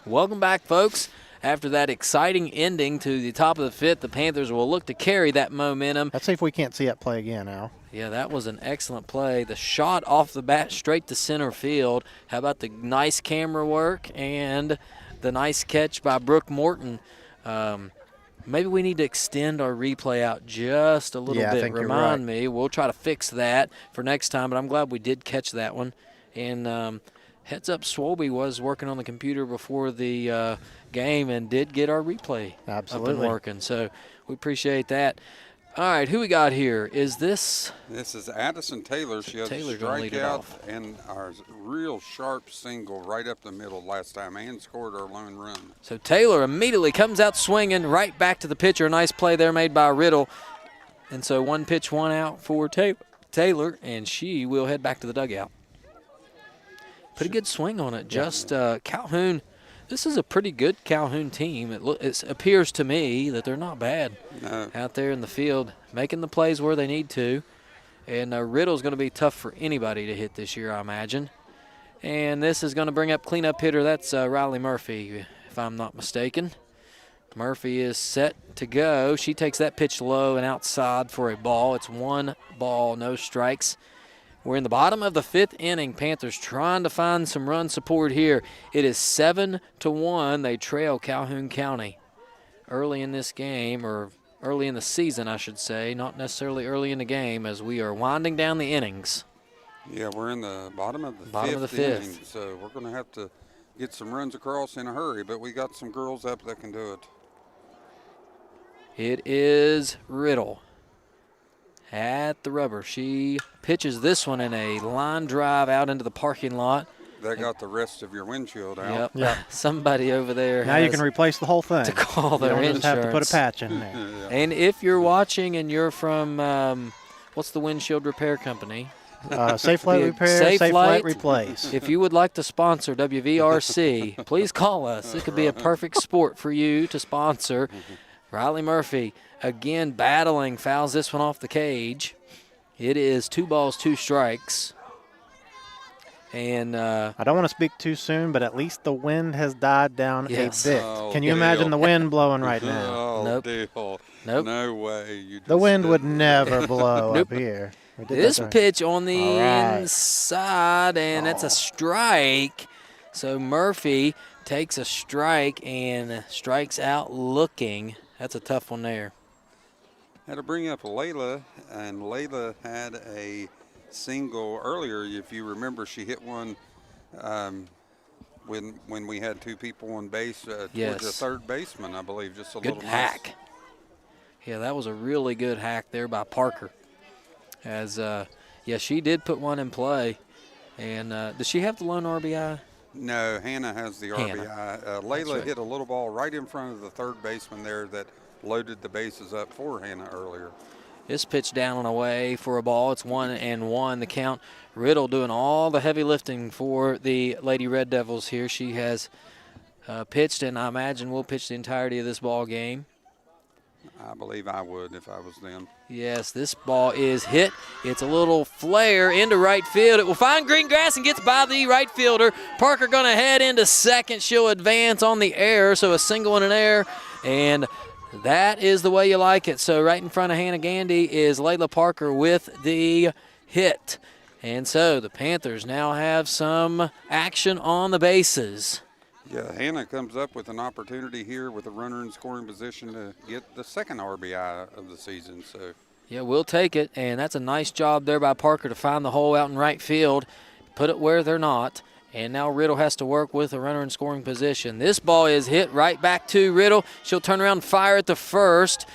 I: Welcome back, folks. After that exciting ending to the top of the 5th, the Panthers will look to carry that momentum.
J: Let's see if we can't see that play again, Al.
I: Yeah, that was an excellent play. The shot off the bat straight to center field. How about the nice camera work and the nice catch by Brooke Morton? Maybe we need to extend our replay out just a little bit.
J: I think
I: Remind
J: you're right.
I: me. We'll try to fix that for next time, but I'm glad we did catch that one. And heads up, Swolby was working on the computer before the game and did get our replay up and working. So we appreciate that. All right, who we got here? Is this?
K: This is Addison Taylor. She has a strikeout and our real sharp single right up the middle last time and scored our lone run.
I: So Taylor immediately comes out swinging right back to the pitcher. Nice play there made by Riddle. And so 1 pitch, 1 out for Taylor, and she will head back to the dugout. Pretty good swing on it. Just Calhoun. This is a pretty good Calhoun team. It appears to me that they're not bad out there in the field, making the plays where they need to. And Riddle's going to be tough for anybody to hit this year, I imagine. And this is going to bring up cleanup hitter. That's Riley Murphy, if I'm not mistaken. Murphy is set to go. She takes that pitch low and outside for a ball. It's 1 ball, no strikes. We're in the bottom of the 5th inning. Panthers trying to find some run support here. It is 7-1. They trail Calhoun County early in this game, or early in the season, I should say. Not necessarily early in the game, as we are winding down the innings.
K: Yeah, we're in the bottom of the fifth inning, so we're going to have to get some runs across in a hurry, but we got some girls up that can do it.
I: It is Riddle at the rubber. She pitches this one in a line drive out into the parking lot.
K: That got the rest of your windshield out.
I: Yep. Somebody over there
J: now you can replace the whole thing.
I: To call their insurance.
J: You don't just have to put a patch in there.
I: And if you're watching and you're from, what's the windshield repair company?
J: Safe Light Repair, Safe Light Replace.
I: If you would like to sponsor WVRC, please call us. It could be a perfect sport for you to sponsor. Riley Murphy, again battling, fouls this one off the cage. It is 2 balls, 2 strikes. And
J: I don't want to speak too soon, but at least the wind has died down a bit.
K: Oh,
J: Can you imagine the wind blowing right now?
K: Oh,
I: nope.
K: Deal.
I: Nope.
K: No way.
J: The wind would never blow up here.
I: This pitch on the inside, and it's a strike. So Murphy takes a strike and strikes out looking. That's a tough one there.
K: Had to bring up Layla, and Layla had a single earlier. If you remember, she hit one when we had 2 people on base towards the third baseman, I believe. Just a
I: good
K: little
I: hack.
K: Miss.
I: Yeah, that was a really good hack there by Parker. As she did put one in play. And does she have the lone RBI?
K: No, Hannah has the RBI. Layla hit a little ball right in front of the third baseman there that loaded the bases up for Hannah earlier.
I: This pitch down and away for a ball. It's 1-1 the count. Riddle doing all the heavy lifting for the Lady Red Devils here. She has pitched, and I imagine will pitch the entirety of this ball game.
K: I believe I would if I was them.
I: Yes, this ball is hit. It's a little flare into right field. It will find green grass and gets by the right fielder. Parker going to head into second. She'll advance on the air, so a single and an error, and that is the way you like it. So right in front of Hannah Gandy is Layla Parker with the hit. And so the Panthers now have some action on the bases.
K: Yeah, Hannah comes up with an opportunity here with a runner in scoring position to get the second RBI of the season. So,
I: yeah, we'll take it, and that's a nice job there by Parker to find the hole out in right field, put it where they're not, and now Riddle has to work with a runner in scoring position. This ball is hit right back to Riddle. She'll turn around and fire at the first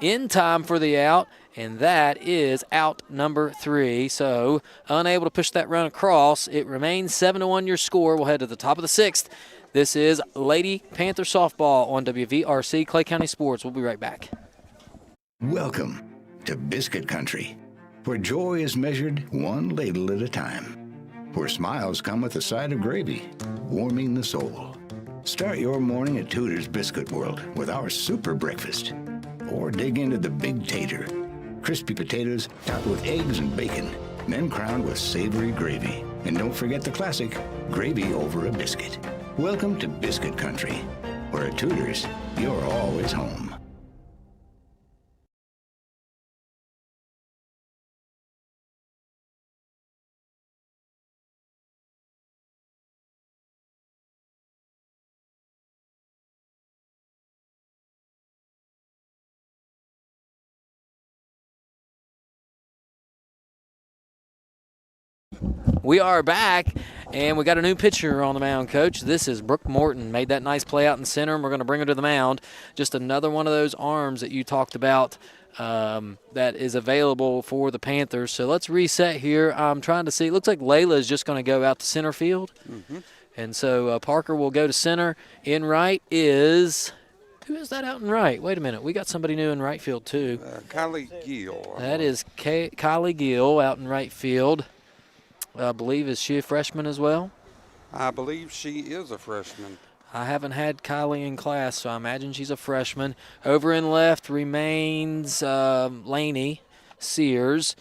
I: in time for the out, and that is out number 3. So unable to push that run across. It remains 7-1 your score. We'll head to the top of the 6th. This is Lady Panther Softball on WVRC Clay County Sports. We'll be right back.
H: Welcome to Biscuit Country, where joy is measured one ladle at a time, where smiles come with a side of gravy, warming the soul. Start your morning at Tutors Biscuit World with our super breakfast, or dig into the big tater, crispy potatoes topped with eggs and bacon, then crowned with savory gravy. And don't forget the classic, gravy over a biscuit. Welcome to Biscuit Country, where at Tutors, you're always home.
I: We are back, and we got a new pitcher on the mound, Coach. This is Brooke Morton. Made that nice play out in center, and we're going to bring her to the mound. Just another one of those arms that you talked about that is available for the Panthers. So let's reset here. I'm trying to see. It looks like Layla is just going to go out to center field.
K: Mm-hmm.
I: And so Parker will go to center. In right is – who is that out in right? Wait a minute. We got somebody new in right field, too.
K: Kylie Gill.
I: That is Kylie Gill out in right field. I believe, is she a freshman as well?
K: I believe she is a freshman.
I: I haven't had Kylie in class, so I imagine she's a freshman. Over in left remains Laney Sears.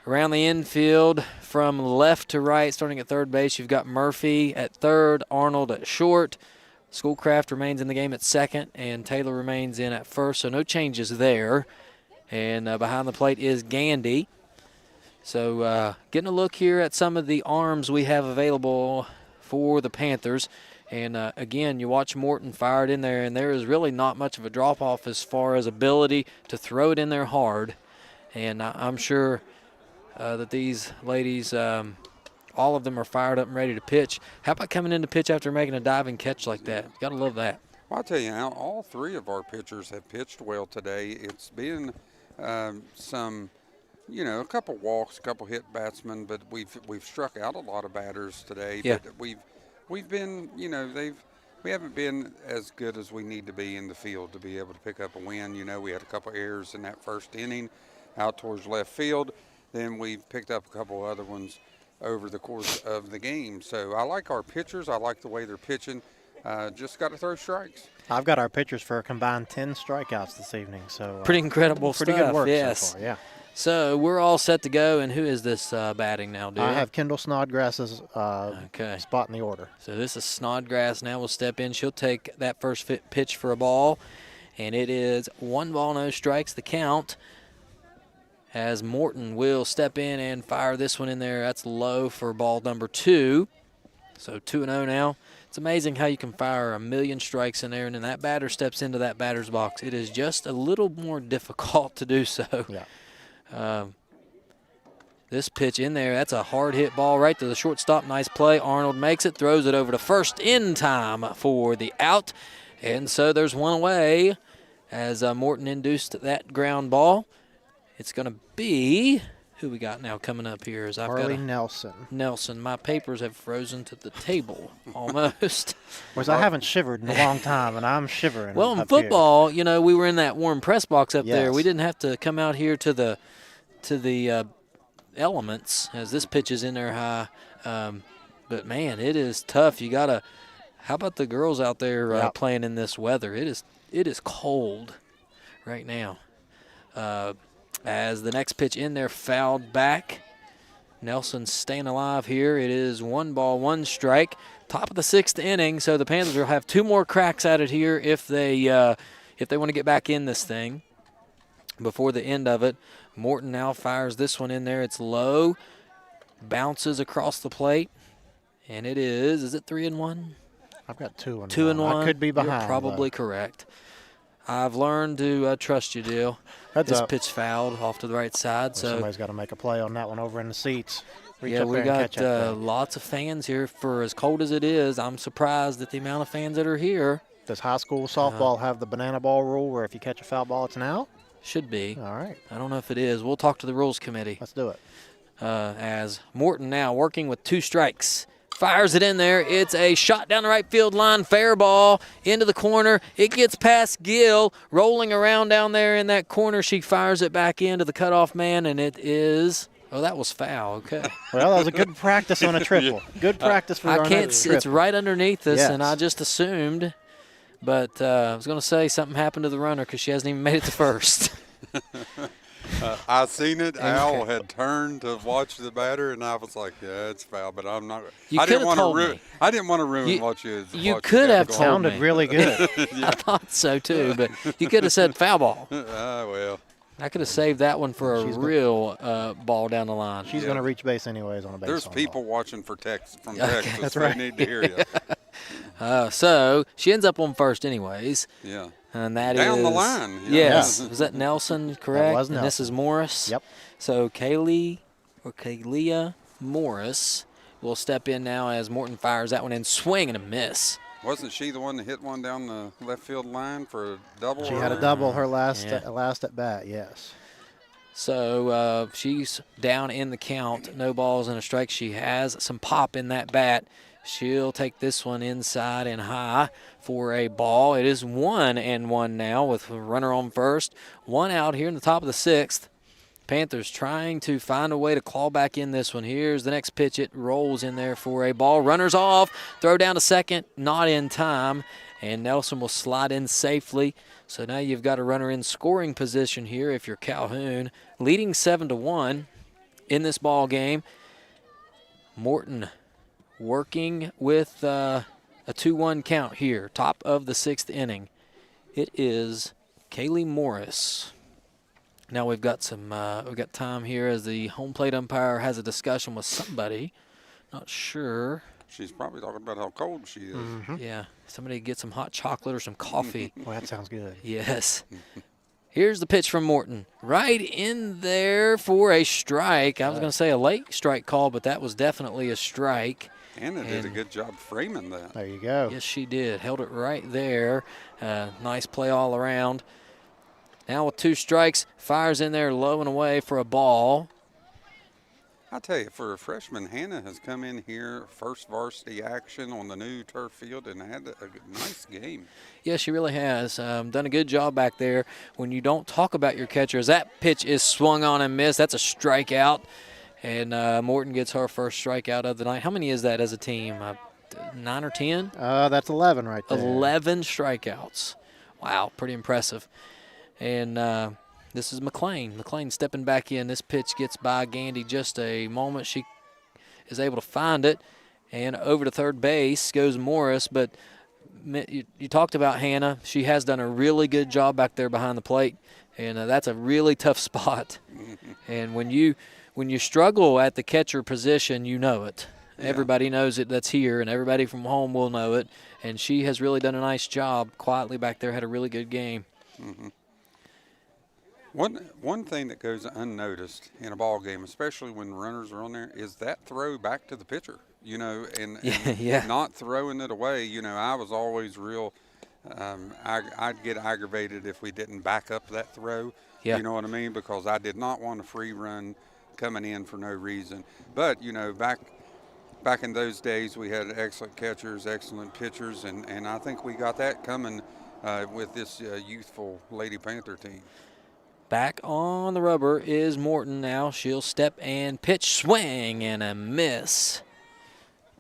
I: Around the infield, from left to right, starting at third base, you've got Murphy at third, Arnold at short. Schoolcraft remains in the game at second, and Taylor remains in at first, so no changes there. And behind the plate is Gandy. So getting a look here at some of the arms we have available for the Panthers. And, again, you watch Morton fire it in there, and there is really not much of a drop-off as far as ability to throw it in there hard. And I'm sure that these ladies, all of them are fired up and ready to pitch. How about coming in to pitch after making a diving catch like that? Got to love that.
K: Well, I'll tell you now, all 3 of our pitchers have pitched well today. It's been some – a couple walks, a couple hit batsmen, but we've struck out a lot of batters today.
I: Yeah.
K: But we've been, we haven't been as good as we need to be in the field to be able to pick up a win. We had a couple errors in that first inning out towards left field. Then we've picked up a couple other ones over the course of the game. So I like our pitchers. I like the way they're pitching. Just got to throw strikes.
J: I've got our pitchers for a combined 10 strikeouts this evening. So
I: pretty incredible
J: pretty
I: stuff.
J: Good work
I: yes.
J: so far, yeah.
I: So we're all set to go, and who is this batting now, dude?
J: I have Kendall Snodgrass's spot in the order.
I: So this is Snodgrass now will step in. She'll take that first pitch for a ball, and it is 1 ball, no strikes, the count, as Morton will step in and fire this one in there. That's low for ball number 2. So 2-0 now. It's amazing how you can fire a million strikes in there, and then that batter steps into that batter's box. It is just a little more difficult to do so.
J: Yeah.
I: This pitch in there, that's a hard hit ball right to the shortstop. Nice play. Arnold makes it, throws it over to first in time for the out. And so there's one away as Morton induced that ground ball. It's going to be, who we got now coming up here? Is
J: Harley Nelson.
I: Nelson. My papers have frozen to the table almost.
J: Whereas I haven't shivered in a long time, and I'm shivering.
I: Well, in football, we were in that warm press box up there.
J: Yes.
I: We didn't have to come out here to the elements as this pitch is in there high. But, man, it is tough. You got to – how about the girls out there playing in this weather? It is cold right now. As the next pitch in there fouled back. Nelson's staying alive here. It is 1 ball, 1 strike. Top of the 6th inning, so the Panthers will have 2 more cracks at it here if they want to get back in this thing before the end of it. Morton now fires this one in there. It's low, bounces across the plate, and it is it 3-1?
J: I've got 2-1.
I: 2-1.
J: I could be behind.
I: You're probably correct. I've learned to trust you, Dill. This pitch fouled off to the right side. So
J: somebody's got to make a play on that one over in the seats.
I: We got lots of fans here. For as cold as it is, I'm surprised at the amount of fans that are here.
J: Does high school softball have the banana ball rule where if you catch a foul ball, it's an out?
I: Should be.
J: All right.
I: I don't know if it is. We'll talk to the rules committee.
J: Let's do it.
I: As Morton now working with 2 strikes. Fires it in there. It's a shot down the right field line. Fair ball into the corner. It gets past Gill. Rolling around down there in that corner. She fires it back into the cutoff man, and it is... Oh, that was foul. Okay.
J: Well, that was a good practice on a triple. Good practice for
I: I can't see. It's right underneath us,
J: yes.
I: And I just assumed. But I was going to say something happened to the runner because she hasn't even made it to first.
K: I seen it. Al had turned to watch the batter, and I was like, "Yeah, it's foul," but I'm not. I didn't want to ruin. I didn't want to ruin what you.
I: You could have told
J: sounded
I: me.
J: Really good.
I: I thought so too, but you could have said foul ball.
K: Well.
I: I could have saved that one for a real ball down the line.
J: She's going to reach base anyways on a base.
K: There's people watching from Texas.
J: That's right.
K: They need to hear you.
I: So she ends up on first anyways.
K: Yeah.
I: And that
K: down
I: is
K: the line.
I: Yes. Was that Nelson, correct?
J: That was Nelson.
I: And this is Morris.
J: Yep.
I: So Kaylia Morris will step in now as Morton fires that one in. Swing and a miss.
K: Wasn't she the one that hit one down the left field line for a double?
J: She had a double her last at bat, yes.
I: So she's down in the count. No balls and a strike. She has some pop in that bat. She'll take this one inside and high for a ball. It is 1-1 now with a runner on first. 1 out here in the top of the 6th. Panthers trying to find a way to claw back in this one. Here's the next pitch. It rolls in there for a ball. Runners off. Throw down to second. Not in time. And Nelson will slide in safely. So now you've got a runner in scoring position here if you're Calhoun. Leading 7-1 in this ball game. Morton working with a 2-1 count here. Top of the 6th inning. It is Kaylee Morris. Now we've got time here as the home plate umpire has a discussion with somebody. Not sure.
K: She's probably talking about how cold she is.
J: Mm-hmm.
I: Yeah, somebody get some hot chocolate or some coffee.
J: Well, that sounds good.
I: Yes. Here's the pitch from Morton. Right in there for a strike. I was going to say a late strike call, but that was definitely a strike.
K: Anna did a good job framing that.
J: There you go.
I: Yes, she did. Held it right there. Nice play all around. Now with 2 strikes, fires in there low and away for a ball.
K: I tell you, for a freshman, Hannah has come in here, first varsity action on the new turf field, and had a nice game.
I: Yeah, she really has. Done a good job back there. When you don't talk about your catchers, that pitch is swung on and missed. That's a strikeout. And Morton gets her first strikeout of the night. How many is that as a team? 9 or 10?
J: That's 11 right there.
I: 11 strikeouts. Wow, pretty impressive. And this is McLean. McLean stepping back in. This pitch gets by Gandy just a moment. She is able to find it. And over to third base goes Morris. But you talked about Hannah. She has done a really good job back there behind the plate. And that's a really tough spot. And when you struggle at the catcher position, you know it. Yeah. Everybody knows it that's here, and everybody from home will know it. And she has really done a nice job quietly back there, had a really good game.
K: Mm-hmm. One thing that goes unnoticed in a ball game, especially when runners are on there, is that throw back to the pitcher, and not throwing it away. I was always real I'd get aggravated if we didn't back up that throw.
I: Yeah.
K: You know what I mean? Because I did not want a free run coming in for no reason. But, back in those days, we had excellent catchers, excellent pitchers, and I think we got that coming with this youthful Lady Panther team.
I: Back on the rubber is Morton now. She'll step and pitch, swing, and a miss.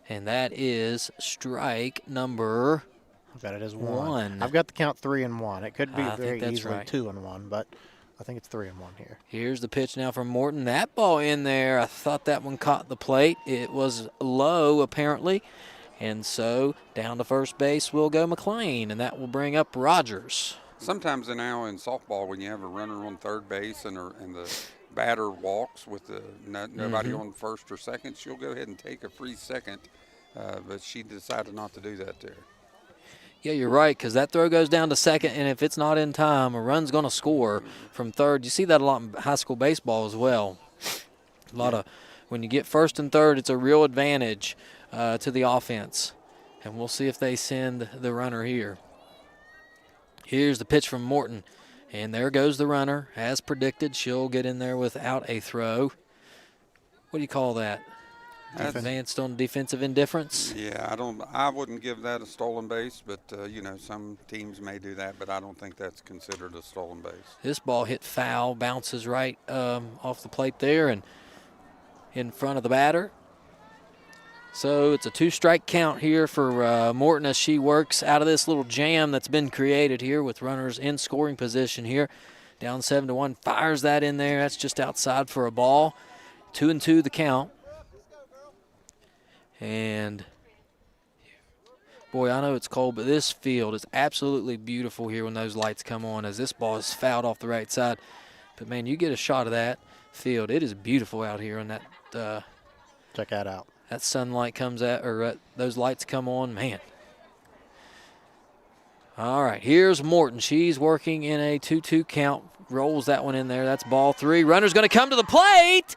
I: And that is strike number,
J: I bet it is 1. I've got the count 3-1. It could be very easily
I: right.
J: 2-1, but I think it's 3-1 here.
I: Here's the pitch now from Morton. That ball in there, I thought that one caught the plate. It was low, apparently. And so down to first base will go McLean, and that will bring up Rogers.
K: Sometimes now in softball, when you have a runner on third base and the batter walks with nobody on first or second, she'll go ahead and take a free second. But she decided not to do that there.
I: Yeah, you're right, because that throw goes down to second, and if it's not in time, a run's going to score from third. You see that a lot in high school baseball as well. A lot of when you get first and third, it's a real advantage to the offense. And we'll see if they send the runner here. Here's the pitch from Morton, and there goes the runner. As predicted, she'll get in there without a throw. What do you call that? Advanced on defensive indifference?
K: Yeah, I wouldn't give that a stolen base, but some teams may do that, but I don't think that's considered a stolen base.
I: This ball hit foul, bounces right off the plate there and in front of the batter. So it's a 2-strike count here for Morton as she works out of this little jam that's been created here with runners in scoring position here. Down 7-1, fires that in there. That's just outside for a ball. 2-2 the count. And, boy, I know it's cold, but this field is absolutely beautiful here when those lights come on as this ball is fouled off the right side. But, man, you get a shot of that field. It is beautiful out here on that.
J: Check that out.
I: That sunlight comes out, or those lights come on, man. All right, here's Morton. She's working in a 2-2 count. Rolls that one in there. That's ball 3. Runner's going to come to the plate.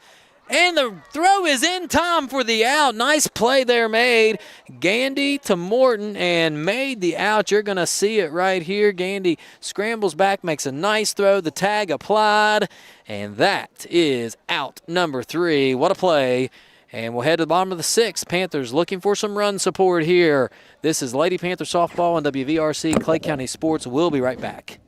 I: And the throw is in time for the out. Nice play there made. Gandy to Morton and made the out. You're going to see it right here. Gandy scrambles back, makes a nice throw. The tag applied. And that is out number 3. What a play. And we'll head to the bottom of the 6th. Panthers looking for some run support here. This is Lady Panther Softball on WVRC Clay County Sports. We'll be right back.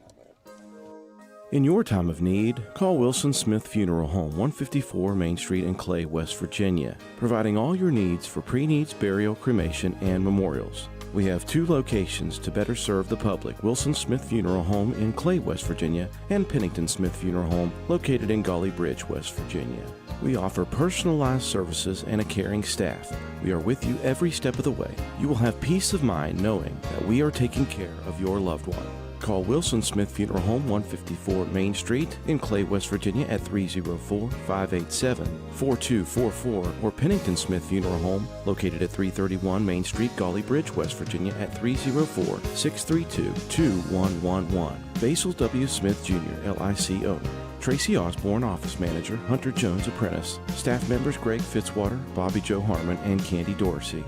E: In your time of need, call Wilson Smith Funeral Home, 154 Main Street in Clay, West Virginia, providing all your needs for pre-needs, burial, cremation, and memorials. We have 2 locations to better serve the public, Wilson Smith Funeral Home in Clay, West Virginia, and Pennington Smith Funeral Home, located in Golly Bridge, West Virginia. We offer personalized services and a caring staff. We are with you every step of the way. You will have peace of mind knowing that we are taking care of your loved one. Call Wilson Smith Funeral Home, 154 Main Street in Clay, West Virginia at 304-587-4244 or Pennington Smith Funeral Home located at 331 Main Street, Golly Bridge, West Virginia at 304-632-2111. Basil W. Smith Jr., LIC owner. Tracy Osborne, office manager. Hunter Jones, apprentice. Staff members Greg Fitzwater, Bobby Joe Harmon, and Candy Dorsey.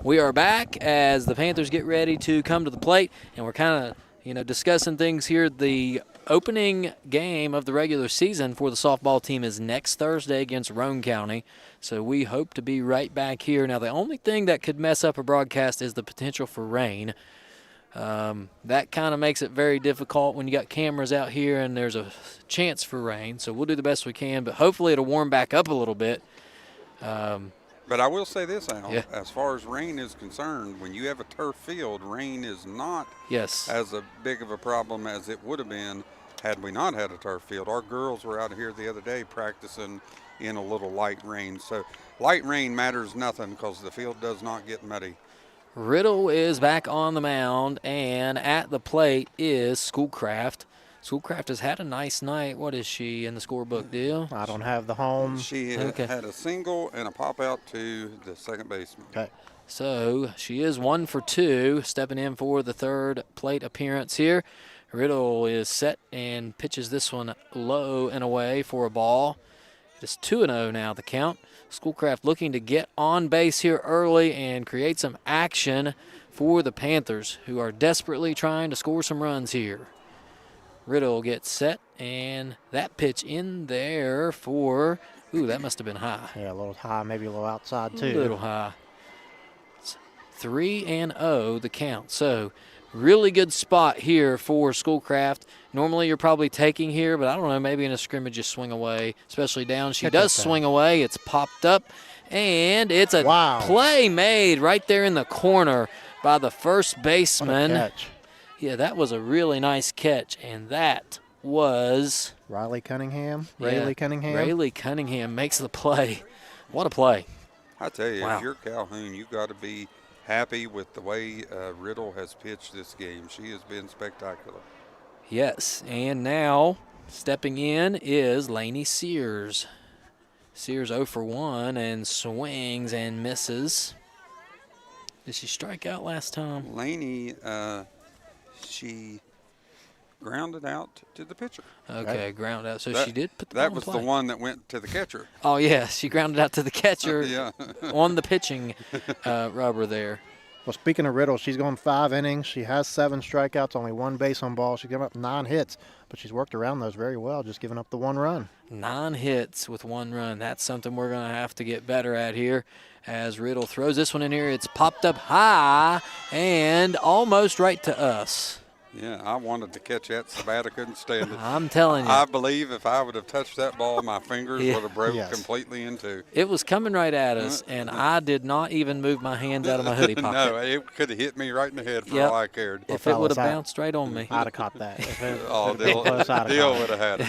I: We are back as the Panthers get ready to come to the plate, and we're kind of, discussing things here. The opening game of the regular season for the softball team is next Thursday against Roane County, so we hope to be right back here. Now, the only thing that could mess up a broadcast is the potential for rain. That kind of makes it very difficult when you got cameras out here and there's a chance for rain, so we'll do the best we can, but hopefully it'll warm back up a little bit.
K: But I will say this, Al, as far as rain is concerned, when you have a turf field, rain is not as a big of a problem as it would have been had we not had a turf field. Our girls were out here the other day practicing in a little light rain. So light rain matters nothing because the field does not get muddy.
I: Riddle is back on the mound, and at the plate is Schoolcraft. Schoolcraft has had a nice night. What is she in the scorebook, deal?
J: I don't have the home.
K: She had a single and a pop out to the second baseman.
J: Okay.
I: So she is 1 for 2, stepping in for the third plate appearance here. Riddle is set and pitches this one low and away for a ball. It is 2-0 now, the count. Schoolcraft looking to get on base here early and create some action for the Panthers, who are desperately trying to score some runs here. Riddle gets set, and that pitch in there for, that must have been high.
J: Yeah, a little high, maybe a little outside too.
I: A little high. It's 3-0 the count. So Really good spot here for Schoolcraft. Normally you're probably taking here, but I don't know, maybe in a scrimmage you swing away, especially down. She does swing away. It's popped up, and it's a play made right there in the corner by the first baseman.
J: What a catch.
I: Yeah, that was a really nice catch, and that was
J: Rayleigh Cunningham
I: makes the play. What a play.
K: I tell you,
I: Wow.
K: if you're Calhoun, you've got to be happy with the way Riddle has pitched this game. She has been spectacular.
I: Yes, and now stepping in is Lainey Sears. Sears 0 for 1 and swings and misses. Did she strike out last time?
K: Lainey, she grounded out to the pitcher.
I: Okay, ground out. So
K: that,
I: she did put the
K: that
I: ball
K: was
I: in
K: the
I: play.
K: one that went to the catcher.
I: Oh, yeah, she grounded out to the catcher
K: Yeah.
I: on the pitching rubber there.
J: Well, speaking of Riddle, she's gone 5 innings. She has 7 strikeouts, only 1 base on ball. She's given up 9 hits, but she's worked around those very well, just giving up the 1 run.
I: 9 hits with 1 run. That's something we're going to have to get better at here as Riddle throws this one in here. It's popped up high and almost right to us.
K: Yeah, I wanted to catch that so bad I couldn't stand it.
I: I'm telling you.
K: I believe if I would have touched that ball, my fingers would have broke completely in two.
I: It was coming right at us, and I did not even move my hands out of my hoodie pocket.
K: No, it could have hit me right in the head for all I cared.
I: If it would have bounced right on me.
J: I'd have caught that.
K: Deal would have had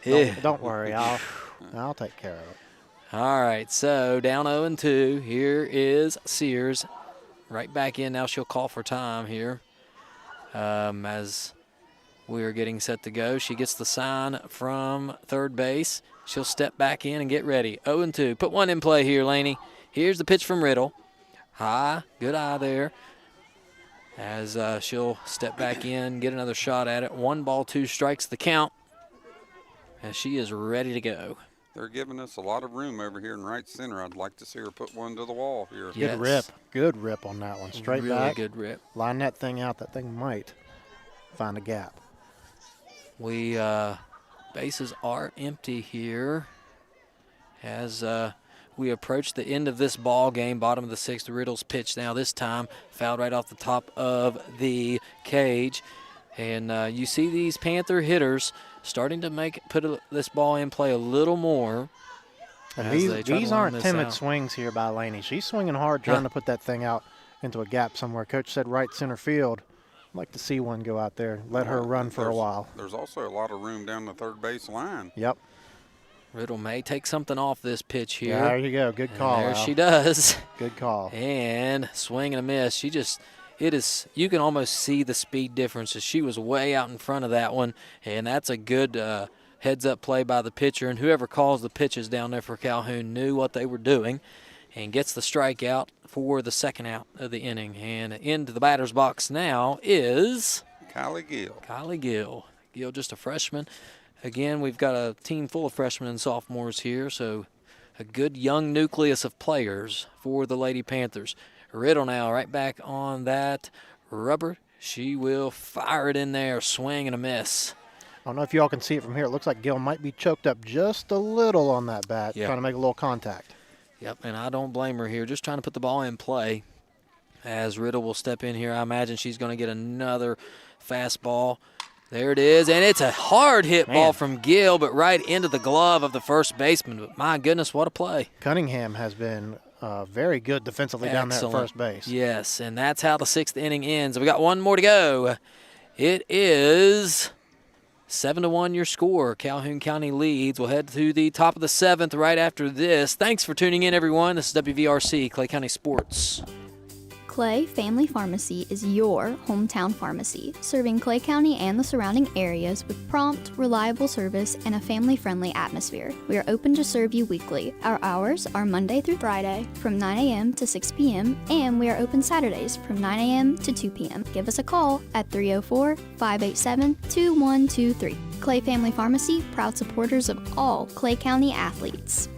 K: it.
J: Don't worry, I'll take care of it.
I: All right, so down 0-2. Here is Sears. Right back in now. She'll call for time here. As we are getting set to go. She gets the sign from third base. She'll step back in and get ready. 0-2. Put one in play here, Laney. Here's the pitch from Riddle. High. Good eye there. As she'll step back in, get another shot at it. 1 ball, 2 strikes the count. As she is ready to go.
K: They're giving us a lot of room over here in right center. I'd like to see her put one to the wall here.
I: Yes.
J: Good rip on that one. Straight
I: really
J: back.
I: Good rip.
J: Line that thing out. That thing might find a gap.
I: We bases are empty here as we approach the end of this ball game. Bottom of the 6th, Riddle's pitch now. This time fouled right off the top of the cage. And you see these Panther hitters starting to put this ball in play a little more.
J: And these aren't timid swings here by Laney. She's swinging hard, trying to put that thing out into a gap somewhere. Coach said right center field. I'd like to see one go out there, let her run for a while.
K: There's also a lot of room down the third base line.
J: Yep.
I: Riddle may take something off this pitch here.
J: Yeah, there you go. Good call.
I: And there she does.
J: Good call.
I: And swing and a miss. You can almost see the speed difference as she was way out in front of that one. And that's a good heads-up play by the pitcher. And whoever calls the pitches down there for Calhoun knew what they were doing and gets the strikeout for the second out of the inning. And into the batter's box now is
K: Kylie Gill.
I: Kylie Gill. Gill, just a freshman. Again, we've got a team full of freshmen and sophomores here, so a good young nucleus of players for the Lady Panthers. Riddle now right back on that rubber. She will fire it in there, swing and a miss.
J: I don't know if y'all can see it from here. It looks like Gill might be choked up just a little on that bat, trying to make a little contact.
I: Yep, and I don't blame her here. Just trying to put the ball in play as Riddle will step in here. I imagine she's going to get another fastball. There it is, and it's a hard hit ball from Gill, but right into the glove of the first baseman. But my goodness, what a play.
J: Cunningham has been very good defensively down there at first base.
I: Yes, and that's how the 6th inning ends. We got one more to go. It is 7-1 your score. Calhoun County leads. We'll head to the top of the 7th right after this. Thanks for tuning in, everyone. This is WVRC, Clay County Sports.
A: Clay Family Pharmacy is your hometown pharmacy, serving Clay County and the surrounding areas with prompt, reliable service and a family-friendly atmosphere. We are open to serve you weekly. Our hours are Monday through Friday from 9 a.m. to 6 p.m. and we are open Saturdays from 9 a.m. to 2 p.m. Give us a call at 304-587-2123. Clay Family Pharmacy, proud supporters of all Clay County athletes.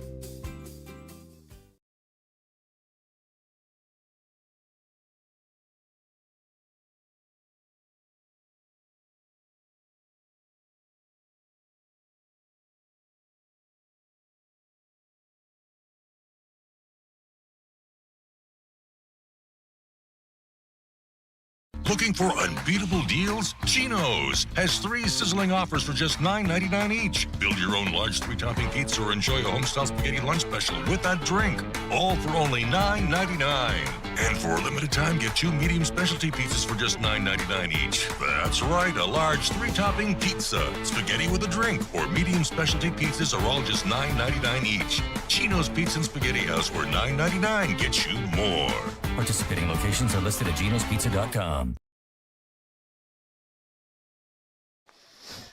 B: Looking for unbeatable deals? Chino's has 3 sizzling offers for just $9.99 each. Build your own large 3-topping pizza or enjoy a homestyle spaghetti lunch special with that drink. All for only $9.99. And for a limited time, get 2 medium specialty pizzas for just $9.99 each. That's right, a large 3-topping pizza, spaghetti with a drink, or medium specialty pizzas are all just $9.99 each. Chino's Pizza and Spaghetti House, where $9.99 gets you more.
C: Participating locations are listed at genospizza.com.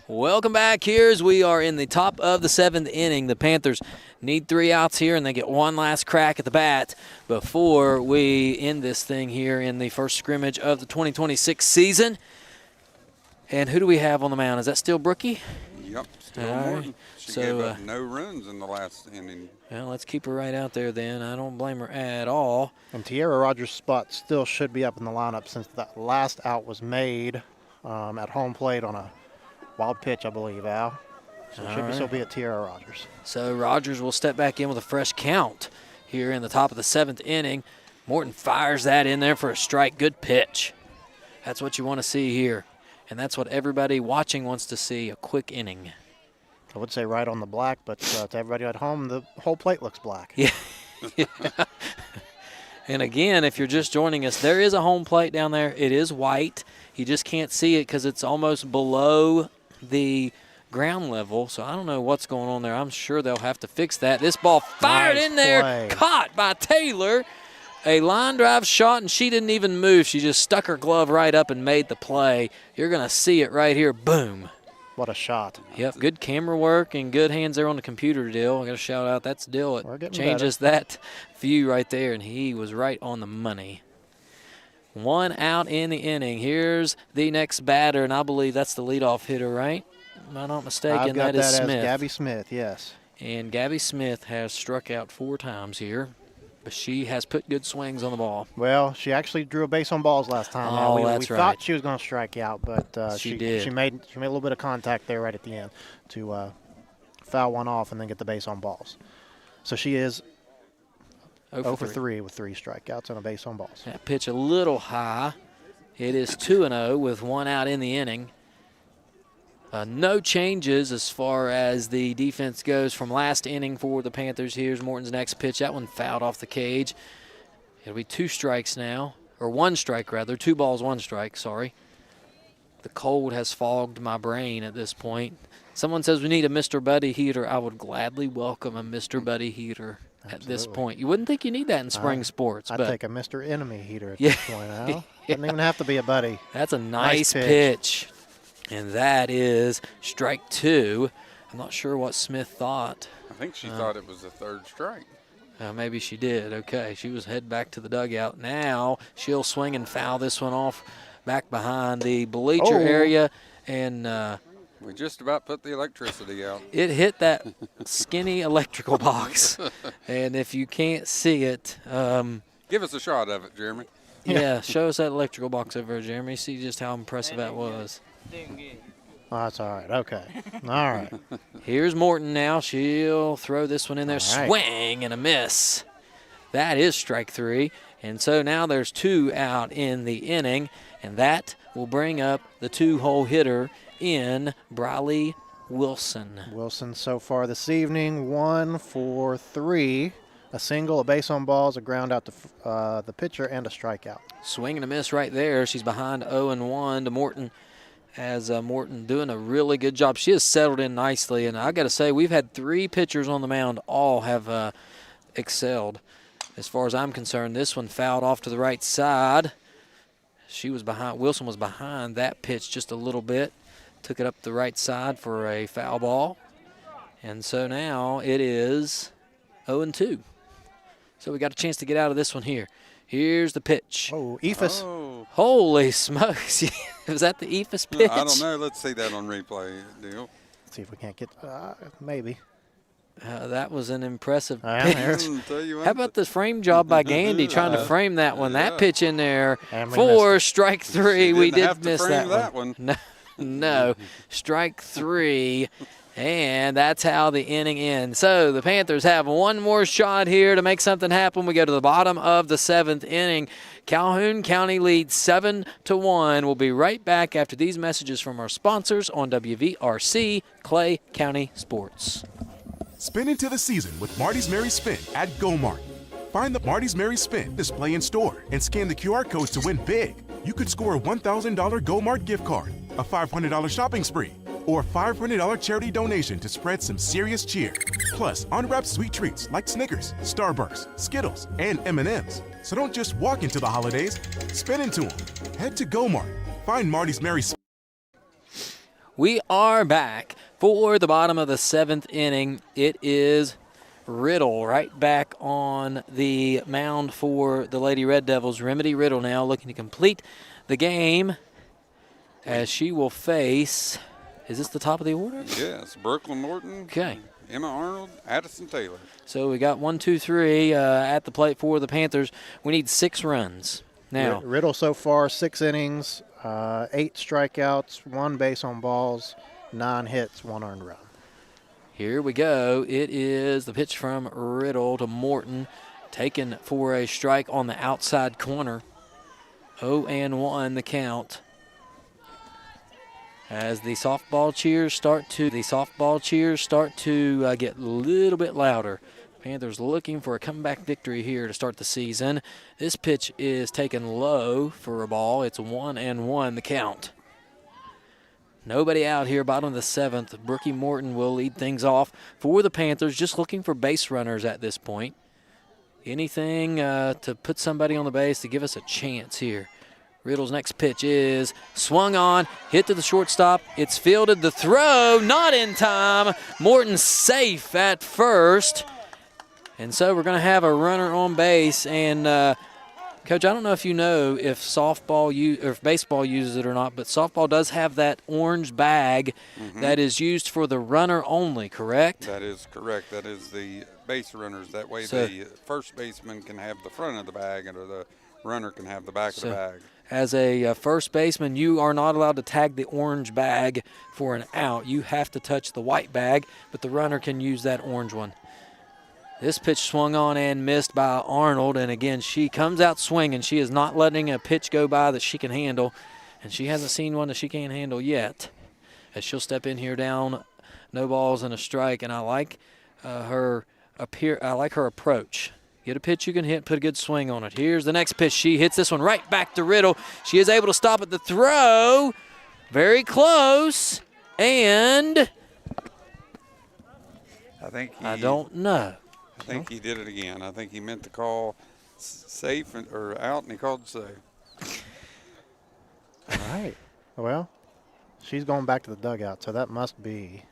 I: Welcome back here as we are in the top of the 7th inning. The Panthers need 3 outs here, and they get one last crack at the bat before we end this thing here in the first scrimmage of the 2026 season. And who do we have on the mound? Is that still Brookie?
K: Yep, still
I: All right.
K: Morton. She gave up no runs in the last inning.
I: Well, let's keep her right out there then. I don't blame her at all.
J: And Tierra Rogers' spot still should be up in the lineup since that last out was made at home plate on a wild pitch, I believe, Al. So it should still be at Tierra Rogers.
I: So Rogers will step back in with a fresh count here in the top of the 7th inning. Morton fires that in there for a strike. Good pitch. That's what you want to see here. And that's what everybody watching wants to see, a quick inning.
J: I would say right on the black, but to everybody at home, the whole plate looks black.
I: Yeah. And again, if you're just joining us, there is a home plate down there. It is white. You just can't see it because it's almost below the ground level. So I don't know what's going on there. I'm sure they'll have to fix that. This ball fired in there,
J: play.
I: Caught by Taylor. A line drive shot, and she didn't even move. She just stuck her glove right up and made the play. You're going to see it right here. Boom.
J: What a shot.
I: Yep, good camera work and good hands there on the computer, Dill. I got to shout out, that's Dill. It changes that view right there, and he was right on the money. 1 out in the inning. Here's the next batter, and I believe that's the leadoff hitter, right? Am I not mistaken?
J: I've got
I: that is
J: as
I: Smith.
J: Gabby Smith, yes.
I: And Gabby Smith has struck out 4 times here, but she has put good swings on the ball.
J: Well, she actually drew a base on balls last time.
I: Oh,
J: we
I: that's right.
J: thought she was going to strike out, but
I: she did.
J: She made a little bit of contact there right at the end to foul one off and then get the base on balls. So she is 0 for 3 with 3 strikeouts and a base on balls.
I: That pitch a little high. It is 2-0 with 1 out in the inning. No changes as far as the defense goes from last inning for the Panthers. Here's Morton's next pitch. That one fouled off the cage. It'll be 2 strikes now, or 1 strike rather. 2 balls, 1 strike, sorry. The cold has fogged my brain at this point. Someone says we need a Mr. Buddy heater. I would gladly welcome a Mr. Buddy heater at this point. You wouldn't think you need that in spring sports.
J: I'd
I: but
J: take a Mr. Enemy heater at this point, Al. Doesn't even have to be a buddy.
I: That's a nice pitch. And that is strike 2. I'm not sure what Smith thought.
K: I think she thought it was the 3rd strike.
I: Maybe she did. Okay, she was headed back to the dugout. Now she'll swing and foul this one off back behind the bleacher area. And
K: we just about put the electricity out.
I: It hit that skinny electrical box. And if you can't see it.
K: Give us a shot of it, Jeremy.
I: Yeah, show us that electrical box over there, Jeremy. See just how impressive that was.
J: Oh, that's all right. Okay. All right.
I: Here's Morton now. She'll throw this one in there.
J: All right.
I: Swing and a miss. That is strike 3. And so now there's 2 out in the inning, and that will bring up the 2-hole hitter in Briley Wilson.
J: Wilson so far this evening, 1 for 3. A single, a base on balls, a ground out to the pitcher, and a strikeout.
I: Swing and a miss right there. She's behind 0-1 to Morton. As Morton doing a really good job. She has settled in nicely, and I got to say, we've had 3 pitchers on the mound. All have excelled. As far as I'm concerned, this one fouled off to the right side. She was behind. Wilson was behind that pitch just a little bit. Took it up the right side for a foul ball. And so now it is 0-2. So we got a chance to get out of this one here. Here's the pitch.
J: Oh, Ephus.
K: Oh.
I: Holy smokes. Was that the Ephus pitch?
K: I don't know. Let's see that on replay, Deal.
J: Let's see if we can't get maybe.
I: That was an impressive
J: pitch.
I: How about the frame job by Gandy trying to frame that one? That pitch in there
J: And
I: for strike 3. We
K: didn't
I: did
K: have to
I: miss
K: frame
I: that one. No, strike 3. And that's how the inning ends. So the Panthers have one more shot here to make something happen. We go to the bottom of the 7th inning. Calhoun County leads 7-1. We'll be right back after these messages from our sponsors on WVRC Clay County Sports.
L: Spin into the season with Marty's Merry Spin at GoMart. Find the Marty's Merry Spin display in store and scan the QR codes to win big. You could score a $1,000 GoMart gift card, a $500 shopping spree, or a $500 charity donation to spread some serious cheer. Plus, unwrapped sweet treats like Snickers, Starburst, Skittles, and M&Ms. So don't just walk into the holidays, spin into them. Head to GoMart. Find Marty's Merry Spin.
I: We are back for the bottom of the 7th inning. It is Riddle right back on the mound for the Lady Red Devils. Remedy Riddle now looking to complete the game as she will face... Is this the top of the order?
K: Yes, Brooklyn Norton,
I: okay.
K: Emma Arnold, Addison Taylor.
I: So we got 1, 2, 3 at the plate for the Panthers. We need 6 runs. Now
J: Riddle so far 6 innings, 8 strikeouts, 1 base on balls, 9 hits, 1 earned run.
I: Here we go. It is the pitch from Riddle to Morton, taken for a strike on the outside corner. 0-1 the count. As the softball cheers start to get a little bit louder. Panthers looking for a comeback victory here to start the season. This pitch is taken low for a ball. It's 1-1 the count. Nobody out here, bottom of the 7th. Brookie Morton will lead things off for the Panthers, just looking for base runners at this point. Anything to put somebody on the base to give us a chance here. Riddle's next pitch is swung on, hit to the shortstop. It's fielded. The throw, not in time. Morton safe at first. And so we're going to have a runner on base. And, Coach, I don't know if you know if softball or if baseball uses it or not, but softball does have that orange bag that is used for the runner only, correct?
K: That is correct. That is the base runners. That way the first baseman can have the front of the bag and the runner can have the back of the bag.
I: As a first baseman, you are not allowed to tag the orange bag for an out. You have to touch the white bag, but the runner can use that orange one. This pitch swung on and missed by Arnold, and again, she comes out swinging. She is not letting a pitch go by that she can handle, and she hasn't seen one that she can't handle yet. As she'll step in here down, no balls and a strike, and I like her approach. Get a pitch you can hit, put a good swing on it. Here's the next pitch. She hits this one right back to Riddle. She is able to stop at the throw. Very close. And I don't know.
K: I think he did it again. I think he meant to call safe or out, and he called safe.
J: All right. Well, she's going back to the dugout, so that must be.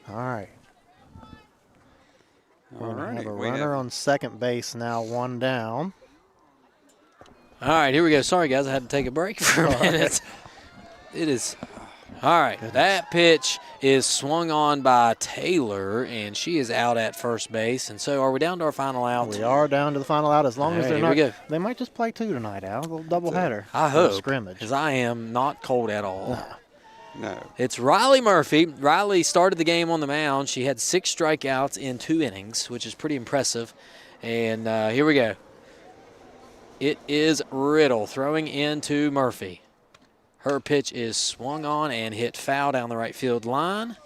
J: All right. We're going to have a runner on second base now, 1 down.
I: All right, here we go. Sorry, guys, I had to take a break for a minute. It is. All right, that pitch is swung on by Taylor, and she is out at first base. And so are we down to our final out?
J: We are down to the final out as long as they're not. They might just play 2 tonight, Al. A little doubleheader.
I: I hope.
J: Scrimmage.
I: Because I am not cold at all.
K: No.
I: It's Riley Murphy. Riley started the game on the mound. She had 6 strikeouts in 2 innings, which is pretty impressive. And here we go. It is Riddle throwing into Murphy. Her pitch is swung on and hit foul down the right field line.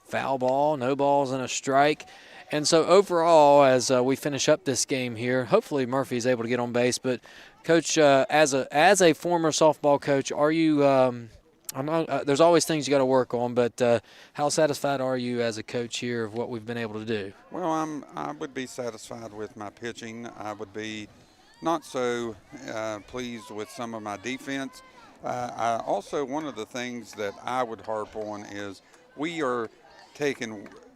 I: Foul ball, no balls and a strike. And so overall, as we finish up this game here, hopefully Murphy's able to get on base. But Coach, as a former softball coach, are you? There's always things you got to work on, but how satisfied are you as a coach here of what we've been able to do?
K: Well, I would be satisfied with my pitching. I would be not so pleased with some of my defense. I also, one of the things that I would harp on is we're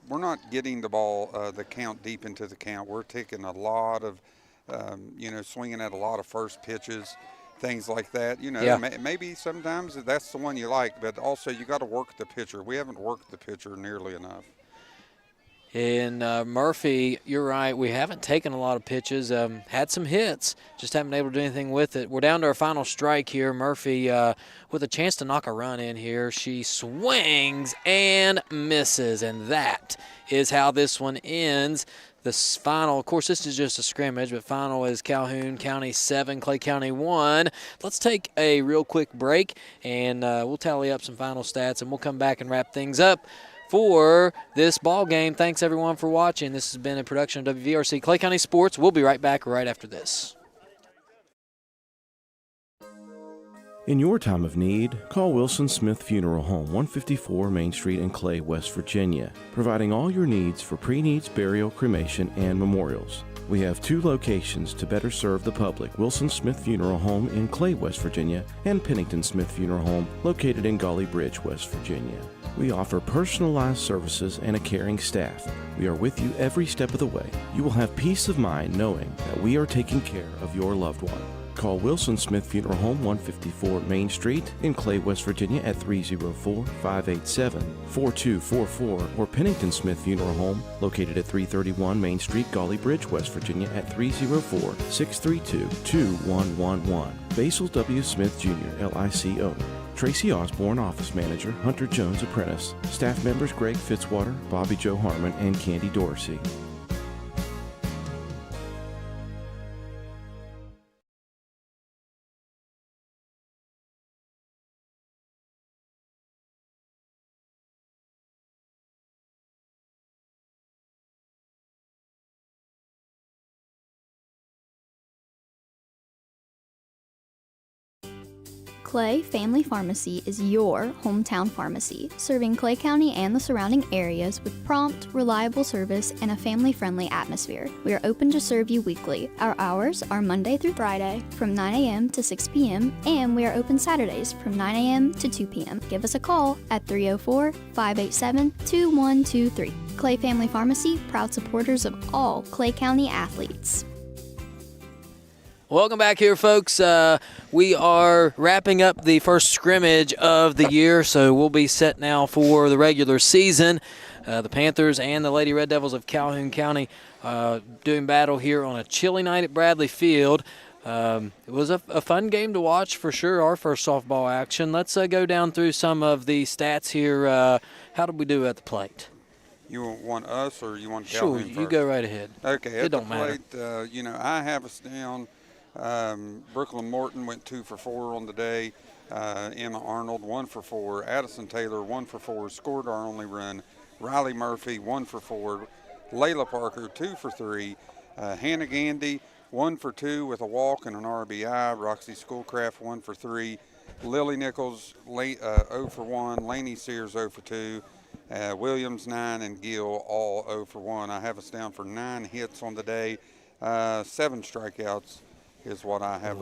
K: not getting the ball, the count deep into the count. We're taking a lot of, swinging at a lot of first pitches, things like that. Maybe sometimes that's the one you like, but also you got to work the pitcher. We haven't worked the pitcher nearly enough.
I: And Murphy, you're right, we haven't taken a lot of pitches, had some hits, just haven't been able to do anything with it. We're down to our final strike here. Murphy with a chance to knock a run in here. She swings and misses, and that is how this one ends. The final, of course, this is just a scrimmage, but final is Calhoun County 7, Clay County 1. Let's take a real quick break, and we'll tally up some final stats, and we'll come back and wrap things up for this ball game. Thanks, everyone, for watching. This has been a production of WVRC Clay County Sports. We'll be right back right after this.
E: In your time of need, call Wilson Smith Funeral Home, 154 Main Street in Clay, West Virginia, providing all your needs for pre-needs, burial, cremation, and memorials. We have 2 locations to better serve the public: Wilson Smith Funeral Home in Clay, West Virginia, and Pennington Smith Funeral Home located in Golly Bridge, West Virginia. We offer personalized services and a caring staff. We are with you every step of the way. You will have peace of mind knowing that we are taking care of your loved one. Call Wilson Smith Funeral Home, 154 Main Street in Clay, West Virginia at 304-587-4244, or Pennington Smith Funeral Home located at 331 Main Street, Golly Bridge, West Virginia at 304-632-2111. Basil W. Smith Jr., LIC owner. Tracy Osborne, office manager. Hunter Jones, apprentice. Staff members Greg Fitzwater, Bobby Joe Harmon, and Candy Dorsey.
A: Clay Family Pharmacy is your hometown pharmacy, serving Clay County and the surrounding areas with prompt, reliable service and a family-friendly atmosphere. We are open to serve you weekly. Our hours are Monday through Friday from 9 a.m. to 6 p.m. and we are open Saturdays from 9 a.m. to 2 p.m. Give us a call at 304-587-2123. Clay Family Pharmacy, proud supporters of all Clay County athletes.
I: Welcome back here, folks. We are wrapping up the first scrimmage of the year, so we'll be set now for the regular season. The Panthers and the Lady Red Devils of Calhoun County doing battle here on a chilly night at Bradley Field. It was a fun game to watch for sure, our first softball action. Let's go down through some of the stats here. How did we do at the plate?
K: You want us or you want Calhoun
I: Sure,
K: first?
I: You go right ahead.
K: Okay,
I: it
K: at
I: don't
K: the
I: matter.
K: plate, I have us down. Brooklyn Morton went 2 for 4 on the day. Emma Arnold 1 for 4. Addison Taylor 1 for 4, scored our only run. Riley Murphy 1 for 4. Layla Parker 2 for 3. Hannah Gandy 1 for 2 with a walk and an RBI. Roxy Schoolcraft 1 for 3. Lily Nichols 0 for 1. Laney Sears 0 for 2. Williams 9 and Gill all 0 for 1. I have us down for 9 hits on the day, 7 strikeouts is what I have.
I: A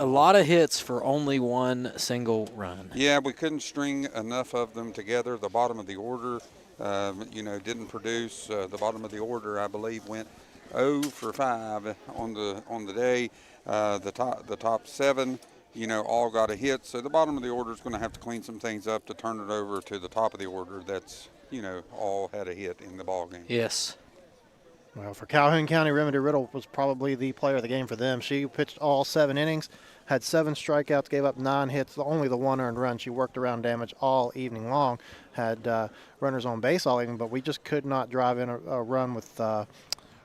I: lot of hits for only one single run.
K: Yeah, we couldn't string enough of them together. The bottom of the order, didn't produce. The bottom of the order, I believe, went 0 for 5 on the day. The top 7, all got a hit. So the bottom of the order is going to have to clean some things up to turn it over to the top of the order. That's all had a hit in the ball game.
I: Yes.
J: Well, for Calhoun County, Remedy Riddle was probably the player of the game for them. She pitched all 7 innings, had 7 strikeouts, gave up 9 hits, only the 1 earned run. She worked around damage all evening long, had runners on base all evening, but we just could not drive in a run with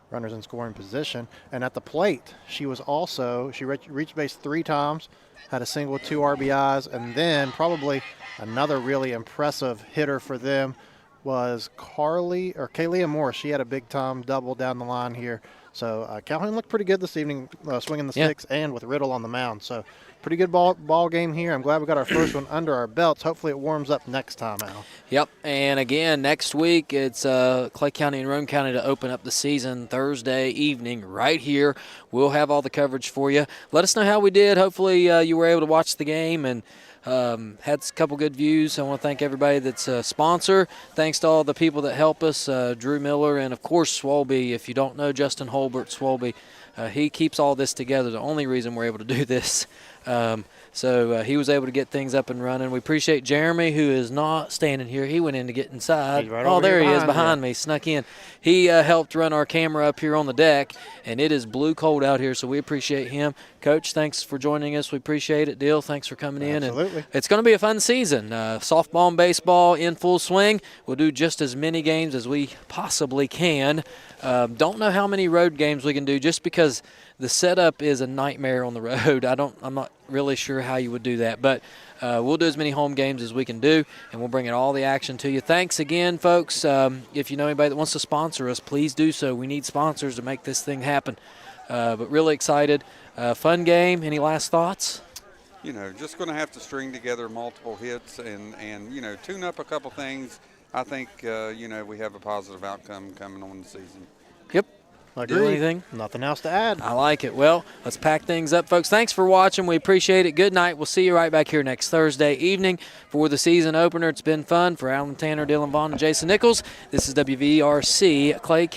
J: runners in scoring position. And at the plate, she reached base 3 times, had a single with 2 RBIs, and then probably another really impressive hitter for them was Kaylia Moore. She had a big-time double down the line here. So Calhoun looked pretty good this evening, swinging the sticks and with Riddle on the mound. So pretty good ball game here. I'm glad we got our first one under our belts. Hopefully it warms up next time, Al.
I: Yep, and again, next week it's Clay County and Roane County to open up the season Thursday evening right here. We'll have all the coverage for you. Let us know how we did. Hopefully you were able to watch the game and had a couple good views. I want to thank everybody that's a sponsor. Thanks to all the people that help us, Drew Miller and, of course, Swolby. If you don't know Justin Holbert, Swolby He keeps all this together, the only reason we're able to do this. So he was able to get things up and running. We appreciate Jeremy, who is not standing here. He went in to get inside.
J: Right
I: there he is
J: behind
I: me, snuck in. He helped run our camera up here on the deck, and it is blue cold out here, so we appreciate him. Coach, thanks for joining us. We appreciate it. Dill, thanks for coming in.
J: Absolutely.
I: And it's going to be a fun season. Softball and baseball in full swing. We'll do just as many games as we possibly can. Don't know how many road games we can do just because the setup is a nightmare on the road. I'm not really sure how you would do that, but we'll do as many home games as we can do, and we'll bring all the action to you. Thanks again, folks. If you know anybody that wants to sponsor us, please do so. We need sponsors to make this thing happen. But really excited. Fun game. Any last thoughts?
K: Just going to have to string together multiple hits and tune up a couple things. I think, we have a positive outcome coming on the season.
I: Yep.
J: Agreed.
I: Do anything?
J: Nothing else to add.
I: I like it. Well, let's pack things up, folks. Thanks for watching. We appreciate it. Good night. We'll see you right back here next Thursday evening for the season opener. It's been fun. For Alan Tanner, Dylan Vaughn, and Jason Nichols, this is WVRC Clay